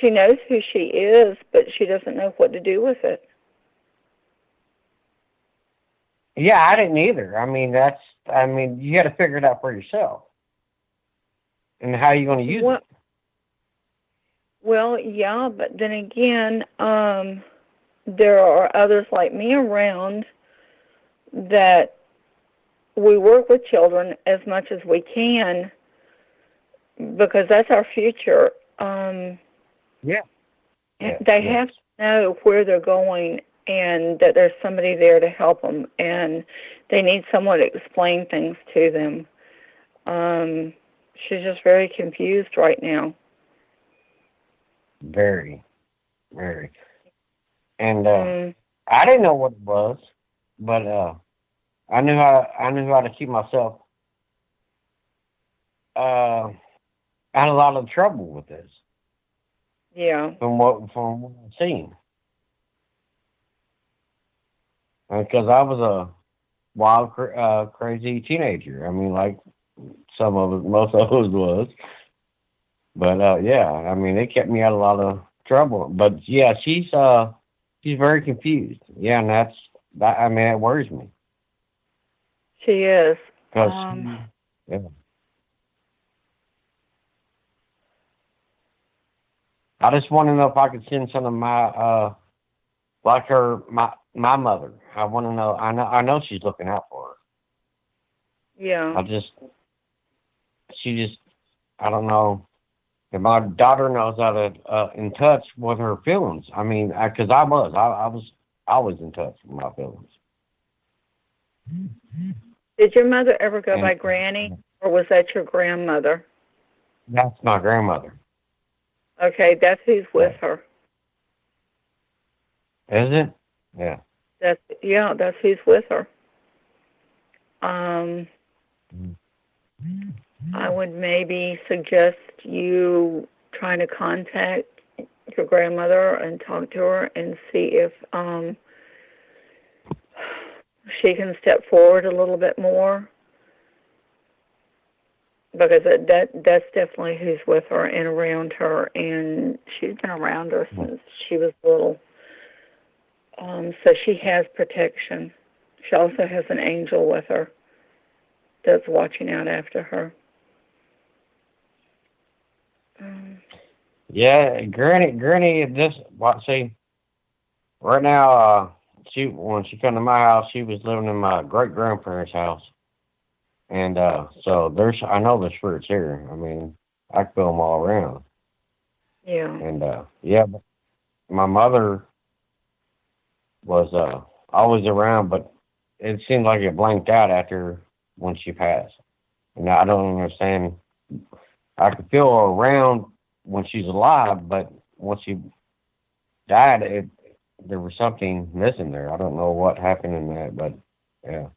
she knows who she is, but she doesn't know what to do with it. Yeah, I didn't either. I mean, you got to figure it out for yourself. And how are you going to use it? Well, yeah, but then again, there are others like me around that we work with children as much as we can because that's our future. Yeah. They have to know where they're going and that there's somebody there to help them, and they need someone to explain things to them. She's just very confused right now. Very, very. And I didn't know what it was, but I knew how to keep myself out of a lot of trouble with this. Yeah. From what I've seen. Because I was a wild, crazy teenager. I mean, like most of us was. But yeah, I mean, it kept me out of a lot of trouble. But yeah, she's very confused. Yeah, and that. I mean, it worries me. She is. Yeah. I just want to know if I could send some of my like my mother. I want to know. I know she's looking out for her. Yeah. I don't know if my daughter knows how to in touch with her feelings. I mean, because I was always in touch with my feelings. Did your mother ever go by Granny, or was that your grandmother? That's my grandmother. Okay, that's who's with her. Is it? Yeah. That's who's with her. I would maybe suggest you trying to contact your grandmother and talk to her and see if she can step forward a little bit more, because that's definitely who's with her and around her, and she's been around her since she was little. So she has protection. She also has an angel with her that's watching out after her. Yeah, Granny. See, right now, when she come to my house, she was living in my great grandparents' house, and so I know there's spirits here. I mean, I can feel them all around. Yeah. And but my mother was always around, but it seemed like it blanked out after when she passed. And I don't understand. I could feel her around when she's alive, but when she died, there was something missing there. I don't know what happened in that, but yeah.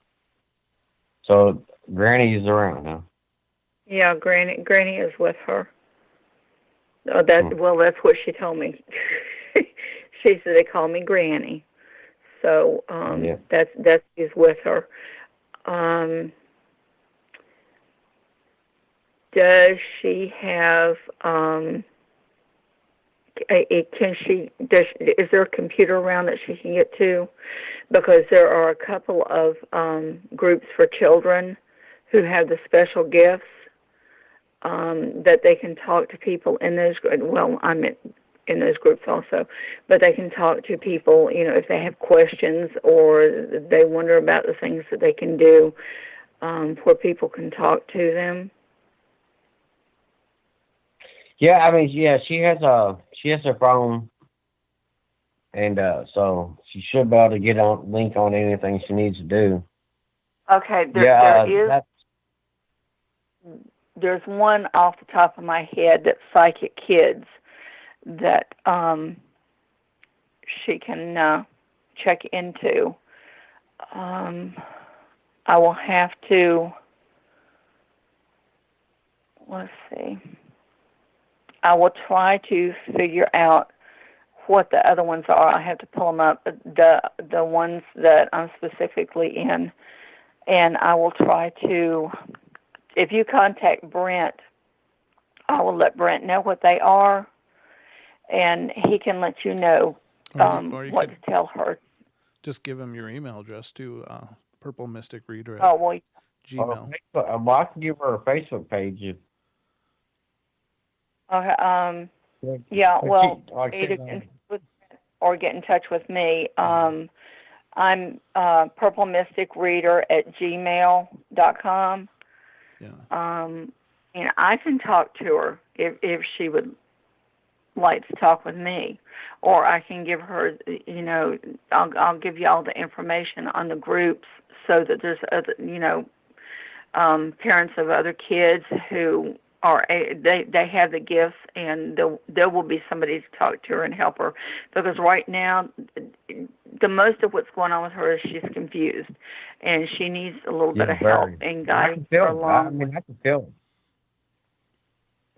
So Granny is around, huh? Yeah, Granny is with her. Oh, well, that's what she told me. She said they call me Granny. So that's who's with her. Does she have? Is there a computer around that she can get to? Because there are a couple of groups for children who have the special gifts that they can talk to people in those. Well, I meant in those groups also, but they can talk to people, if they have questions or they wonder about the things that they can do, where people can talk to them. Yeah, I mean, she has her phone, and so she should be able to get link on anything she needs to do. Okay, there's one off the top of my head that's Psychic Kids that she can check into. I will have to let's see. I will try to figure out what the other ones are. I have to pull them up, the ones that I'm specifically in, and I will try to. If you contact Brent, I will let Brent know what they are, and he can let you know or you what could to tell her. just give him your email address to Purple Mystic Reader at Oh, well, Gmail. Well, I can give her a Facebook page. Okay. Yeah. Well, Like either get in touch with or get in touch with me. I'm Purple Mystic Reader at gmail.com. Yeah. And I can talk to her if she would like to talk with me, or I can give her, I'll give you all the information on the groups so that there's other, parents of other kids who are they have the gifts, and there will be somebody to talk to her and help her, because right now the most of what's going on with her is she's confused, and she needs a little bit of help and guidance for a long. I can feel it.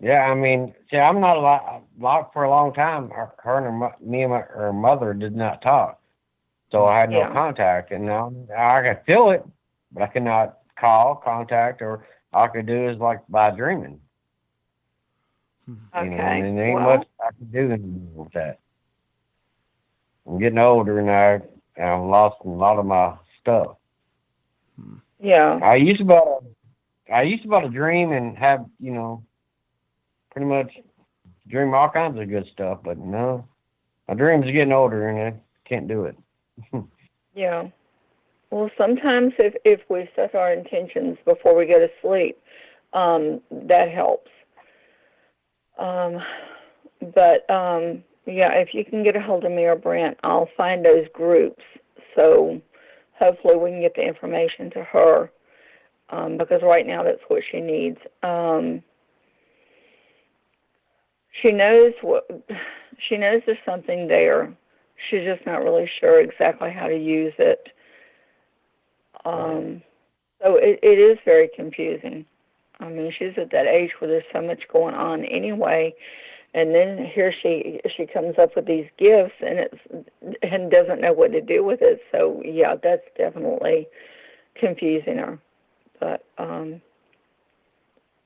Yeah, I mean, see, I'm not for a long time. Her and her mother did not talk, so I had no contact, and now I can feel it, but I cannot call, contact, or all I could do is like by dreaming. Okay. And there ain't much I can do anymore with that. I'm getting older, and I've lost a lot of my stuff. Yeah. I used to be able to dream and have, pretty much dream all kinds of good stuff, but no, my dreams are getting older, and I can't do it. Yeah. Well, sometimes if we set our intentions before we go to sleep, that helps. If you can get a hold of me or Brent, I'll find those groups. So hopefully we can get the information to her, because right now that's what she needs. She knows there's something there. She's just not really sure exactly how to use it. So it is very confusing. I mean, she's at that age where there's so much going on anyway, and then here she comes up with these gifts and doesn't know what to do with it. So yeah, that's definitely confusing her. But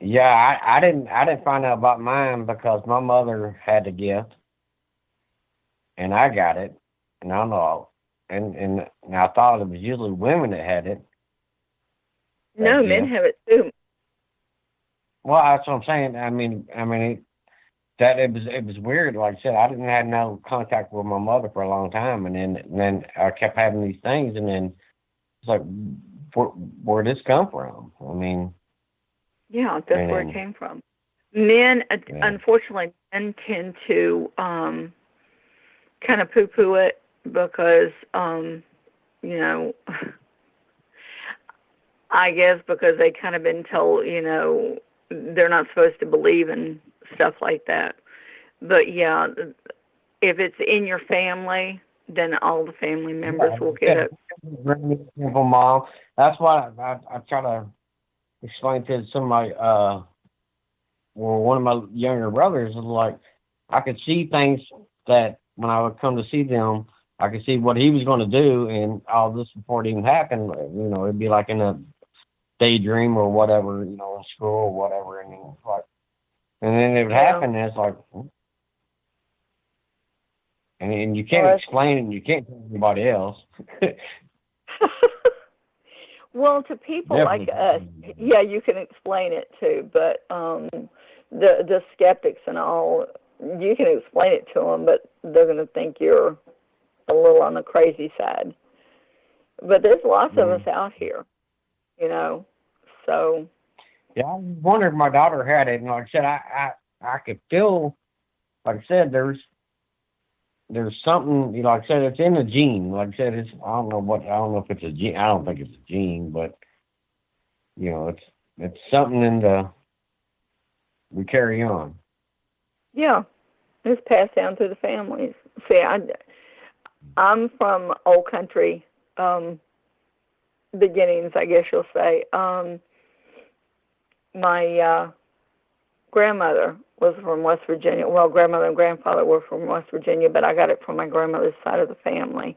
yeah, I didn't find out about mine because my mother had the gift, and I got it, and I know, and I thought it was usually women that had it. No, men have it too. Well, that's what I'm saying. I mean, it was weird. Like I said, I didn't have no contact with my mother for a long time, and then I kept having these things, and then it's like, where did this come from? I mean, yeah, that's where it came from. Men, unfortunately, men tend to kind of poo-poo it because, I guess because they kind of been told, they're not supposed to believe in stuff like that. But yeah, if it's in your family, then all the family members will get it. Simple, Mom. That's why I try to explain to some of my one of my younger brothers is like, I could see things that when I would come to see them, I could see what he was going to do, and all this before it even happened. It'd be like in a daydream or whatever, in school or whatever, and then it would happen, and it's like, and you can't explain it, and you can't tell anybody else. Well, to people like us, yeah, you can explain it too, but the skeptics and all, you can explain it to them, but they're going to think you're a little on the crazy side. But there's lots of us out here, so. Yeah, I wondered if my daughter had it, and like I said, I could feel, like I said, there's something, like I said, it's in the gene. Like I said, I don't know if it's a gene. I don't think it's a gene, but it's something we carry on. Yeah, it's passed down through the families. See, I'm from old country beginnings, I guess you'll say. My grandmother was from West Virginia. Well, grandmother and grandfather were from West Virginia, but I got it from my grandmother's side of the family.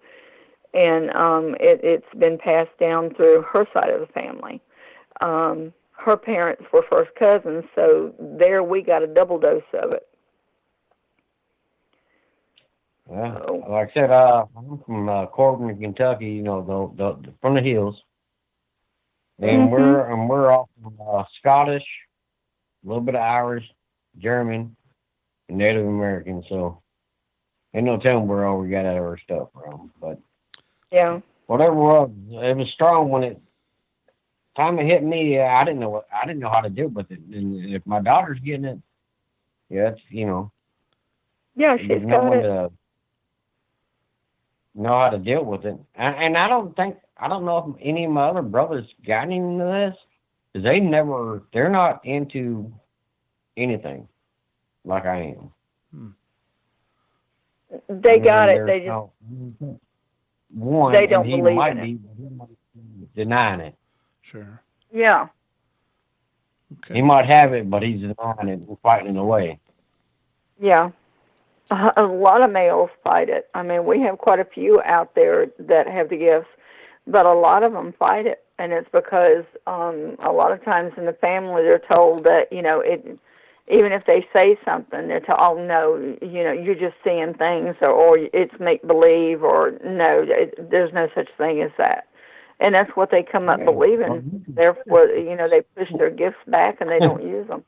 And it's been passed down through her side of the family. Her parents were first cousins, so there we got a double dose of it. Well, like I said, I'm from Corbin, Kentucky. You know, the from the hills, and we're all from, Scottish, a little bit of Irish, German, and Native American. So ain't no telling where all we got our stuff from. But yeah, whatever it was strong when it time it hit me. I didn't know how to deal with it. And if my daughter's getting it, yeah, it's yeah, she's no got one it. to know how to deal with it. And I don't know if any of my other brothers got into this, because they're not into anything like I am. They got it. They just one. They don't and he believe might in it. be denying it. Sure. Yeah. Okay. He might have it, but he's denying it and fighting it away. Yeah. A lot of males fight it. I mean, we have quite a few out there that have the gifts, but a lot of them fight it, and it's because a lot of times in the family they're told that, even if they say something, they're told, oh, no, you're just seeing things, or it's make-believe, or no, there's no such thing as that. And that's what they come up believing. Therefore, they push their gifts back and they don't use them.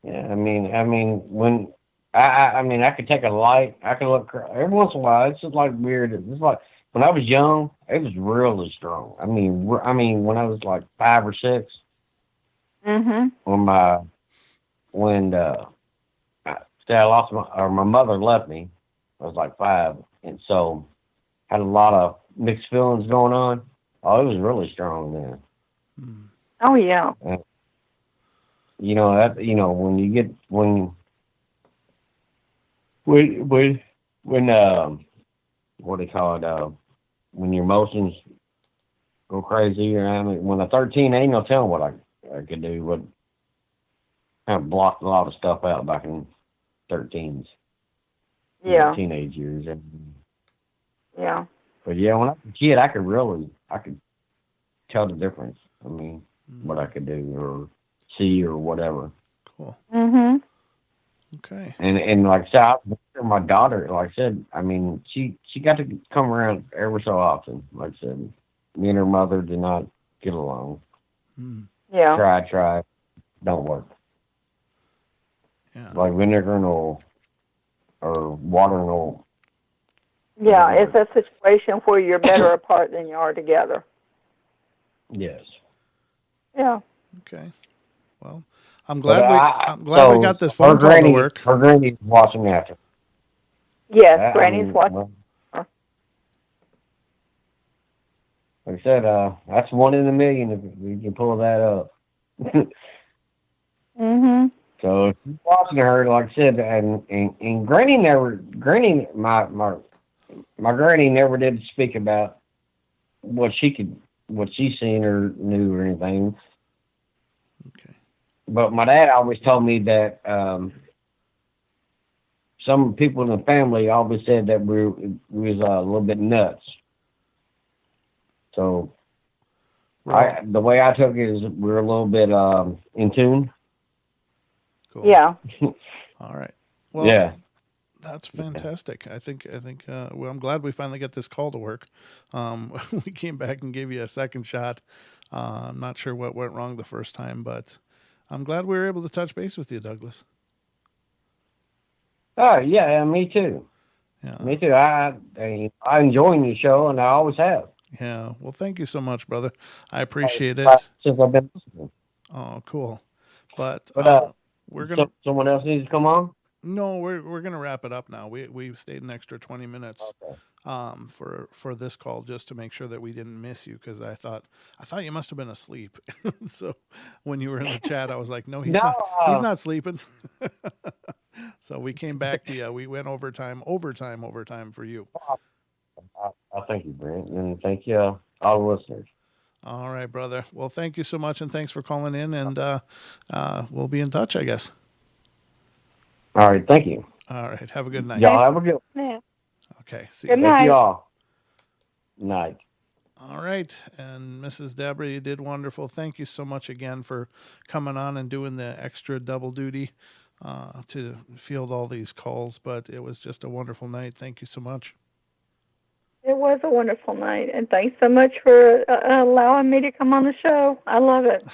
Yeah, I mean, when I could take a light, I could look every once in a while. It's just like weird. It's like when I was young, it was really strong. I mean, when I was like 5 or 6. Mm-hmm. When I lost my mother left me. I was like 5, and so had a lot of mixed feelings going on. Oh, it was really strong then. Oh yeah. And, when you get when what do you call it? When your emotions go crazy, or when I'm 13, ain't no telling what I could do. But I blocked a lot of stuff out back in 13s. Yeah. Teenage years. Yeah. But yeah, when I was a kid, I could tell the difference. I mean, what I could do or see or whatever. Cool. Mhm. Okay. And like I said, my daughter, like I said, I mean, she got to come around every so often. Like I said, me and her mother did not get along. Yeah. Try, don't work. Yeah. Like vinegar and oil, or water and oil. Yeah, it's a situation where you're better apart than you are together. Yes. Yeah. Okay. Well, I'm glad we got this phone call to work. Her granny's watching after. Yes, Granny's watching. Like I said, that's 1 in a million if we can pull that up. Mhm. So if you're watching her, like I said, and Granny my granny never did speak about what she seen or knew or anything. Okay. But my dad always told me that some people in the family always said that we was a little bit nuts. So the way I took it is we're a little bit in tune. Cool. Yeah. All right. Well, yeah. That's fantastic. I think. Well, I'm glad we finally got this call to work. We came back and gave you a second shot. I'm not sure what went wrong the first time, but I'm glad we were able to touch base with you, Douglas. Oh yeah, me too. Yeah. Me too. I enjoy your show, and I always have. Yeah. Well, thank you so much, brother. I appreciate it. Since I've been listening. Oh, cool. But we're gonna. Someone else needs to come on. No, we're gonna wrap it up now. We stayed an extra 20 minutes for this call just to make sure that we didn't miss you, because I thought you must have been asleep. So when you were in the chat, I was like, no, he's not sleeping. So we came back to you. We went overtime for you. I thank you, Brent, and thank you all the listeners. All right, brother. Well, thank you so much, and thanks for calling in, and we'll be in touch, I guess. All right, thank you. All right, have a good night. Y'all have a good. Yeah. Okay, see Good you. Thank night. you all. Night. All right, and Mrs. Debra, you did wonderful. Thank you so much again for coming on and doing the extra double duty to field all these calls, but it was just a wonderful night. Thank you so much. It was a wonderful night, and thanks so much for allowing me to come on the show. I love it.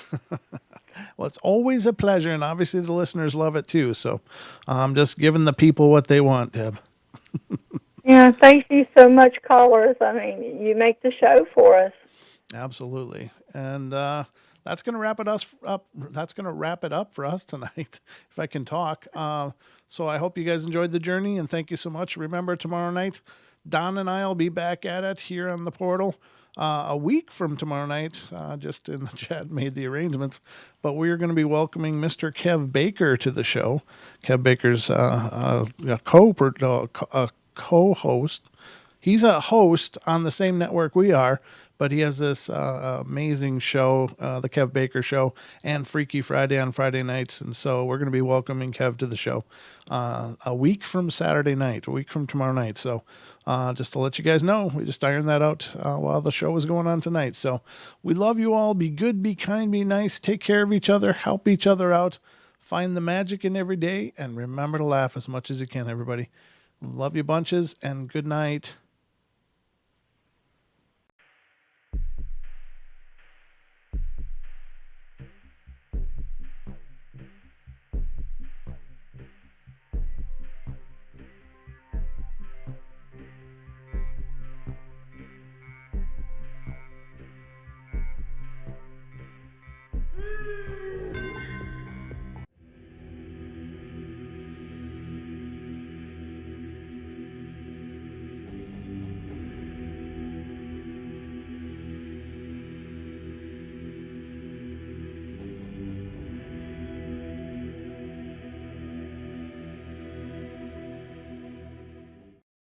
Well, it's always a pleasure, and obviously the listeners love it too. So I'm just giving the people what they want, Deb. Yeah, thank you so much, callers. I mean, you make the show for us. Absolutely, and that's going to wrap it up. That's going to wrap it up for us tonight, if I can talk. So I hope you guys enjoyed the journey, and thank you so much. Remember, tomorrow night, Don and I will be back at it here on the portal. A week from tomorrow night, just in the chat made the arrangements, but we're going to be welcoming Mr. Kev Baker to the show. Kev Baker's a co-host. He's a host on the same network we are, but he has this amazing show, the Kev Baker Show, and Freaky Friday on Friday nights. And so we're going to be welcoming Kev to the show a week from Saturday night, a week from tomorrow night. So just to let you guys know, we just ironed that out while the show was going on tonight. So we love you all. Be good, be kind, be nice. Take care of each other. Help each other out. Find the magic in every day. And remember to laugh as much as you can, everybody. Love you bunches, and good night.